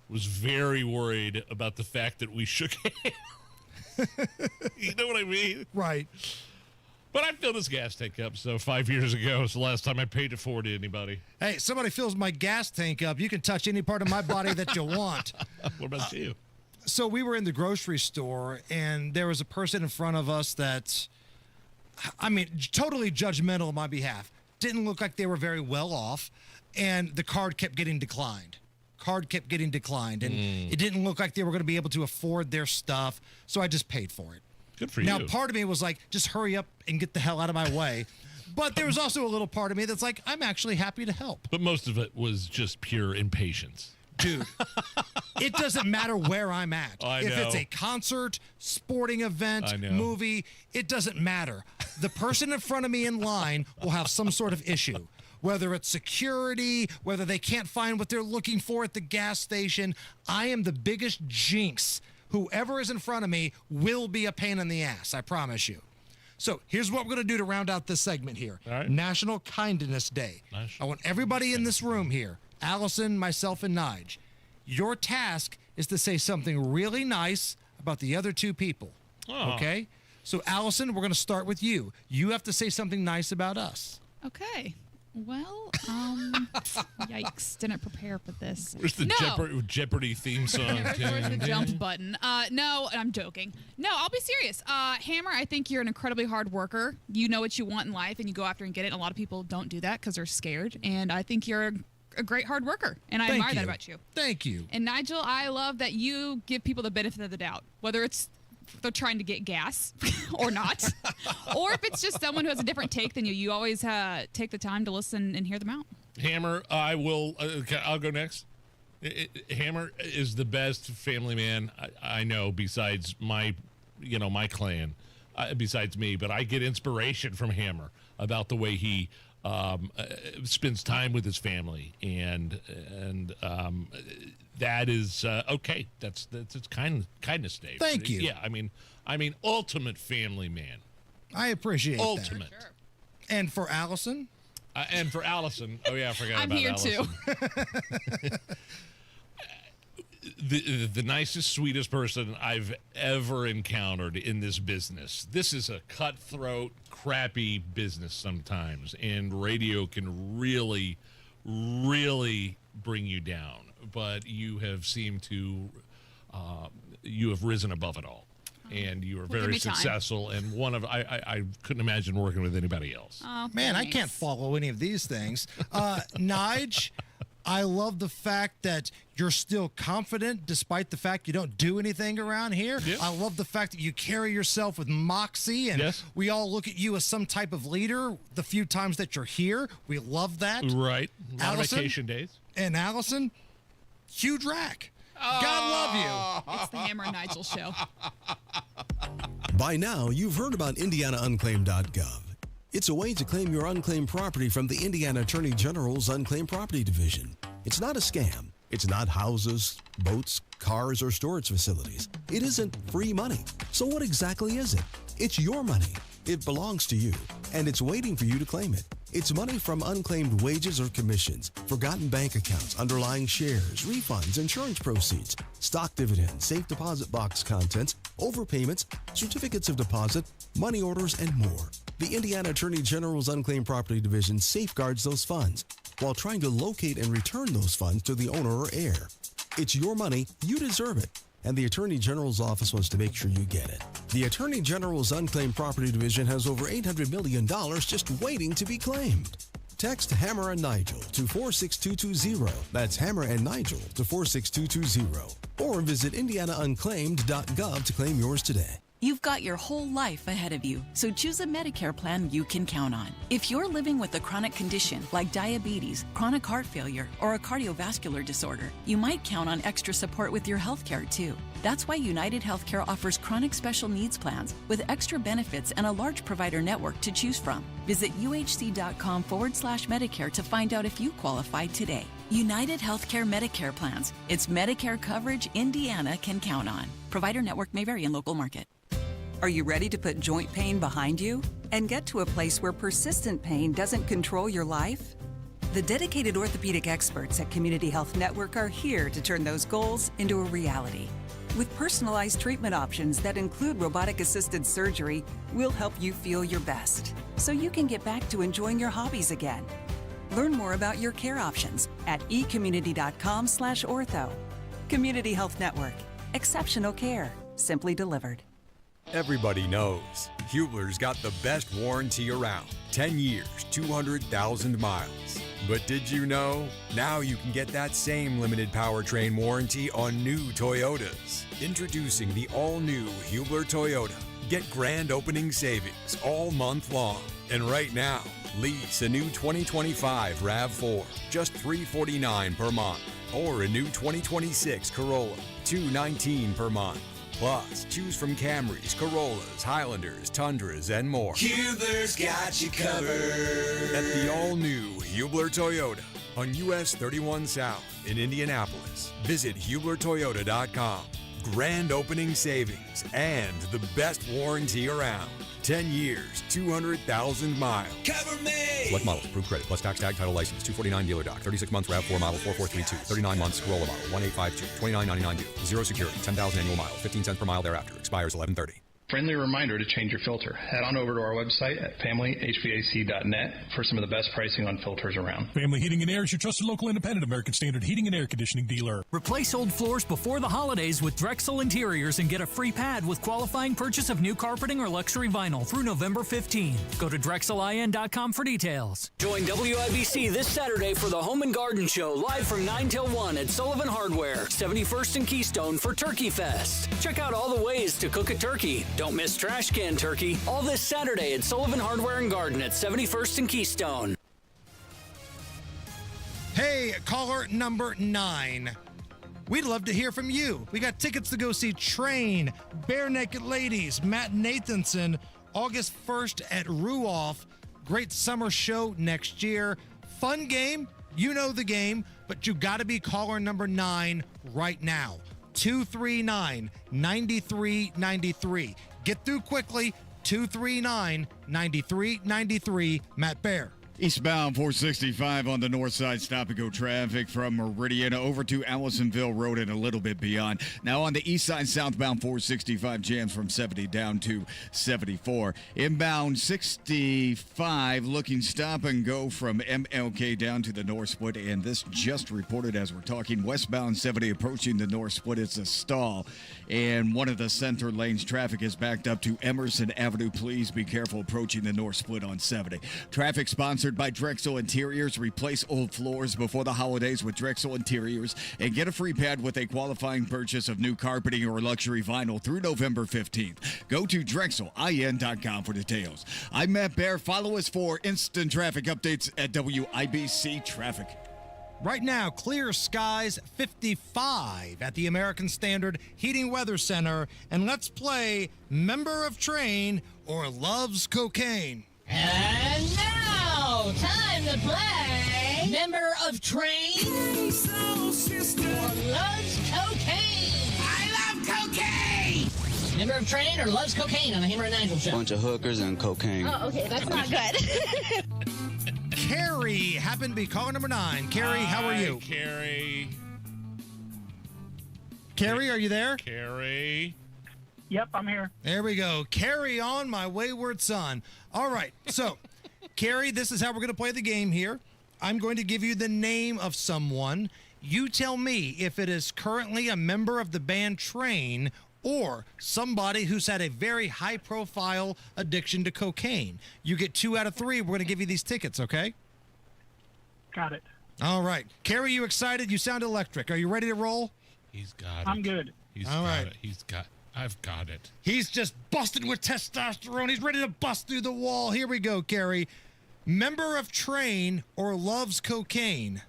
was very worried about the fact that we shook hands. You know what I mean? Right. But I filled this gas tank up, so 5 years ago was the last time I paid it forward to anybody. Hey, somebody fills my gas tank up. You can touch any part of my body that you want. What about you? So we were in the grocery store, and there was a person in front of us that, I mean, totally judgmental on my behalf. Didn't look like they were very well off, and the card kept getting declined. And it didn't look like they were going to be able to afford their stuff, so I just paid for it. Good for Now, you. part of me was like, just hurry up and get the hell out of my way. But there was also a little part of me that's like, I'm actually happy to help. But most of it was just pure impatience. Dude, it doesn't matter where I'm at. I If it's know. a concert, sporting I event, know. movie, it doesn't matter. The person in front of me in line will have some sort of issue. Whether it's security, whether they can't find what they're looking for at the gas station, I am the biggest jinx. Whoever is in front of me will be a pain in the ass, I promise you. So here's what we're going to do to round out this segment here. All right. National Kindness Day. I want everybody in this room here, Allison, myself, and Nige, your task is to say something really nice about the other two people. Oh. Okay? So, Allison, we're going to start with you. You have to say something nice about us. Okay. Well, yikes. Didn't prepare for this. Where's the Jeopardy theme song? Where's the jump button? No, I'm joking. No, I'll be serious. Hammer, I think you're an incredibly hard worker. You know what you want in life, and you go after and get it. And a lot of people don't do that because they're scared. And I think you're a great hard worker, and I admire that about you. Thank you. And Nigel, I love that you give people the benefit of the doubt, whether it's they're trying to get gas or not, or if it's just someone who has a different take than you. You always take the time to listen and hear them out. Hammer, I'll go next. Hammer is the best family man I know besides my clan, besides me. But I get inspiration from Hammer about the way he spends time with his family, and that is okay. That's kindness day. Thank you. Yeah, I mean, ultimate family man. I appreciate that. Ultimate. Sure. And for Allison? Oh yeah, I forgot I'm about here Allison. too. The nicest, sweetest person I've ever encountered in this business. This is a cutthroat, crappy business sometimes, and radio can really, really bring you down. But you have seemed to, you have risen above it all, and you are very successful. And I couldn't imagine working with anybody else. Oh, Man, thanks. I can't follow any of these things. Nige, I love the fact that you're still confident despite the fact you don't do anything around here. Yep. I love the fact that you carry yourself with moxie, and Yes. we all look at you as some type of leader the few times that you're here. We love that. Right. A lot of Allison? vacation days. And Allison, huge rack. God love you. It's the Hammer and Nigel show. By now, you've heard about IndianaUnclaimed.gov. It's a way to claim your unclaimed property from the Indiana Attorney General's Unclaimed Property Division. It's not a scam. It's not houses, boats, cars, or storage facilities. It isn't free money. So what exactly is it? It's your money. It belongs to you, and it's waiting for you to claim it. It's money from unclaimed wages or commissions, forgotten bank accounts, underlying shares, refunds, insurance proceeds, stock dividends, safe deposit box contents, overpayments, certificates of deposit, money orders, and more. The Indiana Attorney General's Unclaimed Property Division safeguards those funds while trying to locate and return those funds to the owner or heir. It's your money, you deserve it, and the Attorney General's office wants to make sure you get it. The Attorney General's Unclaimed Property Division has over $800 million just waiting to be claimed. Text Hammer and Nigel to 46220. That's Hammer and Nigel to 46220. Or visit IndianaUnclaimed.gov to claim yours today. You've got your whole life ahead of you, so choose a Medicare plan you can count on. If you're living with a chronic condition like diabetes, chronic heart failure, or a cardiovascular disorder, you might count on extra support with your health care too. That's why United Healthcare offers chronic special needs plans with extra benefits and a large provider network to choose from. Visit uhc.com/Medicare to find out if you qualify today. United Healthcare Medicare plans. It's Medicare coverage Indiana can count on. Provider network may vary in local market. Are you ready to put joint pain behind you and get to a place where persistent pain doesn't control your life? The dedicated orthopedic experts at Community Health Network are here to turn those goals into a reality. With personalized treatment options that include robotic-assisted surgery, we'll help you feel your best so you can get back to enjoying your hobbies again. Learn more about your care options at ecommunity.com/ortho. Community Health Network. Exceptional care, simply delivered. Everybody knows Hubler's got the best warranty around. 10 years, 200,000 miles. But did you know? Now you can get that same limited powertrain warranty on new Toyotas. Introducing the all-new Hubler Toyota. Get grand opening savings all month long. And right now, lease a new 2025 RAV4, just $349 per month. Or a new 2026 Corolla, $219 per month. Plus, choose from Camrys, Corollas, Highlanders, Tundras, and more. Hubler's got you covered. At the all-new Hubler Toyota on US 31 South in Indianapolis. Visit HublerToyota.com. Grand opening savings and the best warranty around. 10 years, 200,000 miles. Cover me! Select models, approved credit, plus tax tag title license, 249 dealer doc, 36 months RAV4 model 4432, 39 months Corolla model 1852, 2999 due, 0 security, 10,000 annual miles, 15 cents per mile thereafter, expires 11/30. Friendly reminder to change your filter. Head on over to our website at familyhvac.net for some of the best pricing on filters around. Family Heating and Air is your trusted local independent American Standard heating and air conditioning dealer. Replace old floors before the holidays with Drexel Interiors and get a free pad with qualifying purchase of new carpeting or luxury vinyl through November 15. Go to DrexelIN.com for details. Join WIBC this Saturday for the Home and Garden Show live from 9 till 1 at Sullivan Hardware, 71st and Keystone for Turkey Fest. Check out all the ways to cook a turkey. Don't miss trash can turkey. All this Saturday at Sullivan Hardware and Garden at 71st and Keystone. Hey, caller number 9. We'd love to hear from you. We got tickets to go see Train, Bare Naked Ladies, Matt Nathanson, August 1st at Ruoff. Great summer show next year. Fun game. You know the game, but you got to be caller number 9 right now. 239-9393. Get through quickly. 239-9393. Matt Bear. Eastbound 465 on the north side, stop-and-go traffic from Meridian over to Allisonville Road and a little bit beyond. Now on the east side, southbound 465 jams from 70 down to 74. Inbound 65 looking stop-and-go from MLK down to the north split, and this just reported as we're talking. Westbound 70 approaching the north split. It's a stall, and one of the center lanes traffic is backed up to Emerson Avenue. Please be careful approaching the north split on 70. Traffic sponsored by Drexel Interiors. Replace old floors before the holidays with Drexel Interiors and get a free pad with a qualifying purchase of new carpeting or luxury vinyl through November 15th. Go to DrexelIN.com for details. I'm Matt Bear. Follow us for instant traffic updates at WIBC Traffic. Right now, clear skies, 55 at the American Standard Heating Weather Center. And let's play Member of Train or Loves Cocaine. And now, time to play Member of Train or Loves Cocaine. I love cocaine! Member of Train or Loves Cocaine on the Hammer and Nigel Show. Bunch of hookers and cocaine. Oh, okay, that's not good. Carrie happened to be caller number 9. Carrie, how are you? Carrie. Carrie, are you there? Carrie. Yep, I'm here. There we go. Carry on, my wayward son. All right. So, Carrie, this is how we're going to play the game here. I'm going to give you the name of someone. You tell me if it is currently a member of the band Train or somebody who's had a very high-profile addiction to cocaine. You get 2 out of 3. We're going to give you these tickets, okay? Got it. All right. Carrie, you excited? You sound electric. Are you ready to roll? He's got it. I'm good. He's All got right. it. I've got it. He's just busted with testosterone. He's ready to bust through the wall. Here we go, Carrie. Member of Train or loves cocaine?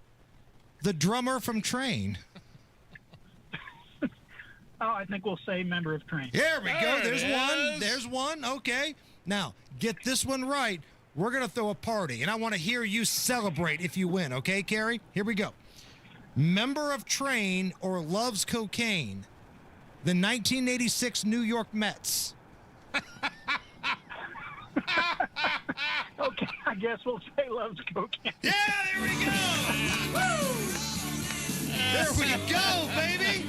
The drummer from Train. I think we'll say member of Train. There we go. There's one. There's one. Okay. Now, get this one right. We're going to throw a party, and I want to hear you celebrate if you win. Okay, Carrie? Here we go. Member of Train or loves cocaine? The 1986 New York Mets. Okay, I guess we'll say loves cocaine. Yeah, there we go. Woo! There we go, baby.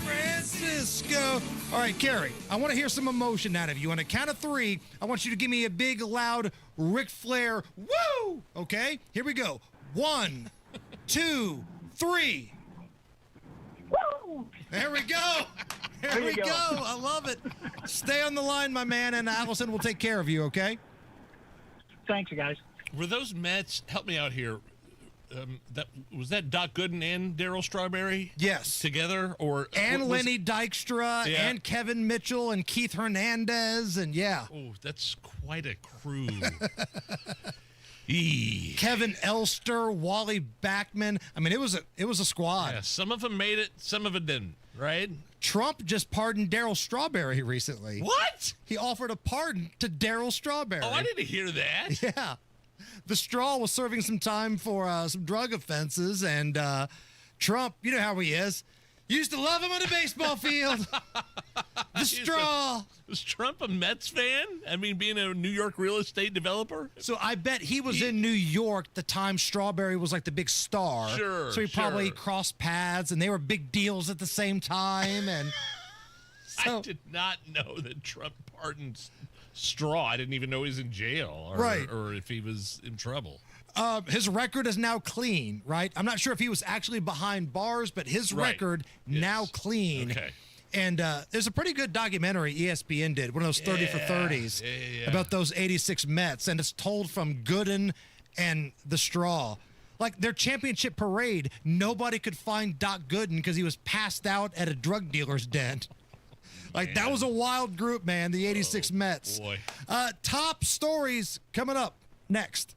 Francisco. All right, Carrie, I want to hear some emotion out of you. On a count of 3, I want you to give me a big, loud Ric Flair woo. Okay, here we go. 1, 2, 3. Woo! There we go. There we go. I love it. Stay on the line, my man, and Allison will take care of you, okay? Thanks, guys. Were those Mets, help me out here, was that Doc Gooden and Darryl Strawberry? Yes. Together? And Lenny Dykstra, and Kevin Mitchell, and Keith Hernandez, and Oh, that's quite a crew. Kevin Elster, Wally Backman. I mean, it was a squad. Yeah, some of them made it, some of it didn't, right? Trump just pardoned Darryl Strawberry recently. What? He offered a pardon to Darryl Strawberry. Oh, I didn't hear that. Yeah. The Straw was serving some time for some drug offenses, and Trump, you know how he is. Used to love him on the baseball field. The Straw. Was Trump a Mets fan? I mean, being a New York real estate developer? So I bet he was in New York the time Strawberry was like the big star. Sure. So he probably crossed paths, and they were big deals at the same time. And I did not know that Trump pardoned Straw. I didn't even know he was in jail or if he was in trouble. His record is now clean, right? I'm not sure if he was actually behind bars, but his record now clean. Okay. And there's a pretty good documentary ESPN did, one of those 30 for 30s, about those 86 Mets, and it's told from Gooden and the Straw. Like their championship parade, nobody could find Doc Gooden because he was passed out at a drug dealer's den. Like that was a wild group, man, the 86 Mets. Boy. Top stories coming up next.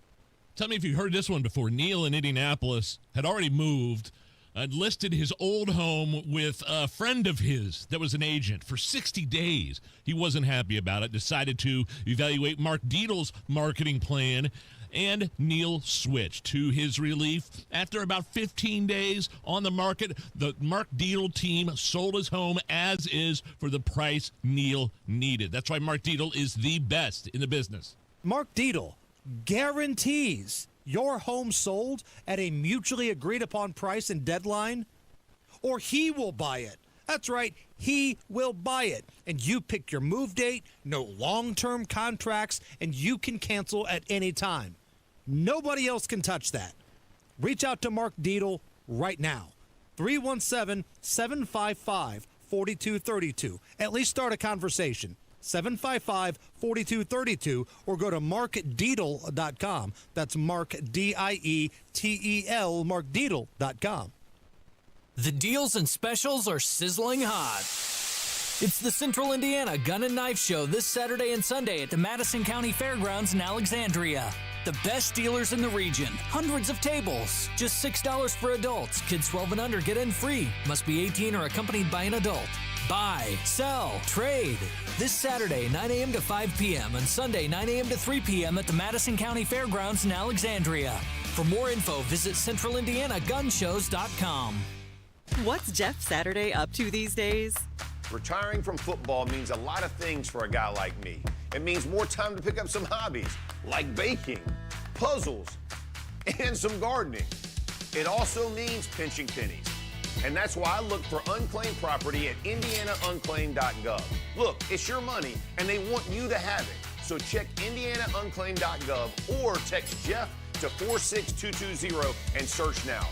Tell me if you heard this one before. Neil in Indianapolis had already moved, listed his old home with a friend of his that was an agent for 60 days. He wasn't happy about it, decided to evaluate Mark Dietl's marketing plan, and Neil switched. To his relief, after about 15 days on the market, the Mark Dietl team sold his home as is for the price Neil needed. That's why Mark Dietl is the best in the business. Mark Dietl guarantees your home sold at a mutually agreed upon price and deadline, or he will buy it. That's right, he will buy it. And you pick your move date, no long-term contracts, and you can cancel at any time. Nobody else can touch that. Reach out to Mark Dietl right now. 317-755-4232. At least start a conversation. 755-4232, or go to markdietl.com. That's Mark, D-I-E-T-E-L, markdietl.com. The deals and specials are sizzling hot. It's the Central Indiana Gun and Knife Show this Saturday and Sunday at the Madison County Fairgrounds in Alexandria. The best dealers in the region. Hundreds of tables. Just $6 for adults. Kids 12 and under get in free. Must be 18 or accompanied by an adult. Buy, sell, trade. This Saturday, 9 a.m. to 5 p.m. and Sunday, 9 a.m. to 3 p.m. at the Madison County Fairgrounds in Alexandria. For more info, visit centralindianagunshows.com. What's Jeff Saturday up to these days? Retiring from football means a lot of things for a guy like me. It means more time to pick up some hobbies, like baking, puzzles, and some gardening. It also means pinching pennies. And that's why I look for unclaimed property at indianaunclaimed.gov. Look, it's your money, and they want you to have it. So check indianaunclaimed.gov or text Jeff to 46220 and search now.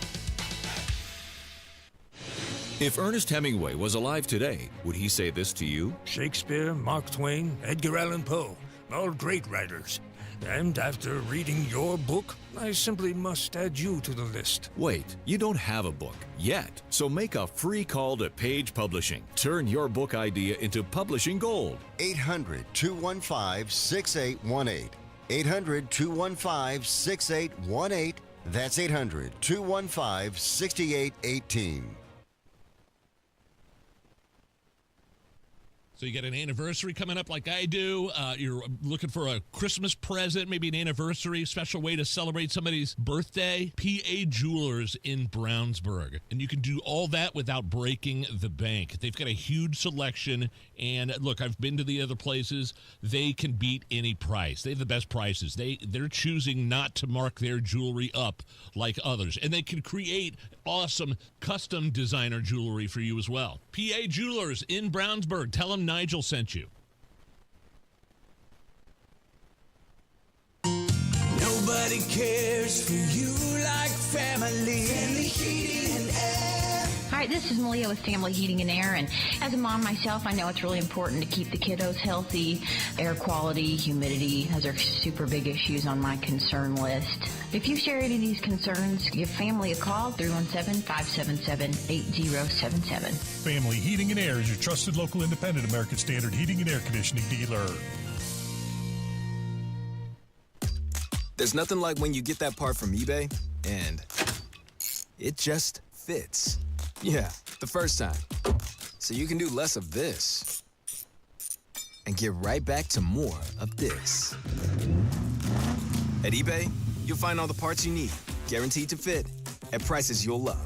If Ernest Hemingway was alive today, would he say this to you? Shakespeare, Mark Twain, Edgar Allan Poe, all great writers. And after reading your book, I simply must add you to the list. Wait, you don't have a book yet, so make a free call to Page Publishing. Turn your book idea into publishing gold. 800-215-6818. 800-215-6818. That's 800-215-6818. So you get an anniversary coming up like I do. You're looking for a Christmas present, maybe an anniversary, special way to celebrate somebody's birthday. PA Jewelers in Brownsburg. And you can do all that without breaking the bank. They've got a huge selection. And look, I've been to the other places. They can beat any price. They have the best prices. They're choosing not to mark their jewelry up like others. And they can create awesome custom designer jewelry for you as well. PA Jewelers in Brownsburg. Tell them Nigel sent you. Nobody cares for you like family. Family Heating and Air. Hi, this is Malia with Family Heating and Air, and as a mom myself, I know it's really important to keep the kiddos healthy. Air quality, humidity, those are super big issues on my concern list. If you share any of these concerns, give Family a call, 317-577-8077. Family Heating and Air is your trusted local independent American Standard heating and air conditioning dealer. There's nothing like when you get that part from eBay and it just fits. Yeah, the first time. So you can do less of this and get right back to more of this. At eBay, you'll find all the parts you need, guaranteed to fit, at prices you'll love.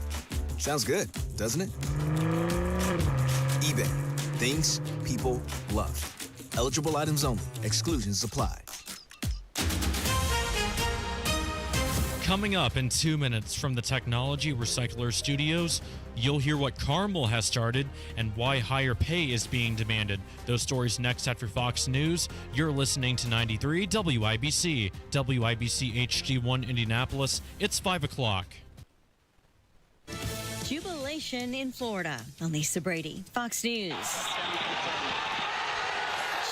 Sounds good, doesn't it? eBay, things people love. Eligible items only. Exclusions apply. Coming up in 2 minutes from the Technology Recycler Studios, you'll hear what Carmel has started and why higher pay is being demanded. Those stories next after Fox News. You're listening to 93 WIBC, WIBC HD1 Indianapolis. It's 5 o'clock. Jubilation in Florida. Lisa Brady, Fox News.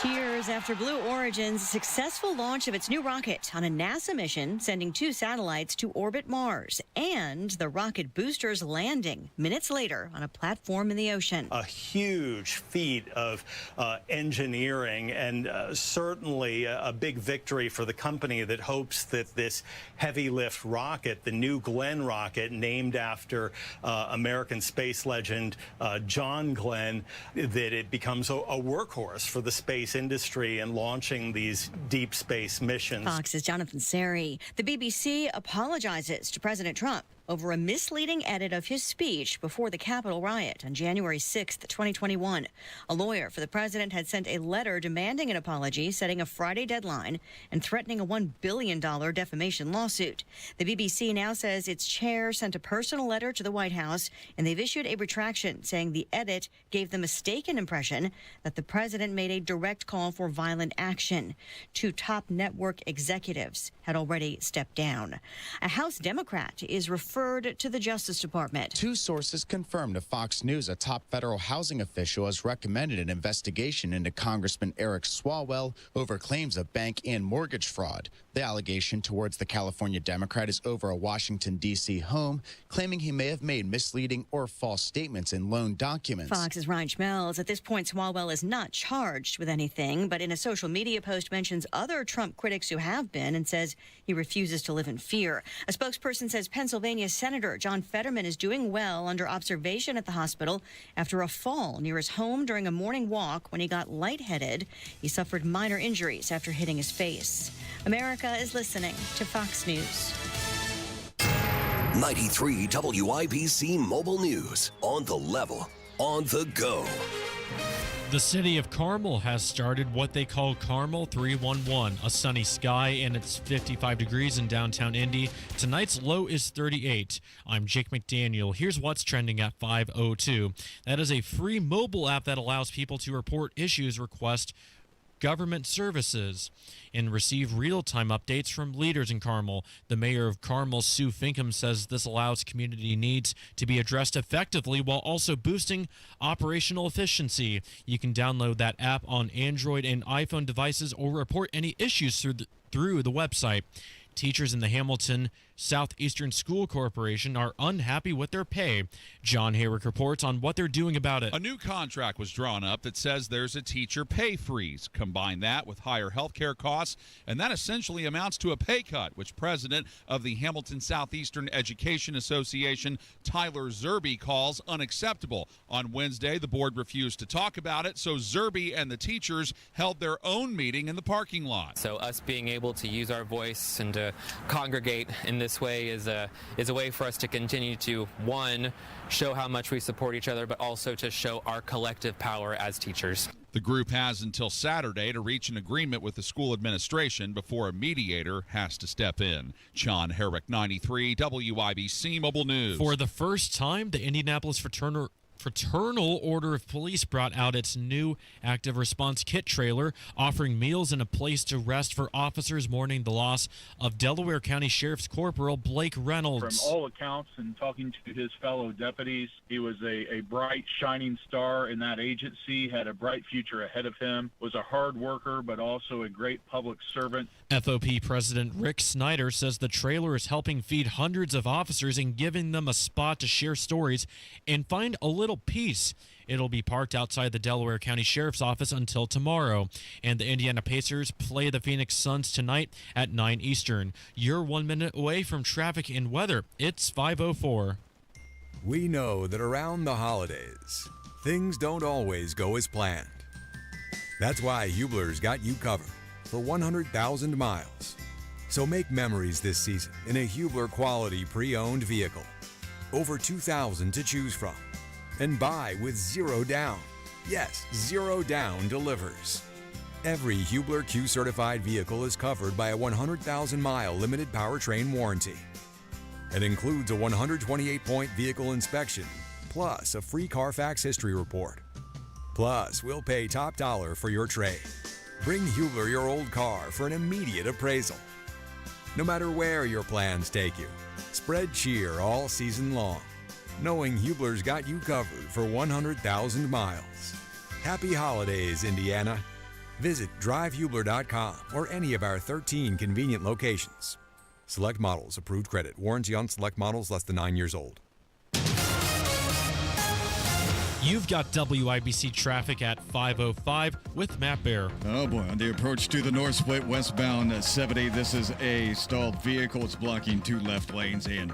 Cheers after Blue Origin's successful launch of its new rocket on a NASA mission, sending 2 satellites to orbit Mars, and the rocket boosters landing minutes later on a platform in the ocean. A huge feat of engineering, and certainly a big victory for the company that hopes that this heavy lift rocket, the New Glenn rocket, named after American space legend John Glenn, that it becomes a workhorse for the space industry and launching these deep space missions. Fox's Jonathan Seri. The BBC apologizes to President Trump over a misleading edit of his speech before the Capitol riot on January 6th, 2021. A lawyer for the president had sent a letter demanding an apology, setting a Friday deadline, and threatening a $1 billion defamation lawsuit. The BBC now says its chair sent a personal letter to the White House, and they've issued a retraction saying the edit gave the mistaken impression that the president made a direct call for violent action. 2 top network executives had already stepped down. A House Democrat is referred to the Justice Department. 2 sources confirmed to Fox News a top federal housing official has recommended an investigation into Congressman Eric Swalwell over claims of bank and mortgage fraud. The allegation towards the California Democrat is over a Washington, D.C. home, claiming he may have made misleading or false statements in loan documents. Fox's Ryan Schmelz. At this point, Swalwell is not charged with anything, but in a social media post mentions other Trump critics who have been and says he refuses to live in fear. A spokesperson says Pennsylvania Senator John Fetterman is doing well under observation at the hospital after a fall near his home during a morning walk when he got lightheaded. He suffered minor injuries after hitting his face. America is listening to Fox News. 93 WIBC Mobile News. On the level, on the go. The city of Carmel has started what they call Carmel 311, a sunny sky, and it's 55 degrees in downtown Indy. Tonight's low is 38. I'm Jake McDaniel. Here's what's trending at 5:02. That is a free mobile app that allows people to report issues, request government services, and receive real-time updates from leaders in Carmel. The mayor of Carmel, Sue Finkham, says this allows community needs to be addressed effectively while also boosting operational efficiency. You can download that app on Android and iPhone devices or report any issues through the website. Teachers in the Hamilton Southeastern School Corporation are unhappy with their pay. John Hayrick reports on what they're doing about it. A new contract was drawn up that says there's a teacher pay freeze. Combine that with higher health care costs, and that essentially amounts to a pay cut, which President of the Hamilton Southeastern Education Association, Tyler Zerby, calls unacceptable. On Wednesday, the board refused to talk about it, so Zerby and the teachers held their own meeting in the parking lot. So us being able to use our voice and to congregate in this way is a way for us to continue to, one, show how much we support each other, but also to show our collective power as teachers. The group has until Saturday to reach an agreement with the school administration before a mediator has to step in. John Herrick, 93 WIBC Mobile News. For the first time, the Indianapolis Fraternal Order of Police brought out its new active response kit trailer, offering meals and a place to rest for officers mourning the loss of Delaware County Sheriff's Corporal Blake Reynolds. From all accounts and talking to his fellow deputies, he was a bright, shining star in that agency, had a bright future ahead of him, was a hard worker, but also a great public servant. FOP President Rick Snyder says the trailer is helping feed hundreds of officers and giving them a spot to share stories and find a little peace. It'll be parked outside the Delaware County Sheriff's Office until tomorrow. And the Indiana Pacers play the Phoenix Suns tonight at 9 Eastern. You're 1 minute away from traffic and weather. It's 5:04. We know that around the holidays, things don't always go as planned. That's why Hubler's got you covered for 100,000 miles. So make memories this season in a Hubler quality pre-owned vehicle. Over 2,000 to choose from. And buy with zero down. Yes, zero down delivers. Every Hubler Q certified vehicle is covered by a 100,000-mile limited powertrain warranty. It includes a 128-point vehicle inspection, plus a free Carfax history report. Plus, we'll pay top dollar for your trade. Bring Hubler your old car for an immediate appraisal. No matter where your plans take you, spread cheer all season long, knowing Hubler's got you covered for 100,000 miles. Happy holidays, Indiana. Visit drivehubler.com or any of our 13 convenient locations. Select models, approved credit. Warranty on select models less than 9 years old. You've got WIBC traffic at 5:05 with Matt Bear. Oh boy, on the approach to the North Split westbound 70, this is a stalled vehicle. It's blocking 2 left lanes and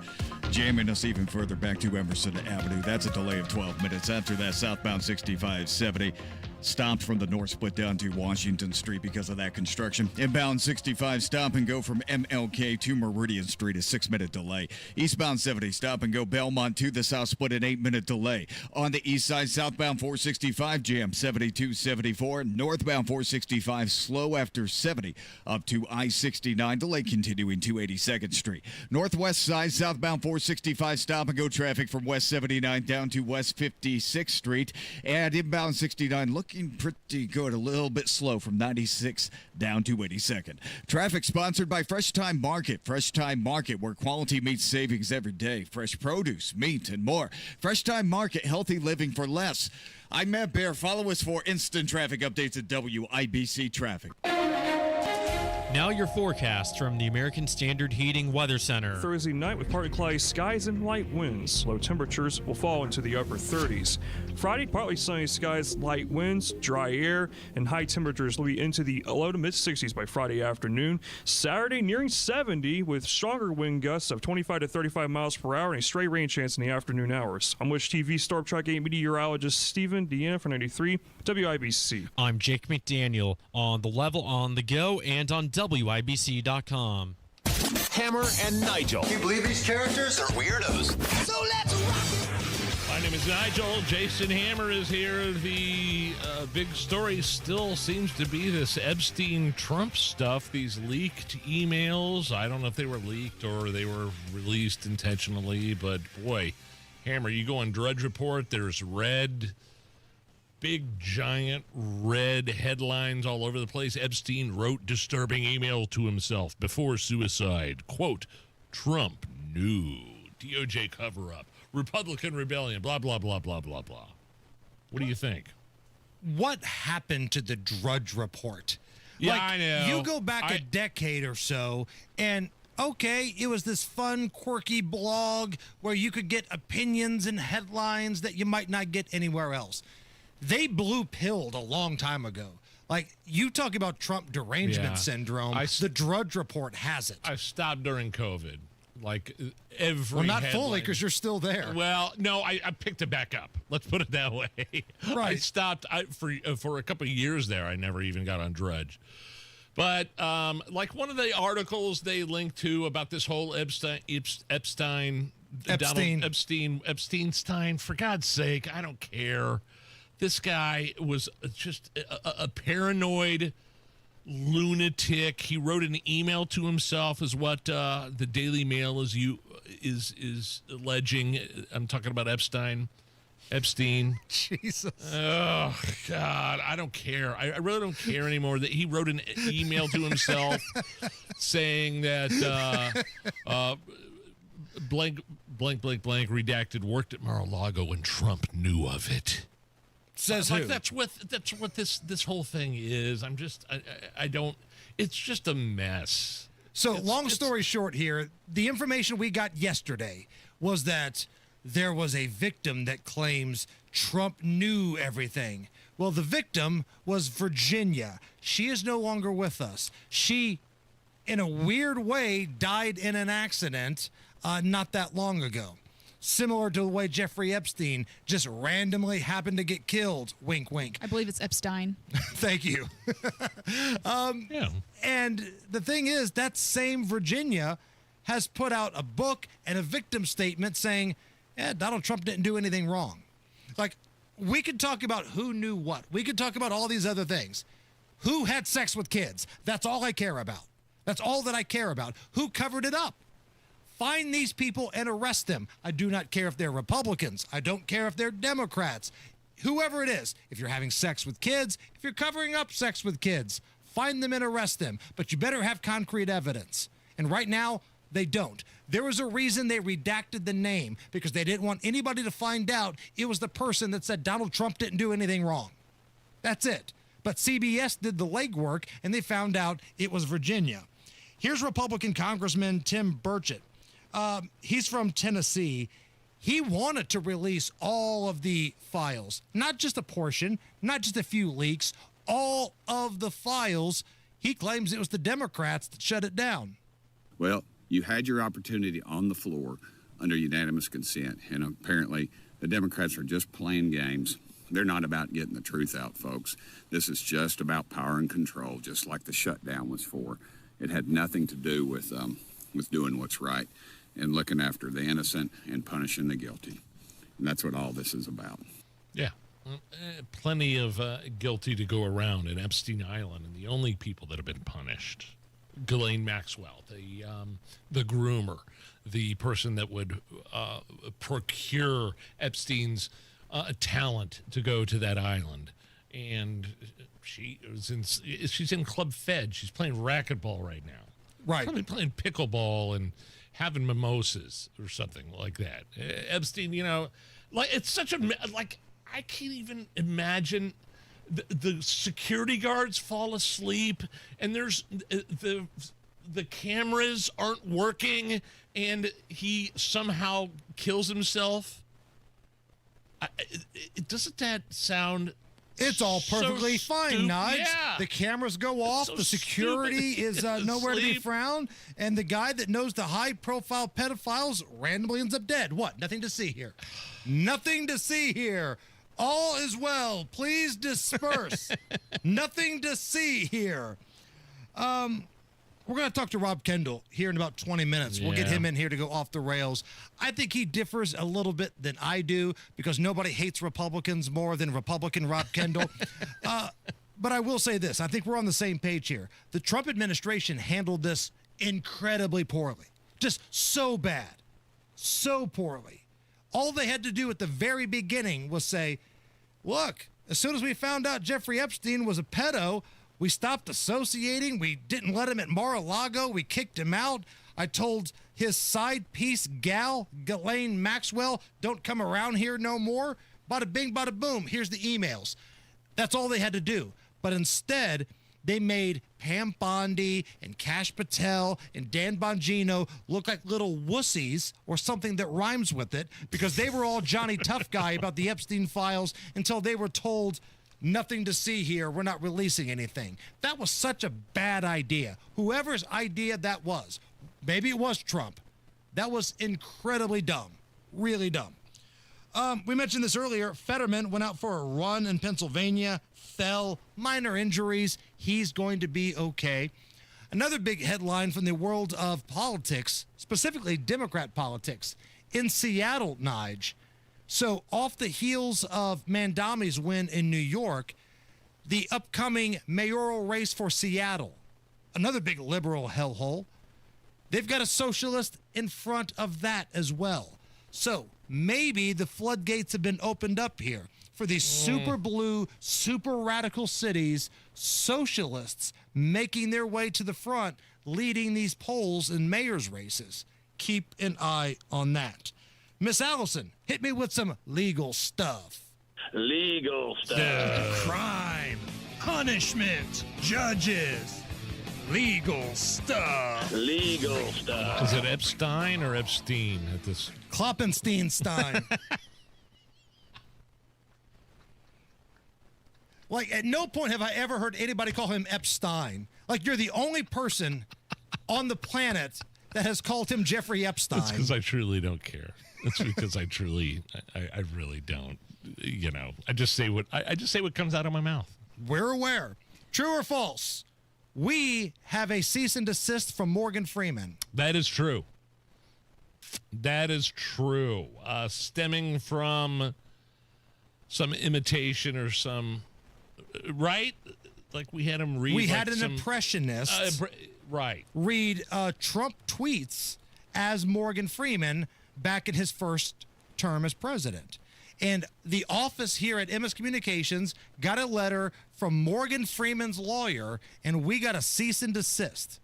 jamming us even further back to Emerson Avenue. That's a delay of 12 minutes. After that, southbound 6570 stopped from the North Split down to Washington Street because of that construction. Inbound 65 stop and go from MLK to Meridian Street, a 6-minute delay. Eastbound 70 stop and go Belmont to the South Split, an 8-minute delay. On the east side, southbound 465 jam 7274. Northbound 465 slow after 70 up to I-69. Delay continuing to 82nd Street. Northwest side, southbound 465 stop and go traffic from West 79 down to West 56th Street. And inbound 69 looking pretty good, a little bit slow from 96 down to 82nd. Traffic sponsored by Fresh Time Market. Fresh Time Market, where quality meets savings every day. Fresh produce, meat, and more. Fresh Time Market, healthy living for less. I'm Matt Bear. Follow us for instant traffic updates at WIBC Traffic. Now your forecast from the American Standard Heating Weather Center. Thursday night with partly cloudy skies and light winds. Low temperatures will fall into the upper 30s. Friday, partly sunny skies, light winds, dry air, and high temperatures will be into the low to mid 60s by Friday afternoon. Saturday, nearing 70 with stronger wind gusts of 25 to 35 miles per hour and a stray rain chance in the afternoon hours. I'm Wish TV Storm Track 8 meteorologist Stephen Deanna for 93 WIBC. I'm Jake McDaniel on the level, on the go, and on WIBC.com. Hammer and Nigel. Can you believe these characters are weirdos? So let's rock it! My name is Nigel. Jason Hammer is here. The big story still seems to be this Epstein-Trump stuff, these leaked emails. I don't know if they were leaked or they were released intentionally, but boy, Hammer, you go on Drudge Report, there's big, giant red headlines all over the place. Epstein wrote disturbing email to himself before suicide. Quote, Trump knew. DOJ cover-up. Republican rebellion. Blah, blah, blah, blah, blah, blah. What do you think? What happened to the Drudge Report? Yeah, I know. You go back a decade or so, and okay, it was this fun, quirky blog where you could get opinions and headlines that you might not get anywhere else. They blue-pilled a long time ago. Like, you talk about Trump derangement syndrome, the Drudge Report has it. I stopped during COVID. Like, every Well, not headline. fully, because you're still there. Well, no, I picked it back up. Let's put it that way. Right. I stopped for a couple of years there. I never even got on Drudge. But like one of the articles they linked to about this whole Epstein, for God's sake, I don't care. This guy was just a paranoid lunatic. He wrote an email to himself, is what the Daily Mail is alleging. I'm talking about Epstein. Jesus. Oh, God. I don't care. I really don't care anymore that he wrote an email to himself saying that blank redacted worked at Mar-a-Lago and Trump knew of it. Says like who? That's what this whole thing is. I don't. It's just a mess. So, long story short here, the information we got yesterday was that there was a victim that claims Trump knew everything. Well, the victim was Virginia. She is no longer with us. She, in a weird way, died in an accident not that long ago. Similar to the way Jeffrey Epstein just randomly happened to get killed. Wink, wink. I believe it's Epstein. Thank you. And the thing is, that same Virginia has put out a book and a victim statement saying, Donald Trump didn't do anything wrong. Like, we could talk about who knew what. We could talk about all these other things. Who had sex with kids? That's all I care about. That's all that I care about. Who covered it up? Find these people and arrest them. I do not care if they're Republicans. I don't care if they're Democrats. Whoever it is, if you're having sex with kids, if you're covering up sex with kids, find them and arrest them. But you better have concrete evidence. And right now, they don't. There was a reason they redacted the name, because they didn't want anybody to find out it was the person that said Donald Trump didn't do anything wrong. That's it. But CBS did the legwork, and they found out it was Virginia. Here's Republican Congressman Tim Burchett. He's from Tennessee. He wanted to release all of the files, not just a portion, not just a few leaks, all of the files. He claims it was the Democrats that shut it down. Well, you had your opportunity on the floor under unanimous consent, and apparently the Democrats are just playing games. They're not about getting the truth out, folks. This is just about power and control, just like the shutdown was for. It had nothing to do with doing what's right and looking after the innocent and punishing the guilty. And that's what all this is about. Yeah. Plenty of guilty to go around at Epstein Island, and the only people that have been punished, Ghislaine Maxwell, the groomer, the person that would procure Epstein's talent to go to that island. And she's in Club Fed. She's playing racquetball right now. Right. Probably playing pickleball and having mimosas or something like that. Epstein, like, it's such a, like, I can't even imagine the security guards fall asleep and there's the cameras aren't working and he somehow kills himself. Doesn't that sound... It's all perfectly fine, Nige. Yeah. The cameras go off. The security is nowhere to be found. And the guy that knows the high-profile pedophiles randomly ends up dead. What? Nothing to see here. Nothing to see here. All is well. Please disperse. Nothing to see here. We're going to talk to Rob Kendall here in about 20 minutes. We'll get him in here to go off the rails. I think he differs a little bit than I do because nobody hates Republicans more than Republican Rob Kendall. But I will say this. I think we're on the same page here. The Trump administration handled this incredibly poorly. Just so bad. So poorly. All they had to do at the very beginning was say, look, as soon as we found out Jeffrey Epstein was a pedo, we stopped associating. We didn't let him at Mar-a-Lago. We kicked him out. I told his side piece gal, Ghislaine Maxwell, don't come around here no more. Bada bing, bada boom. Here's the emails. That's all they had to do. But instead, they made Pam Bondi and Kash Patel and Dan Bongino look like little wussies or something that rhymes with it because they were all Johnny Tough Guy about the Epstein files until they were told, nothing to see here, we're not releasing anything. That was such a bad idea. Whoever's idea that was, maybe it was Trump, that was incredibly dumb, really dumb. We mentioned this earlier. Fetterman went out for a run in Pennsylvania, fell, minor injuries. He's going to be okay. Another big headline from the world of politics, specifically Democrat politics, in Seattle, Nige. So off the heels of Mandami's win in New York, the upcoming mayoral race for Seattle, another big liberal hellhole, they've got a socialist in front of that as well. So maybe the floodgates have been opened up here for these super blue, super radical cities, socialists making their way to the front, leading these polls in mayor's races. Keep an eye on that. Miss Allison, hit me with some legal stuff. Legal stuff. Crime, punishment, judges, legal stuff. Legal stuff. Is it Epstein or Epstein at this? Kloppenstein. Like, at no point have I ever heard anybody call him Epstein. Like, you're the only person on the planet that has called him Jeffrey Epstein. It's because I truly don't care. It's because I really don't. You know, I just say what comes out of my mouth. We're aware. True or false? We have a cease and desist from Morgan Freeman. That is true. That is true. Stemming from some imitation or some, right? Like we had him read. We like had an impressionist. Right. Read Trump tweets as Morgan Freeman back in his first term as president. And the office here at MS Communications got a letter from Morgan Freeman's lawyer, and we got a cease and desist.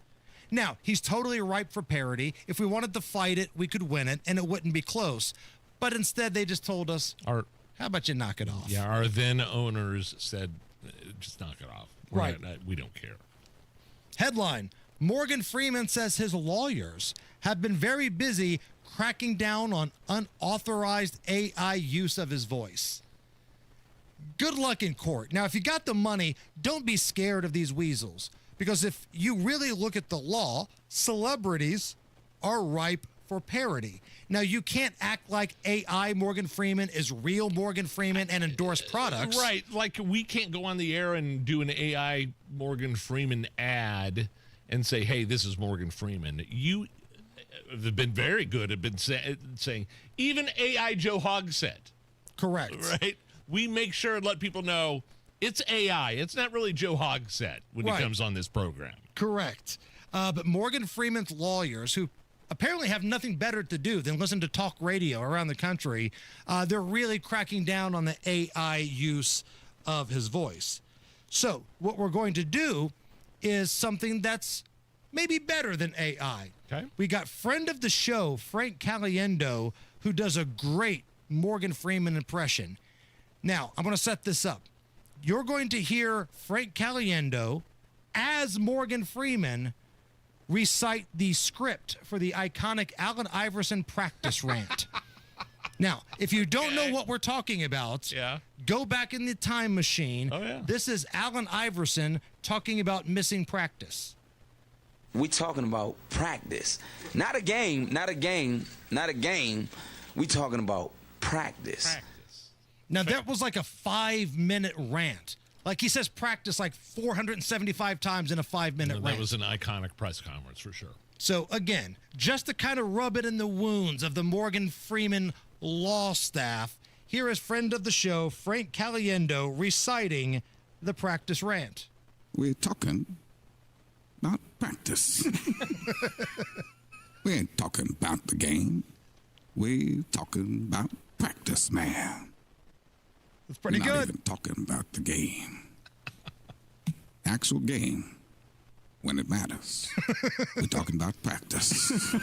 Now, he's totally ripe for parody. If we wanted to fight it, we could win it, and it wouldn't be close. But instead, they just told us, how about you knock it off? Yeah, our then owners said, just knock it off. Right. We don't care. Headline, Morgan Freeman says his lawyers have been very busy cracking down on unauthorized AI use of his voice. Good luck in court. Now, if you got the money, don't be scared of these weasels. Because if you really look at the law, celebrities are ripe for parody. Now, you can't act like AI Morgan Freeman is real Morgan Freeman and endorse products. Right. Like, we can't go on the air and do an AI Morgan Freeman ad and say, hey, this is Morgan Freeman. You have been very good at saying, even AI Joe Hogsett. Correct. Right? We make sure and let people know it's AI. It's not really Joe Hogsett when he comes on this program. Correct. But Morgan Freeman's lawyers, who apparently have nothing better to do than listen to talk radio around the country, they're really cracking down on the AI use of his voice. So what we're going to do is something that's maybe better than AI. Okay. We got friend of the show, Frank Caliendo, who does a great Morgan Freeman impression. Now, I'm going to set this up. You're going to hear Frank Caliendo as Morgan Freeman recite the script for the iconic Allen Iverson practice rant. Now, if you don't know what we're talking about, go back in the time machine. Oh, yeah. This is Allen Iverson talking about missing practice. We talking about practice. Not a game. We talking about practice. Now, that was like a 5-minute rant. Like, he says practice like 475 times in a 5-minute rant. That was an iconic press conference for sure. So, again, just to kind of rub it in the wounds of the Morgan Freeman law staff, here is friend of the show, Frank Caliendo, reciting the practice rant. We're talking about practice. We ain't talking about the game. We're talking about practice, man. That's pretty We're good. not even talking about the game. Actual game, when it matters. We're talking about practice.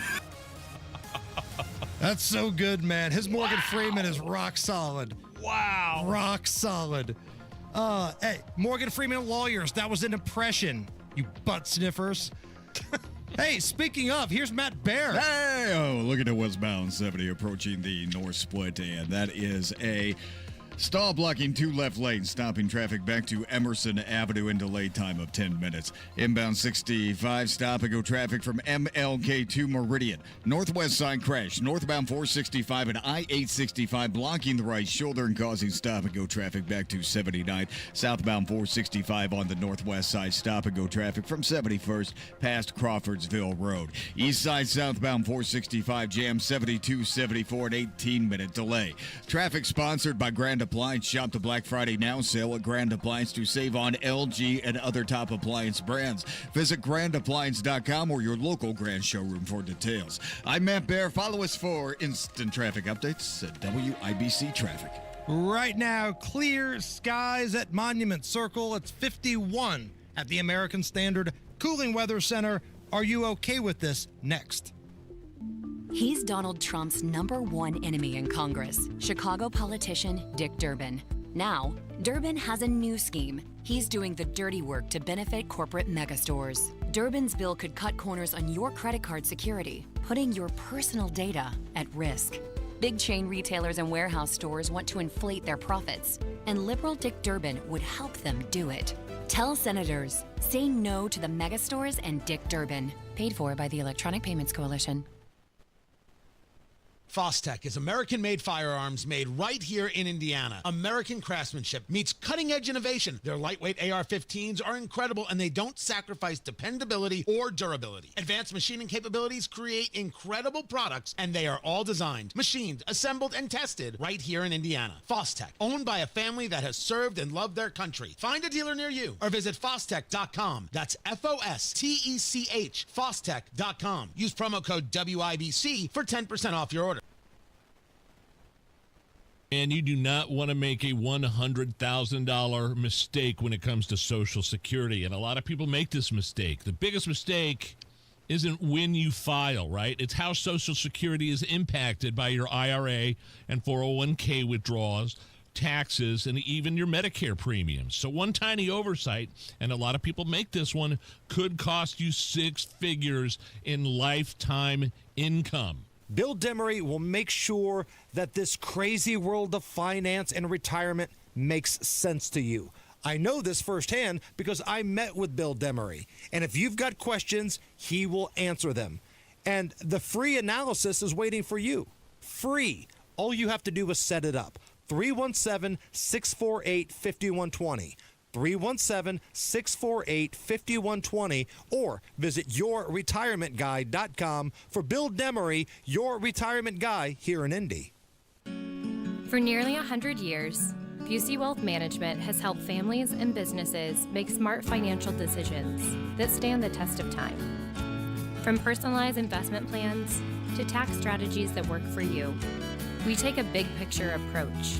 That's so good, man. His Morgan Freeman is rock solid. Wow. Rock solid. Hey, Morgan Freeman Lawyers, that was an impression, you butt sniffers. Hey, speaking of, here's Matt Bear. Hey, oh, look at the westbound 70 approaching the north split, and that is a stall blocking 2 left lanes, stopping traffic back to Emerson Avenue in delayed time of 10 minutes. Inbound 65, stop and go traffic from MLK to Meridian. Northwest side crash, northbound 465 and I-865 blocking the right shoulder and causing stop and go traffic back to 79. Southbound 465 on the northwest side, stop and go traffic from 71st past Crawfordsville Road. East side southbound 465 jam 72-74, an 18-minute delay. Traffic sponsored by Grand Appliance. Shop the Black Friday Now sale at Grand Appliance to save on LG and other top appliance brands. Visit grandappliance.com or your local Grand showroom for details. I'm Matt Bear. Follow us for instant traffic updates at WIBC Traffic. Right now, clear skies at Monument Circle. It's 51 at the American Standard Cooling Weather Center. Are you okay with this? Next. He's Donald Trump's #1 enemy in Congress, Chicago politician Dick Durbin. Now, Durbin has a new scheme. He's doing the dirty work to benefit corporate megastores. Durbin's bill could cut corners on your credit card security, putting your personal data at risk. Big chain retailers and warehouse stores want to inflate their profits, and liberal Dick Durbin would help them do it. Tell senators, say no to the megastores and Dick Durbin. Paid for by the Electronic Payments Coalition. Fostech is American-made firearms made right here in Indiana. American craftsmanship meets cutting-edge innovation. Their lightweight AR-15s are incredible, and they don't sacrifice dependability or durability. Advanced machining capabilities create incredible products, and they are all designed, machined, assembled, and tested right here in Indiana. Fostech, owned by a family that has served and loved their country. Find a dealer near you or visit Fostech.com. That's F-O-S-T-E-C-H, Fostech.com. Use promo code WIBC for 10% off your order. And you do not want to make a $100,000 mistake when it comes to Social Security. And a lot of people make this mistake. The biggest mistake isn't when you file, right? It's how Social Security is impacted by your IRA and 401k withdrawals, taxes, and even your Medicare premiums. So one tiny oversight, and a lot of people make this one, could cost you 6 figures in lifetime income. Bill Demery will make sure that this crazy world of finance and retirement makes sense to you. I know this firsthand because I met with Bill Demery. And if you've got questions, he will answer them. And the free analysis is waiting for you. Free. All you have to do is set it up. 317-648-5120. 317-648-5120 or visit yourretirementguy.com for Bill Demery, your retirement guy here in Indy. For nearly 100 years, Busey Wealth Management has helped families and businesses make smart financial decisions that stand the test of time. From personalized investment plans to tax strategies that work for you, we take a big picture approach,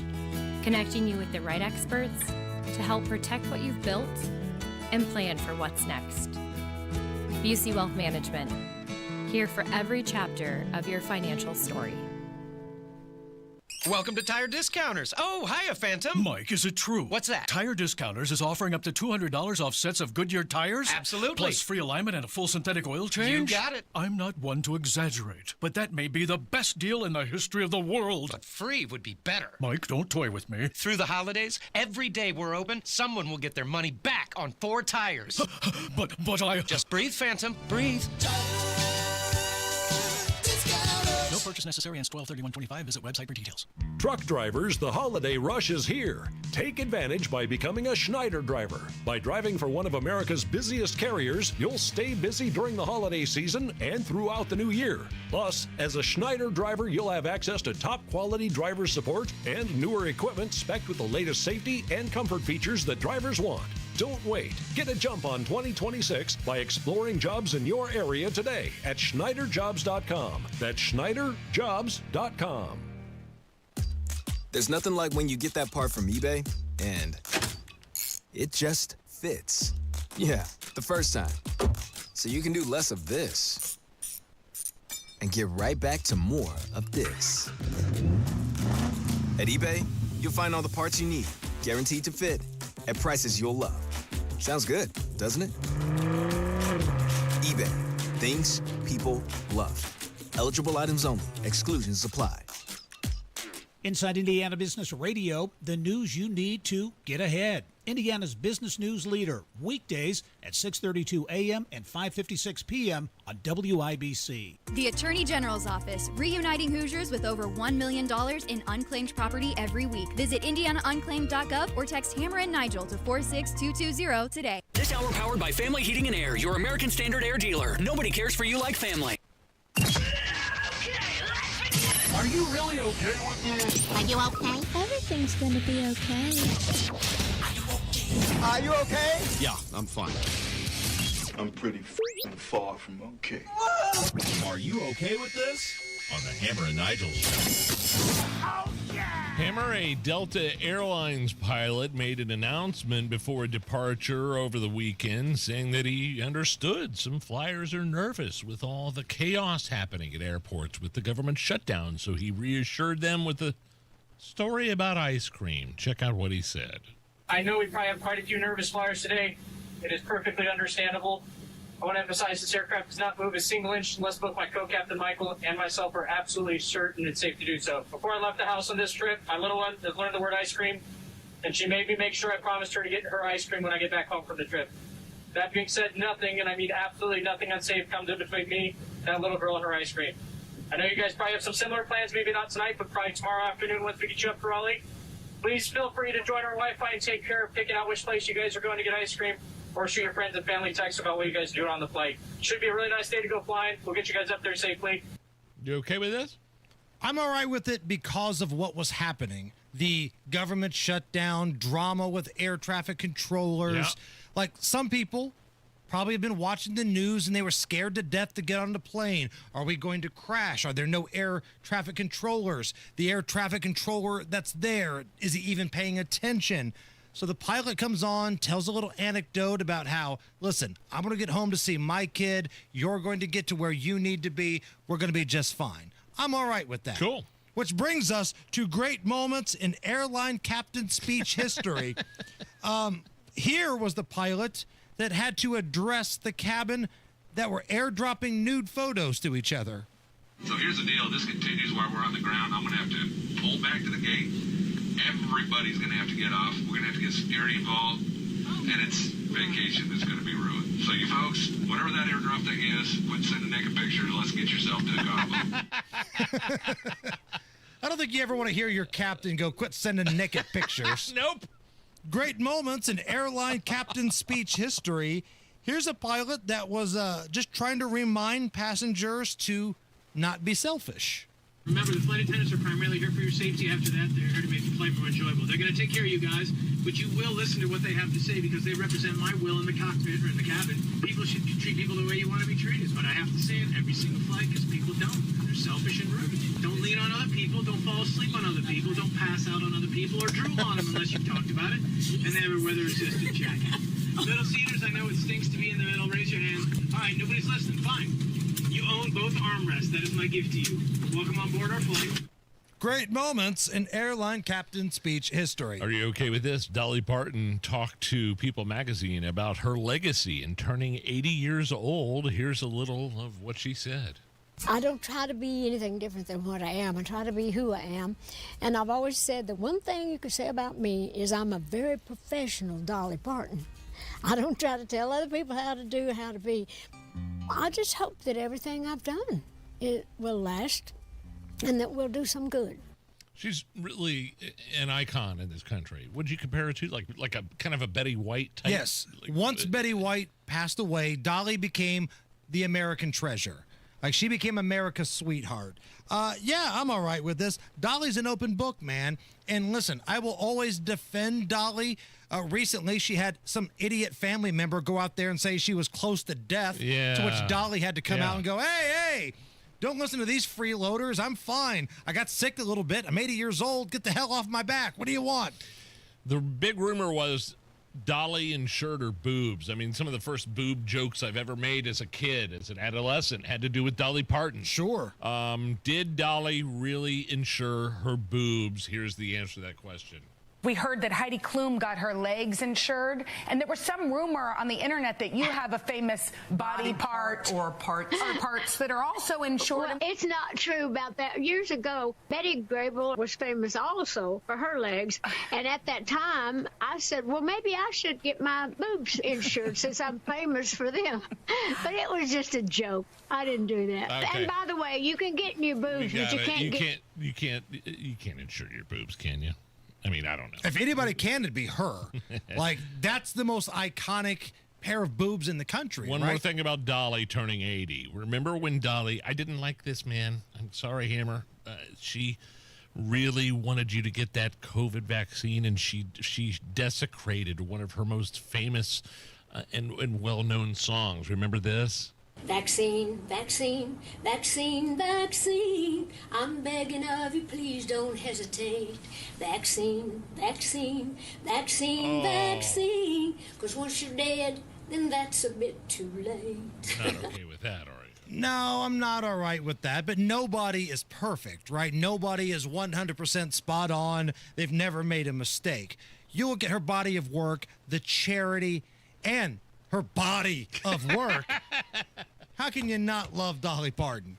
connecting you with the right experts to help protect what you've built and plan for what's next. Busey Wealth Management, here for every chapter of your financial story. Welcome to Tire Discounters. Oh, hiya, Phantom. Mike, is it true? What's that? Tire Discounters is offering up to $200 off sets of Goodyear tires? Absolutely. Plus free alignment and a full synthetic oil change? You got it. I'm not one to exaggerate, but that may be the best deal in the history of the world. But free would be better. Mike, don't toy with me. Through the holidays, every day we're open, someone will get their money back on 4 tires. But I... Just breathe, Phantom. Breathe. No purchase necessary. Ends 12/31/25. Visit website for details. Truck drivers, the holiday rush is here. Take advantage by becoming a Schneider driver. By driving for one of America's busiest carriers, you'll stay busy during the holiday season and throughout the new year. Plus, as a Schneider driver, you'll have access to top quality driver support and newer equipment spec'd with the latest safety and comfort features that drivers want. Don't wait. Get a jump on 2026 by exploring jobs in your area today at SchneiderJobs.com. That's SchneiderJobs.com. There's nothing like when you get that part from eBay and it just fits. Yeah, the first time. So you can do less of this and get right back to more of this. At eBay, you'll find all the parts you need, guaranteed to fit at prices you'll love. Sounds good, doesn't it? eBay. Things people love. Eligible items only. Exclusions apply. Inside Indiana Business Radio, the news you need to get ahead. Indiana's business news leader, weekdays at 6:32 a.m. and 5:56 p.m. on WIBC. The Attorney General's Office, reuniting Hoosiers with over $1 million in unclaimed property every week. Visit indianaunclaimed.gov or text Hammer and Nigel to 46220 today. This hour powered by Family Heating and Air, your American Standard Air dealer. Nobody cares for you like family. Are you really okay with this? Are you okay? Everything's gonna be okay. Are you okay? Yeah, I'm fine. I'm pretty far from okay. Are you okay with this? On the Hammer and Nigel show. Hammer, a Delta Airlines pilot, made an announcement before departure over the weekend saying that he understood some flyers are nervous with all the chaos happening at airports with the government shutdown. So he reassured them with a story about ice cream. Check out what he said. I know we probably have quite a few nervous flyers today. It is perfectly understandable. I want to emphasize this aircraft does not move a single inch unless both my co-captain Michael and myself are absolutely certain it's safe to do so. Before I left the house on this trip, my little one has learned the word ice cream, and she made me make sure I promised her to get her ice cream when I get back home from the trip. That being said, nothing, and I mean absolutely nothing unsafe comes in between me and that little girl and her ice cream. I know you guys probably have some similar plans, maybe not tonight, but probably tomorrow afternoon once we get you up to Raleigh. Please feel free to join our Wi-Fi and take care of picking out which place you guys are going to get ice cream, or shoot your friends and family text about what you guys do on the flight. Should be a really nice day to go flying. We'll get you guys up there safely. You okay with this? I'm all right with it because of what was happening. The government shutdown, drama with air traffic controllers. Yeah. Like, some people probably have been watching the news and they were scared to death to get on the plane. Are we going to crash? Are there no air traffic controllers? The air traffic controller that's there, is he even paying attention? So the pilot comes on, tells a little anecdote about how, listen, I'm going to get home to see my kid. You're going to get to where you need to be. We're going to be just fine. I'm all right with that. Cool. Which brings us to great moments in airline captain speech history. Here was the pilot that had to address the cabin that were airdropping nude photos to each other. So here's the deal. This continues while we're on the ground. I'm going to have to pull back to the gate. Everybody's going to have to get off. We're going to have to get security involved, and it's vacation that's going to be ruined. So you folks, whatever that airdrop thing is, quit sending naked pictures. Let's get yourself to the cockpit. I don't think you ever want to hear your captain go, quit sending naked pictures. Nope. Great moments in airline captain speech history. Here's a pilot that was just trying to remind passengers to not be selfish. Remember, the flight attendants are primarily here for your safety. After that, they're here to make the flight more enjoyable. They're going to take care of you guys, but you will listen to what they have to say because they represent my will in the cockpit or in the cabin. People should treat people the way you want to be treated, but I have to say it every single flight because people don't. They're selfish and rude. Don't lean on other people. Don't fall asleep on other people. Don't pass out on other people or drool on them unless you've talked about it. And they have a weather-resistant jacket. Middle seaters, I know it stinks to be in the middle. Raise your hand. All right, nobody's listening. Fine. You own both armrests. That is my gift to you. Welcome on board our flight. Great moments in airline captain speech history. Are you okay with this? Dolly Parton talked to People magazine about her legacy and turning 80 years old. Here's a little of what she said. I don't try to be anything different than what I am. I try to be who I am. And I've always said the one thing you could say about me is I'm a very professional Dolly Parton. I don't try to tell other people how to do, how to be. I just hope that everything I've done, it will last and that we'll do some good. She's really an icon in this country. Would you compare her to like a kind of a Betty White type? Yes. Once Betty White passed away, Dolly became the American treasure. Like, she became America's sweetheart. Yeah, I'm all right with this. Dolly's an open book, man. And listen, I will always defend Dolly. Recently, she had some idiot family member go out there and say she was close to death. Yeah. To which Dolly had to come out and go, hey, don't listen to these freeloaders. I'm fine. I got sick a little bit. I'm 80 years old. Get the hell off my back. What do you want? The big rumor was Dolly insured her boobs. I mean, some of the first boob jokes I've ever made as a kid, as an adolescent, had to do with Dolly Parton. Sure. Did Dolly really insure her boobs? Here's the answer to that question. We heard that Heidi Klum got her legs insured, and there was some rumor on the internet that you have a famous body part or parts that are also insured. Well, it's not true about that. Years ago, Betty Grable was famous also for her legs, and at that time, I said, well, maybe I should get my boobs insured since I'm famous for them. But it was just a joke. I didn't do that. Okay. And by the way, you can get new boobs, but you can't You can't insure your boobs, can you? I mean, I don't know. If anybody can, it'd be her. Like, that's the most iconic pair of boobs in the country. One right? more thing about Dolly turning 80. Remember when Dolly, I didn't like this, man. I'm sorry, Hammer. She really wanted you to get that COVID vaccine, and she desecrated one of her most famous and well-known songs. Remember this? Vaccine, vaccine, vaccine, vaccine. I'm begging of you, please don't hesitate. Vaccine, vaccine, vaccine, vaccine. Because once you're dead, then that's a bit too late. Not okay with that, are you? No, I'm not all right with that, but nobody is perfect, right? Nobody is 100% spot on. They've never made a mistake. You look at her body of work, the charity, and her body of work. How can you not love Dolly Parton?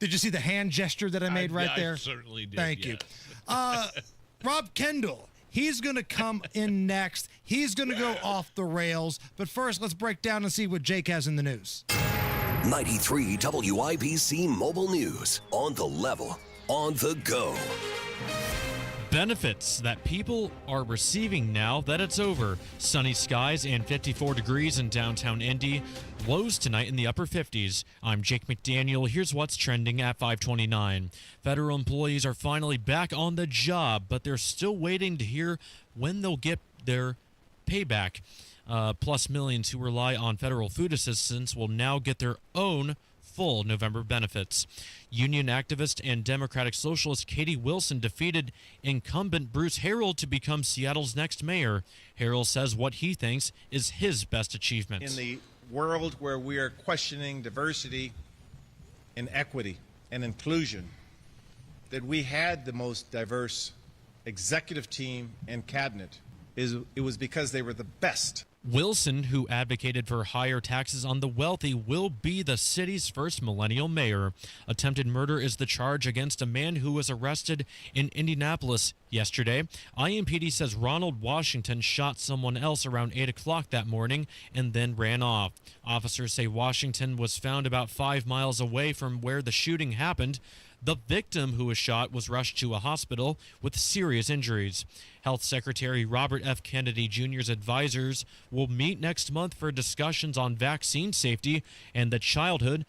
Did you see the hand gesture that I made there? I certainly did. Thank you. Rob Kendall, he's going to come in next. He's going to go off the rails. But first, let's break down and see what Jake has in the news. 93 WIBC Mobile News. On the level, on the go. Benefits that people are receiving now that it's over. Sunny skies and 54 degrees in downtown Indy. Lows tonight in the upper 50s. I'm Jake McDaniel. Here's what's trending at 529. Federal employees are finally back on the job, but they're still waiting to hear when they'll get their payback. Plus, millions who rely on federal food assistance will now get their own full November benefits. Union activist and Democratic Socialist Katie Wilson defeated incumbent Bruce Harrell to become Seattle's next mayor. Harrell says what he thinks is his best achievement. In the world where we are questioning diversity and equity and inclusion, that we had the most diverse executive team and cabinet, it was because they were the best. Wilson, who advocated for higher taxes on the wealthy, will be the city's first millennial mayor. Attempted murder is the charge against a man who was arrested in Indianapolis yesterday. IMPD says Ronald Washington shot someone else around 8 o'clock that morning and then ran off. Officers say Washington was found about 5 miles away from where the shooting happened. The victim who was shot was rushed to a hospital with serious injuries. Health Secretary Robert F. Kennedy Jr.'s advisors will meet next month for discussions on vaccine safety and the childhood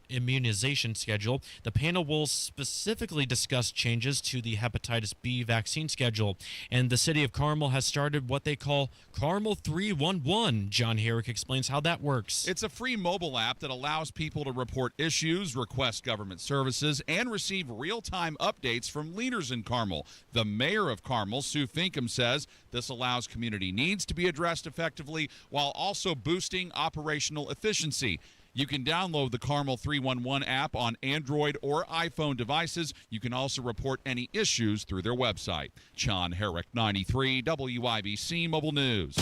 immunization schedule. The panel will specifically discuss changes to the hepatitis B vaccine schedule. And the city of Carmel has started what they call Carmel 311. John Herrick explains how that works. It's a free mobile app that allows people to report issues, request government services, and receive real-time updates from leaders in Carmel. The mayor of Carmel, Sue Finkham, says this allows community needs to be addressed effectively while also boosting operational efficiency. You can download the Carmel 311 app on Android or iPhone devices. You can also report any issues through their website. John Herrick, 93 WIBC Mobile News.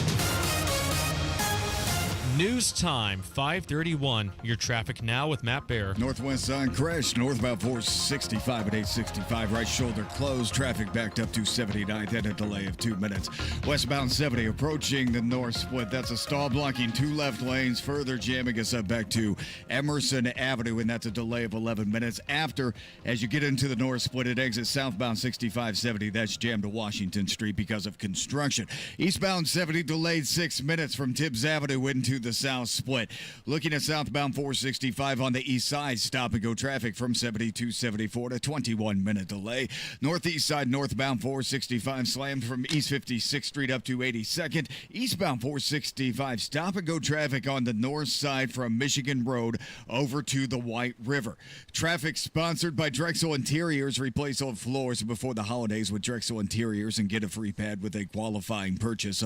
News time, 5:31. Your traffic now with Matt Bear. Northwest side crash, northbound 465 at 865. Right shoulder closed. Traffic backed up to 79th and a delay of 2 minutes. Westbound 70 approaching the north split. That's a stall blocking 2 left lanes. Further jamming us up back to Emerson Avenue, and that's a delay of 11 minutes. After, as you get into the north split, it exits southbound 6570. That's jammed to Washington Street because of construction. Eastbound 70 delayed 6 minutes from Tibbs Avenue into the south split. Looking at southbound 465 on the east side, stop and go traffic from 7274 to 21-minute delay. Northeast side northbound 465 slammed from East 56th Street up to 82nd. Eastbound 465 stop and go traffic on the north side from Michigan Road over to the White River. Traffic sponsored by Drexel Interiors. Replace old floors before the holidays with Drexel Interiors and get a free pad with a qualifying purchase.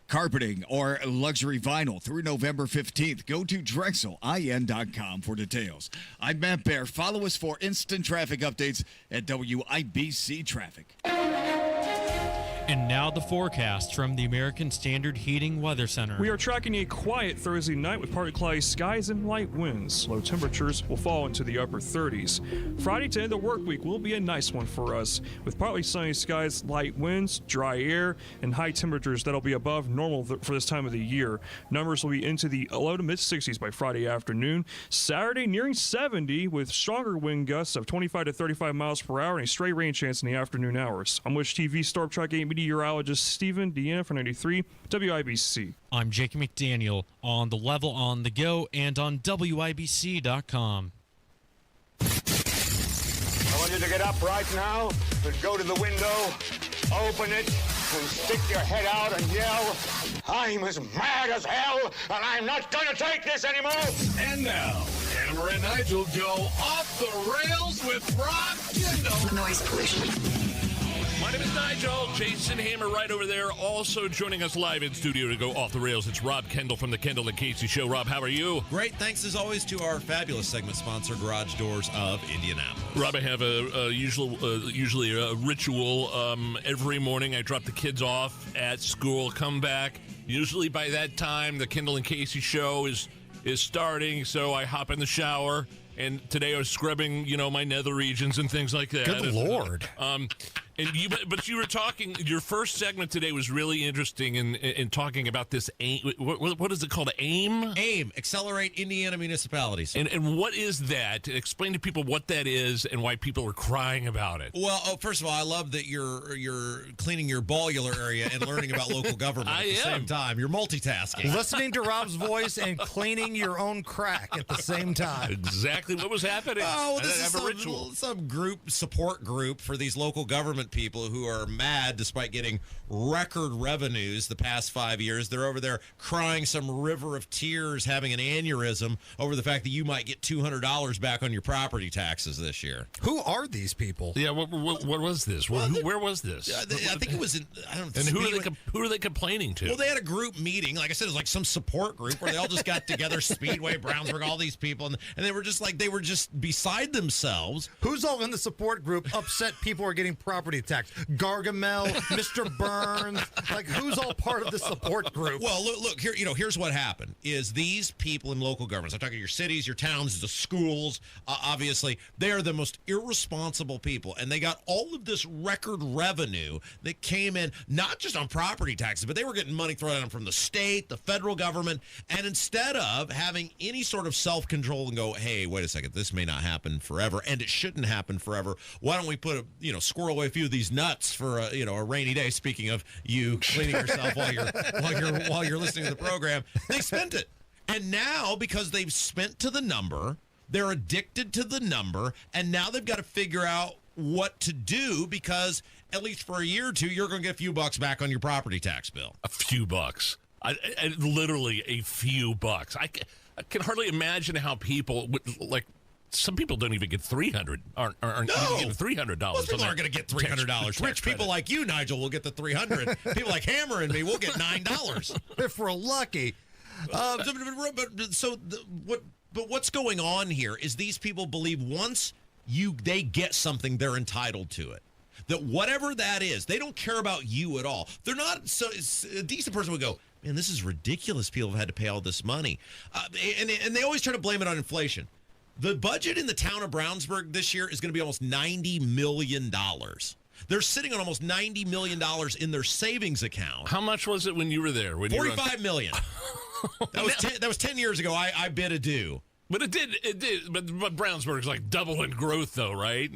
Carpeting or luxury vinyl through November 15th. Go to DrexelIN.com for details. I'm Matt Bear. Follow us for instant traffic updates at WIBC Traffic. And now the forecast from the American Standard Heating Weather Center. We are tracking a quiet Thursday night with partly cloudy skies and light winds. Low temperatures will fall into the upper 30s. Friday to end the work week will be a nice one for us, with partly sunny skies, light winds, dry air, and high temperatures that'll be above normal for this time of the year. Numbers will be into the low to mid 60s by Friday afternoon. Saturday nearing 70 with stronger wind gusts of 25 to 35 miles per hour and a stray rain chance in the afternoon hours. I'm Wish TV Storm Track 8 meteorologist Stephen Deanna for 93 WIBC. I'm Jake McDaniel on the level, on the go, and on WIBC.com. I want you to get up right now and go to the window, open it, and stick your head out and yell, "I'm as mad as hell, and I'm not going to take this anymore!" And now, Hammer and Nigel go off the rails with Rob Kendall. Noise pollution. My name is Nigel. Jason Hammer right over there. Also joining us live in studio to go off the rails. It's Rob Kendall from the Kendall and Casey Show. Rob, how are you? Great. Thanks as always to our fabulous segment sponsor, Garage Doors of Indianapolis. Rob, I have usually a ritual. Every morning I drop the kids off at school, come back. Usually by that time, the Kendall and Casey Show is starting, so I hop in the shower. And today I was scrubbing, my nether regions and things like that. Good Lord. But you were talking. Your first segment today was really interesting in talking about this AIM. What is it called? AIM. AIM, Accelerate Indiana Municipalities. And what is that? Explain to people what that is and why people are crying about it. Well, first of all, I love that you're cleaning your ballular area and learning about local government at the same time. You're multitasking, listening to Rob's voice and cleaning your own crack at the same time. Exactly what was happening. Oh, well, this is some support group for these local government people who are mad despite getting record revenues the past 5 years. They're over there crying some river of tears, having an aneurysm over the fact that you might get $200 back on your property taxes this year. Who are these people? Yeah, what was this? Where was this? I think it was in, I don't know. And who are they complaining to? Well, they had a group meeting. Like I said, it was like some support group where they all just got together, Speedway, Brownsburg, all these people, and they were just beside themselves. Who's all in the support group upset people are getting property tax? Gargamel, Mr. Burns, who's all part of the support group? Well, look here. Here's what happened: is these people in local governments. I'm talking your cities, your towns, the schools. Obviously, they are the most irresponsible people, and they got all of this record revenue that came in not just on property taxes, but they were getting money thrown at them from the state, the federal government, and instead of having any sort of self-control and go, hey, wait a second, this may not happen forever, and it shouldn't happen forever. Why don't we put squirrel away a few of these nuts for a rainy day? Speaking of you cleaning yourself while you're listening to the program, they spent it, and now because they've spent to the number, they're addicted to the number, and now they've got to figure out what to do because at least for a year or two, you're going to get a few bucks back on your property tax bill. A few bucks. Literally a few bucks. I can hardly imagine how people would some people don't even get $300. Aren't even getting $300. Most people aren't going to get $300. Rich people like you, Nigel, will get the $300. People like Hammer and me will get $9 if we're lucky. But what's going on here is these people believe once they get something, they're entitled to it. That whatever that is, they don't care about you at all. They're not. So a decent person would go, man, this is ridiculous. People have had to pay all this money, and they always try to blame it on inflation. The budget in the town of Brownsburg this year is going to be almost $90 million. They're sitting on almost $90 million in their savings account. How much was it when you were there? $45 million. That was 10 years ago. I bid adieu. But it did. But Brownsburg's like double in growth, though, right?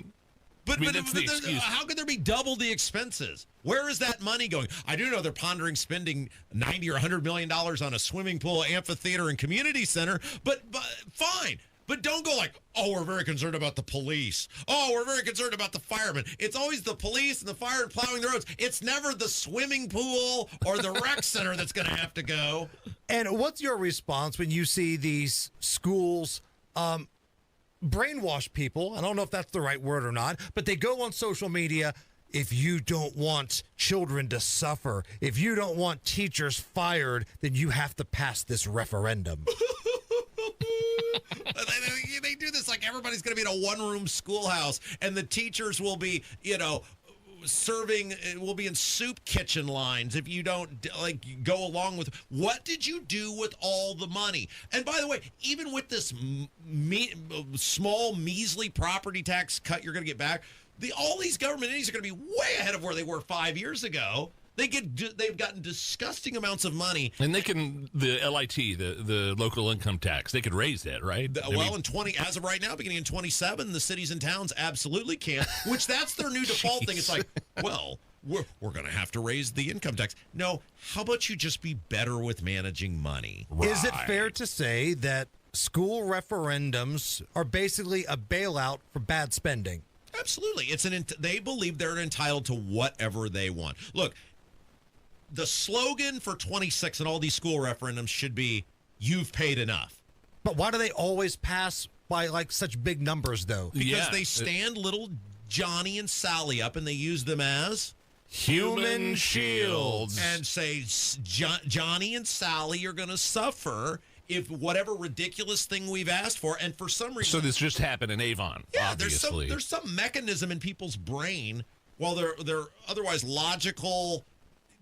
But how could there be double the expenses? Where is that money going? I do know they're pondering spending $90 or $100 million on a swimming pool, amphitheater, and community center. But fine. But don't go like, oh, we're very concerned about the police. Oh, we're very concerned about the firemen. It's always the police and the fire and plowing the roads. It's never the swimming pool or the rec center that's going to have to go. And what's your response when you see these schools brainwash people? I don't know if that's the right word or not, but they go on social media. If you don't want children to suffer, if you don't want teachers fired, then you have to pass this referendum. They do this like everybody's going to be in a one-room schoolhouse, and the teachers will be, we'll be in soup kitchen lines if you don't go along with. What did you do with all the money? And by the way, even with this small measly property tax cut you're going to get back, all these government entities are going to be way ahead of where they were 5 years ago. They've gotten disgusting amounts of money, and the LIT, the local income tax, they could raise that, right? As of right now, beginning in 27, the cities and towns absolutely can. Which that's their new default thing. It's like, well, we're going to have to raise the income tax. No, how about you just be better with managing money? Right. Is it fair to say that school referendums are basically a bailout for bad spending? Absolutely, they believe they're entitled to whatever they want. Look. The slogan for 26 and all these school referendums should be, "You've paid enough." But why do they always pass by such big numbers, though? Because they stand little Johnny and Sally up and they use them as human shields and say, Johnny and Sally are going to suffer if whatever ridiculous thing we've asked for, and for some reason. So this just happened in Avon. Yeah, obviously. there's some mechanism in people's brain while they're otherwise logical,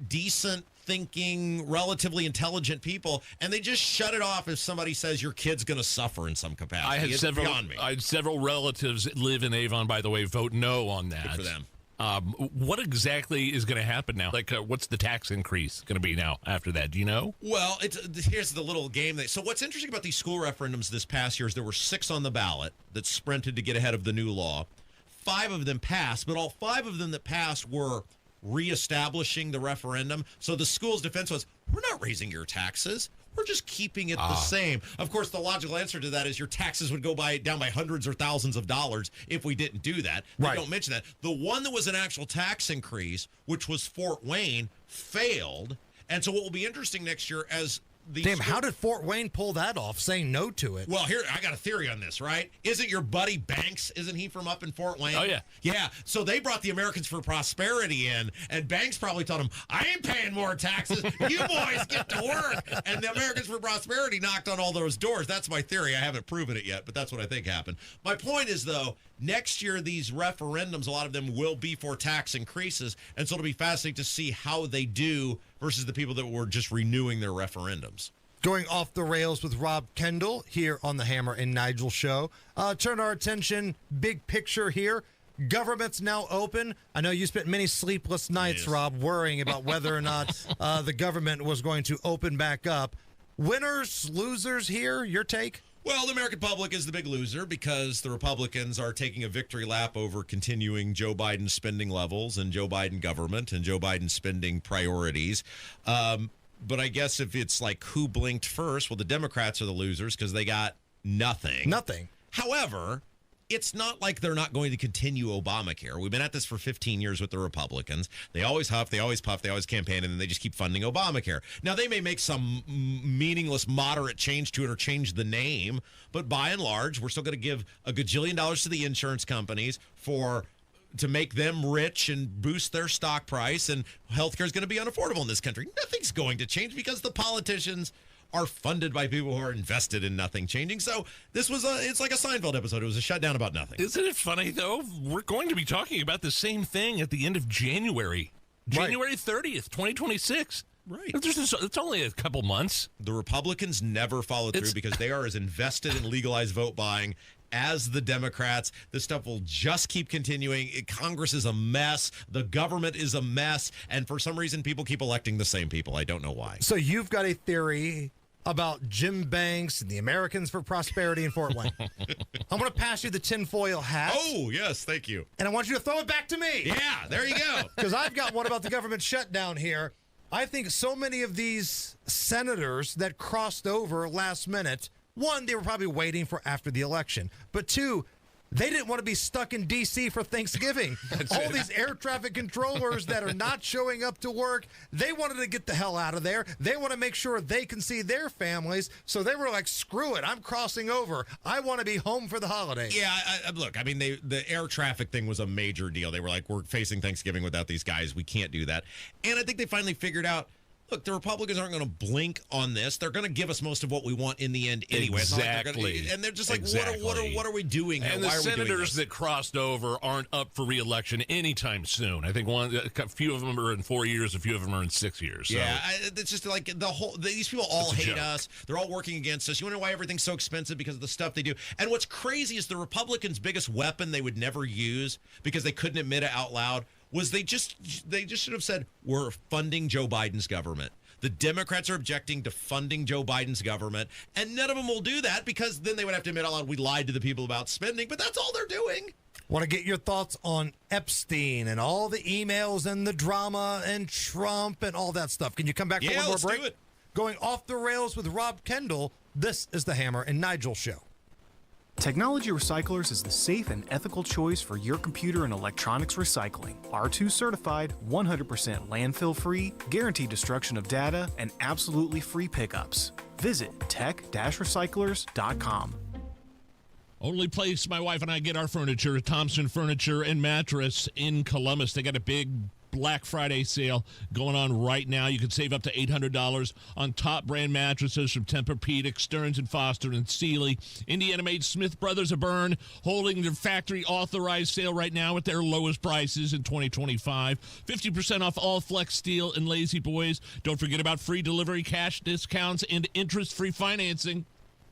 decent thinking, relatively intelligent people, and they just shut it off if somebody says your kid's going to suffer in some capacity. I had several relatives that live in Avon, by the way, vote no on that. Good for them. What exactly is going to happen now? What's the tax increase going to be now after that? Do you know? Well, here's the little game. So what's interesting about these school referendums this past year is there were 6 on the ballot that sprinted to get ahead of the new law. 5 of them passed, but all 5 of them that passed were reestablishing the referendum. So the school's defense was, we're not raising your taxes. We're just keeping it the same. Of course, the logical answer to that is your taxes would go down by hundreds or thousands of dollars if we didn't do that. They don't mention that. The one that was an actual tax increase, which was Fort Wayne, failed. And so what will be interesting next year as how did Fort Wayne pull that off, saying no to it? Well, here, I got a theory on this, right? Isn't your buddy Banks, isn't he from up in Fort Wayne? Oh, yeah. Yeah, so they brought the Americans for Prosperity in, and Banks probably told them, I ain't paying more taxes. You boys get to work. And the Americans for Prosperity knocked on all those doors. That's my theory. I haven't proven it yet, but that's what I think happened. My point is, though, next year, these referendums, a lot of them will be for tax increases, and so it'll be fascinating to see how they do versus the people that were just renewing their referendums. Going off the rails with Rob Kendall here on the Hammer and Nigel show. Turn our attention, big picture here. Government's now open. I know you spent many sleepless nights, Rob, worrying about whether or not the government was going to open back up. Winners, losers here, your take? Well, the American public is the big loser because the Republicans are taking a victory lap over continuing Joe Biden spending levels and Joe Biden government and Joe Biden spending priorities. But I guess if it's like who blinked first, well, the Democrats are the losers because they got nothing. Nothing. However, it's not like they're not going to continue Obamacare. We've been at this for 15 years with the Republicans. They always huff, they always puff, they always campaign, and then they just keep funding Obamacare. Now, they may make some meaningless, moderate change to it or change the name, but by and large, we're still going to give a gajillion dollars to the insurance companies to make them rich and boost their stock price, and healthcare is going to be unaffordable in this country. Nothing's going to change because the politicians are funded by people who are invested in nothing changing. So it's like a Seinfeld episode. It was a shutdown about nothing. Isn't it funny, though? We're going to be talking about the same thing at the end of January. January 30th, 2026. Right. It's only a couple months. The Republicans never follow through because they are as invested in legalized vote buying as the Democrats. This stuff will just keep continuing. Congress is a mess. The government is a mess. And for some reason, people keep electing the same people. I don't know why. So you've got a theory about Jim Banks and the Americans for Prosperity in Fort Wayne. I'm going to pass you the tinfoil hat. Oh, yes. Thank you. And I want you to throw it back to me. Yeah, there you go. Because I've got one about the government shutdown here. I think so many of these senators that crossed over last minute, one, they were probably waiting for after the election. But two, they didn't want to be stuck in D.C. for Thanksgiving. All these air traffic controllers that are not showing up to work, they wanted to get the hell out of there. They want to make sure they can see their families. So they were like, screw it, I'm crossing over. I want to be home for the holidays. Yeah, look, I mean, the air traffic thing was a major deal. They were like, we're facing Thanksgiving without these guys. We can't do that. And I think they finally figured out, look, the Republicans aren't going to blink on this. They're going to give us most of what we want in the end anyway. It's not like they're Exactly. and they're just like, Exactly. what are we doing here? And Why the are we doing senators this? that crossed over aren't up for re-election anytime soon. I think a few of them are in 4 years, a few of them are in 6 years. So. Yeah, it's just like these people all It's a hate joke. us. They're all working against us. You want to know why everything's so expensive? Because of the stuff they do. And what's crazy is the Republicans' biggest weapon they would never use because they couldn't admit it out loud was they just should have said, we're funding Joe Biden's government. The Democrats are objecting to funding Joe Biden's government, and none of them will do that because then they would have to admit out loud we lied to the people about spending, but that's all they're doing. Want to get your thoughts on Epstein and all the emails and the drama and Trump and all that stuff? Can you come back for one more let's break? do it. Going off the rails with Rob Kendall, this is the Hammer and Nigel Show. Technology Recyclers is the safe and ethical choice for your computer and electronics recycling. R2 certified, 100% landfill free, guaranteed destruction of data, and absolutely free pickups. Visit tech-recyclers.com. Only place my wife and I get our furniture, Thompson Furniture and Mattress in Columbus. They got a big Black Friday sale going on right now. You can save up to $800 on top brand mattresses from Tempur-Pedic, Stearns & Foster, and Sealy. Indiana-made Smith Brothers of Bern holding their factory authorized sale right now at their lowest prices in 2025. 50% off all Flex Steel and Lazy Boys. Don't forget about free delivery, cash discounts, and interest-free financing.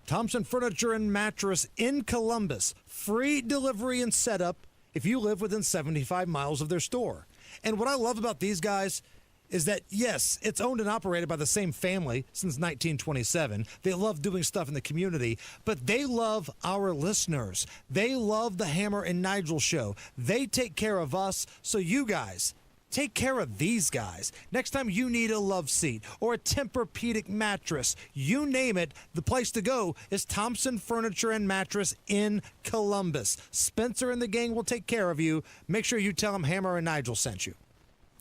Thompson Furniture and Mattress in Columbus. Free delivery and setup if you live within 75 miles of their store. And what I love about these guys is that, yes, it's owned and operated by the same family since 1927. They love doing stuff in the community, but they love our listeners. They love the Hammer and Nigel Show. They take care of us, so you guys take care of these guys. Next time you need a love seat or a Tempur-Pedic mattress, you name it, the place to go is Thompson Furniture and Mattress in Columbus. Spencer and the gang will take care of you. Make sure you tell them Hammer and Nigel sent you.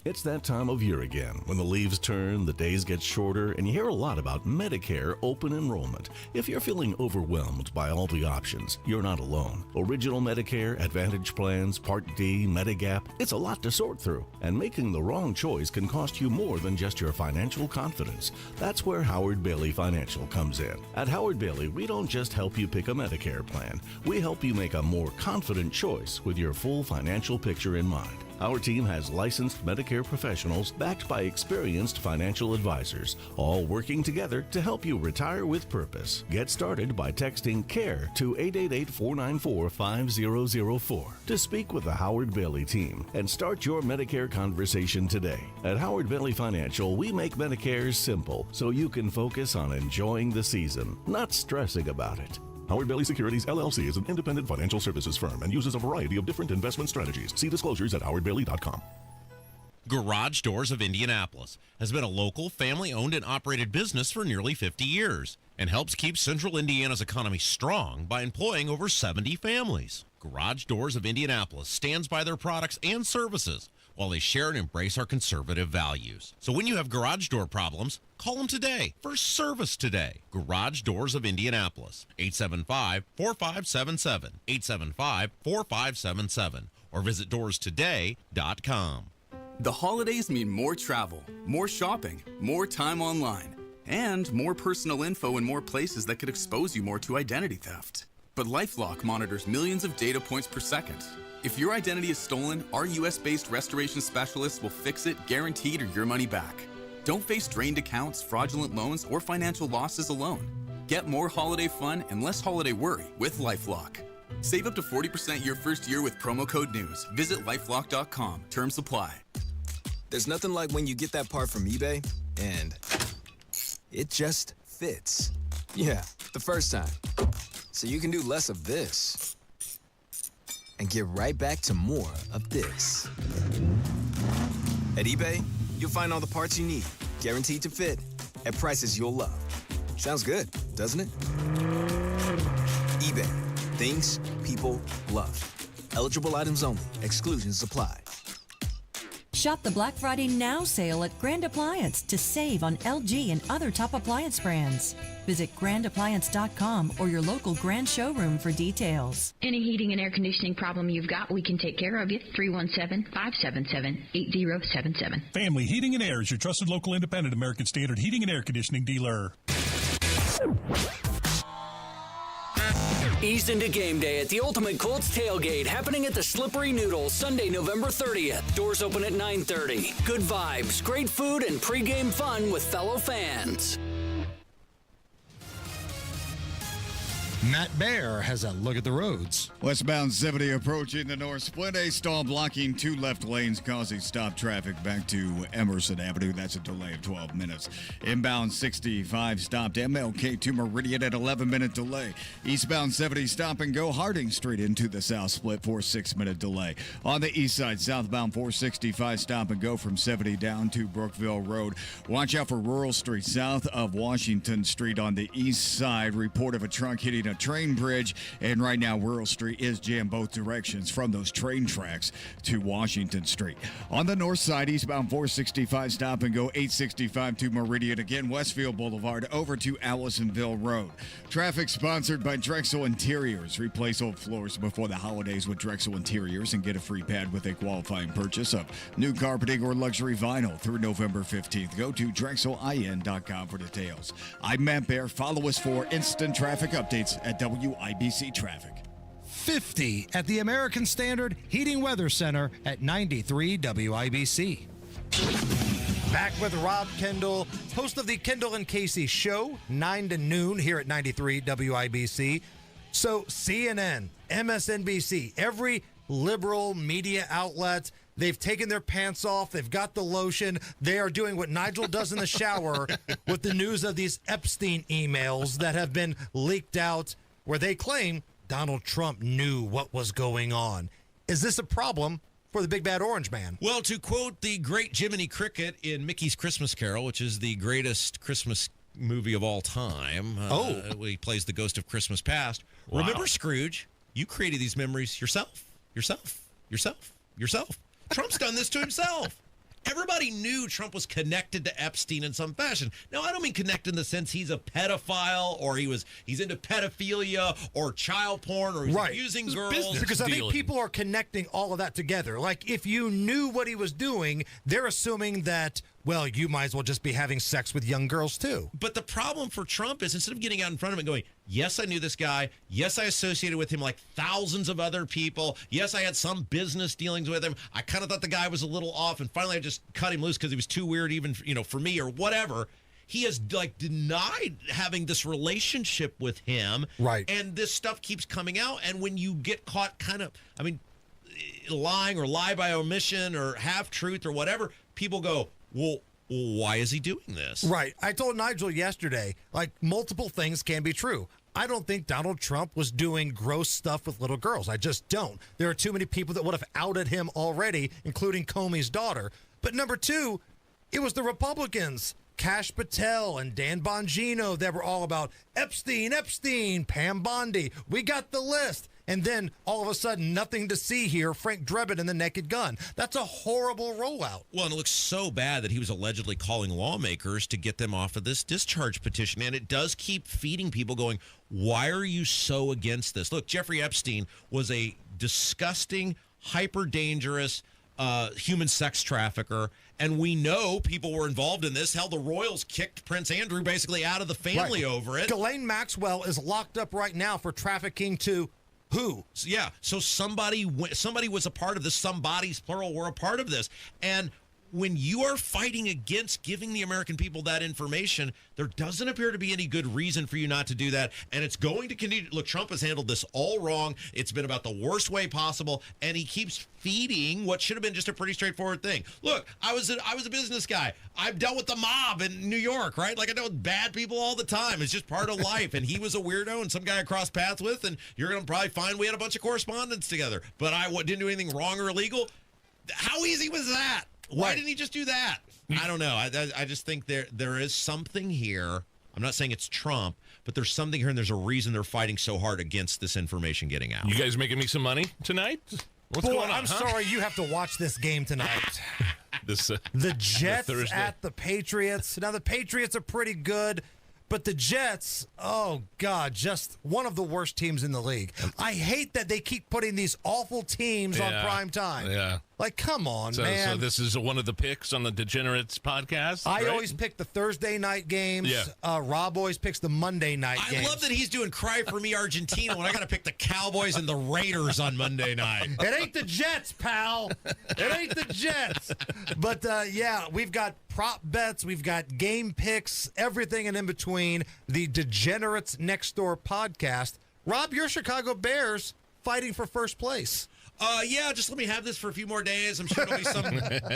It's that time of year again. When the leaves turn, the days get shorter, and you hear a lot about Medicare open enrollment. If you're feeling overwhelmed by all the options, you're not alone. Original Medicare, Advantage plans, Part D, Medigap, it's a lot to sort through. And making the wrong choice can cost you more than just your financial confidence. That's where Howard Bailey Financial comes in. At Howard Bailey, we don't just help you pick a Medicare plan. We help you make a more confident choice with your full financial picture in mind. Our team has licensed Medicare professionals backed by experienced financial advisors, all working together to help you retire with purpose. Get started by texting CARE to 888-494-5004 to speak with the Howard Bailey team and start your Medicare conversation today. At Howard Bailey Financial, we make Medicare simple so you can focus on enjoying the season, not stressing about it. Howard Bailey Securities, LLC is an independent financial services firm and uses a variety of different investment strategies. See disclosures at howardbailey.com. Garage Doors of Indianapolis has been a local, family-owned and operated business for nearly 50 years and helps keep central Indiana's economy strong by employing over 70 families. Garage Doors of Indianapolis stands by their products and services while they share and embrace our conservative values. So when you have garage door problems, call them today for service today. Garage Doors of Indianapolis, 875-4577, 875-4577, or visit doorstoday.com. The holidays mean more travel, more shopping, more time online, and more personal info in more places that could expose you more to identity theft. But LifeLock monitors millions of data points per second. If your identity is stolen, our US-based restoration specialists will fix it, guaranteed, or your money back. Don't face drained accounts, fraudulent loans, or financial losses alone. Get more holiday fun and less holiday worry with LifeLock. Save up to 40% your first year with promo code NEWS. Visit lifelock.com. Terms apply. There's nothing like when you get that part from eBay and it just fits. Yeah, the first time. So you can do less of this and get right back to more of this. At eBay, you'll find all the parts you need, guaranteed to fit, at prices you'll love. Sounds good, doesn't it? eBay, things people love. Eligible items only, exclusions apply. Shop the Black Friday Now sale at Grand Appliance to save on LG and other top appliance brands. Visit grandappliance.com or your local Grand showroom for details. Any heating and air conditioning problem you've got, we can take care of you. 317-577-8077. Family Heating and Air is your trusted local independent American Standard heating and air conditioning dealer. Ease into game day at the Ultimate Colts Tailgate, happening at the Slippery Noodle, Sunday, November 30th. Doors open at 9:30. Good vibes, great food, and pregame fun with fellow fans. Matt Bear has a look at the roads. Westbound 70 approaching the North Split. A stall blocking 2 left lanes, causing stop traffic back to Emerson Avenue. That's a delay of 12 minutes. Inbound 65 stopped MLK to Meridian at 11-minute delay. Eastbound 70 stop and go Harding Street into the South Split for a 6-minute delay. On the east side, southbound 465 stop and go from 70 down to Brookville Road. Watch out for Rural Street south of Washington Street on the east side. Report of a truck hitting a train bridge, and right now Rural Street is jammed both directions from those train tracks to Washington Street. On the north side, eastbound 465 stop and go 865 to Meridian, again Westfield Boulevard over to Allisonville Road. Traffic sponsored by Drexel Interiors. Replace old floors before the holidays with Drexel Interiors and get a free pad with a qualifying purchase of new carpeting or luxury vinyl through November 15th. Go to drexelin.com for details. I'm Matt Bear. Follow us for instant traffic updates at WIBC Traffic. 50 at the American Standard Heating Weather Center at 93 WIBC. Back with Rob Kendall, host of the Kendall and Casey Show, 9 to noon here at 93 WIBC. So CNN, MSNBC, every liberal media outlet, they've taken their pants off. They've got the lotion. They are doing what Nigel does in the shower with the news of these Epstein emails that have been leaked out where they claim Donald Trump knew what was going on. Is this a problem for the big bad orange man? Well, to quote the great Jiminy Cricket in Mickey's Christmas Carol, which is the greatest Christmas movie of all time. He plays the ghost of Christmas past. Wow. Remember Scrooge? You created these memories yourself. Trump's done this to himself. Everybody knew Trump was connected to Epstein in some fashion. Now, I don't mean connected in the sense he's a pedophile or he's into pedophilia or child porn or he's abusing girls. Because I think people are connecting all of that together. Like, if you knew what he was doing, they're assuming that, well, you might as well just be having sex with young girls, too. But the problem for Trump is instead of getting out in front of him and going, yes, I knew this guy. Yes, I associated with him like thousands of other people. Yes, I had some business dealings with him. I kind of thought the guy was a little off, and finally I just cut him loose because he was too weird even, for me or whatever. He has, denied having this relationship with him. Right. And this stuff keeps coming out, and when you get caught lying or lie by omission or half-truth or whatever, people go, well, why is he doing this? Right. I told Nigel yesterday, multiple things can be true. I don't think Donald Trump was doing gross stuff with little girls. I just don't. There are too many people that would have outed him already, including Comey's daughter. But number two, it was the Republicans, Kash Patel and Dan Bongino, that were all about Epstein, Pam Bondi. We got the list. And then all of a sudden, nothing to see here, Frank Drebin and the Naked Gun. That's a horrible rollout. Well, and it looks so bad that he was allegedly calling lawmakers to get them off of this discharge petition. And it does keep feeding people going, why are you so against this? Look, Jeffrey Epstein was a disgusting, hyper-dangerous human sex trafficker. And we know people were involved in this. Hell, the Royals kicked Prince Andrew basically out of the family over it. Ghislaine Maxwell is locked up right now for trafficking to... who? Yeah, so somebody was a part of this. Somebody's plural were a part of this. And when you are fighting against giving the American people that information, there doesn't appear to be any good reason for you not to do that. And it's going to continue. Look, Trump has handled this all wrong. It's been about the worst way possible. And he keeps feeding what should have been just a pretty straightforward thing. Look, I was a business guy. I've dealt with the mob in New York, right? I dealt with bad people all the time. It's just part of life. And he was a weirdo and some guy I crossed paths with. And you're going to probably find we had a bunch of correspondence together. But I didn't do anything wrong or illegal. How easy was that? Why didn't he just do that? I don't know. I just think there is something here. I'm not saying it's Trump, but there's something here, and there's a reason they're fighting so hard against this information getting out. You guys making me some money tonight? What's going on? I'm sorry you have to watch this game tonight. The Jets at the Patriots. Now, the Patriots are pretty good, But the Jets, oh, God, just one of the worst teams in the league. I hate that they keep putting these awful teams on prime time. Yeah. Like, come on, man. So this is one of the picks on the Degenerates podcast? I right? always pick the Thursday night games. Yeah. Rob always picks the Monday night games. I love that he's doing Cry For Me Argentina when I got to pick the Cowboys and the Raiders on Monday night. It ain't the Jets, pal. It ain't the Jets. But, yeah, we've got prop bets. We've got game picks, everything and in between. The Degenerates Next Door podcast. Rob, your Chicago Bears fighting for first place. Yeah, just let me have this for a few more days. I'm sure it'll be some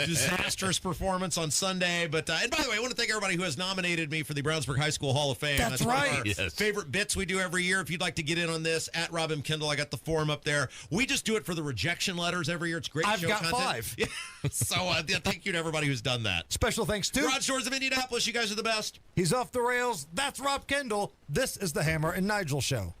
disastrous performance on Sunday. But and by the way, I want to thank everybody who has nominated me for the Brownsburg High School Hall of Fame. That's one right. of our favorite bits we do every year. If you'd like to get in on this, at Rob M. Kendall, I got the form up there. We just do it for the rejection letters every year. It's great. I've show got content. 5. Yeah. So thank you to everybody who's done that. Special thanks to Broad Shores of Indianapolis. You guys are the best. He's off the rails. That's Rob Kendall. This is the Hammer and Nigel Show.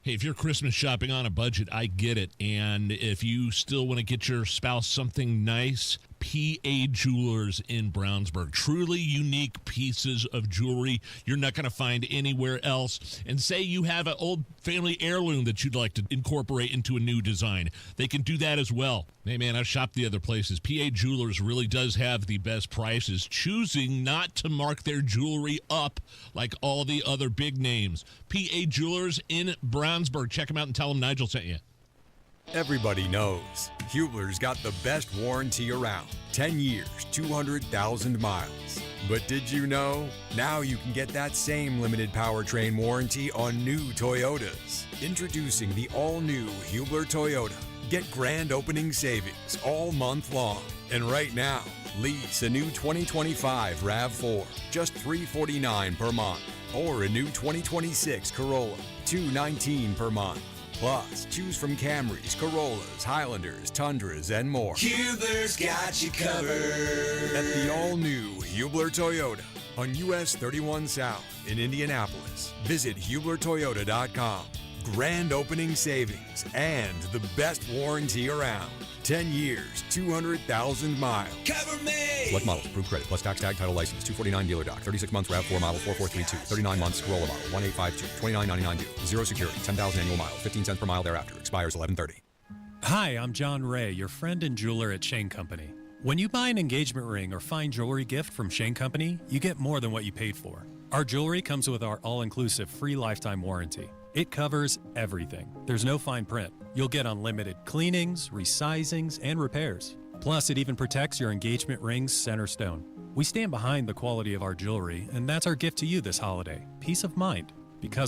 Hey, if you're Christmas shopping on a budget, I get it. And if you still want to get your spouse something nice, PA Jewelers in Brownsburg. Truly unique pieces of jewelry you're not going to find anywhere else. And say you have an old family heirloom that you'd like to incorporate into a new design. They can do that as well. Hey, man, I've shopped the other places. PA Jewelers really does have the best prices, choosing not to mark their jewelry up like all the other big names. PA Jewelers in Brownsburg. Check them out and tell them Nigel sent you. Everybody knows Hubler's got the best warranty around. 10 years, 200,000 miles. But did you know? Now you can get that same limited powertrain warranty on new Toyotas. Introducing the all-new Hubler Toyota. Get grand opening savings all month long. And right now, lease a new 2025 RAV4, just $349 per month. Or a new 2026 Corolla, $219 per month. Plus, choose from Camrys, Corollas, Highlanders, Tundras, and more. Hubler's got you covered. At the all-new Hubler Toyota on US 31 South in Indianapolis. Visit HublerToyota.com. Grand opening savings and the best warranty around. 10 years, 200,000 miles. Cover me! Select models, approved credit, plus tax tag title license, 249 dealer doc, 36 months RAV4 model 4432, 39 months Corolla model 1852, 2999 due, 0 security, 10,000 annual miles, 15 cents per mile thereafter, expires 11/30. Hi, I'm John Ray, your friend and jeweler at Shane Company. When you buy an engagement ring or fine jewelry gift from Shane Company, you get more than what you paid for. Our jewelry comes with our all-inclusive free lifetime warranty. It covers everything. There's no fine print. You'll get unlimited cleanings, resizings, and repairs. Plus, it even protects your engagement ring's center stone. We stand behind the quality of our jewelry, and that's our gift to you this holiday. Peace of mind. Because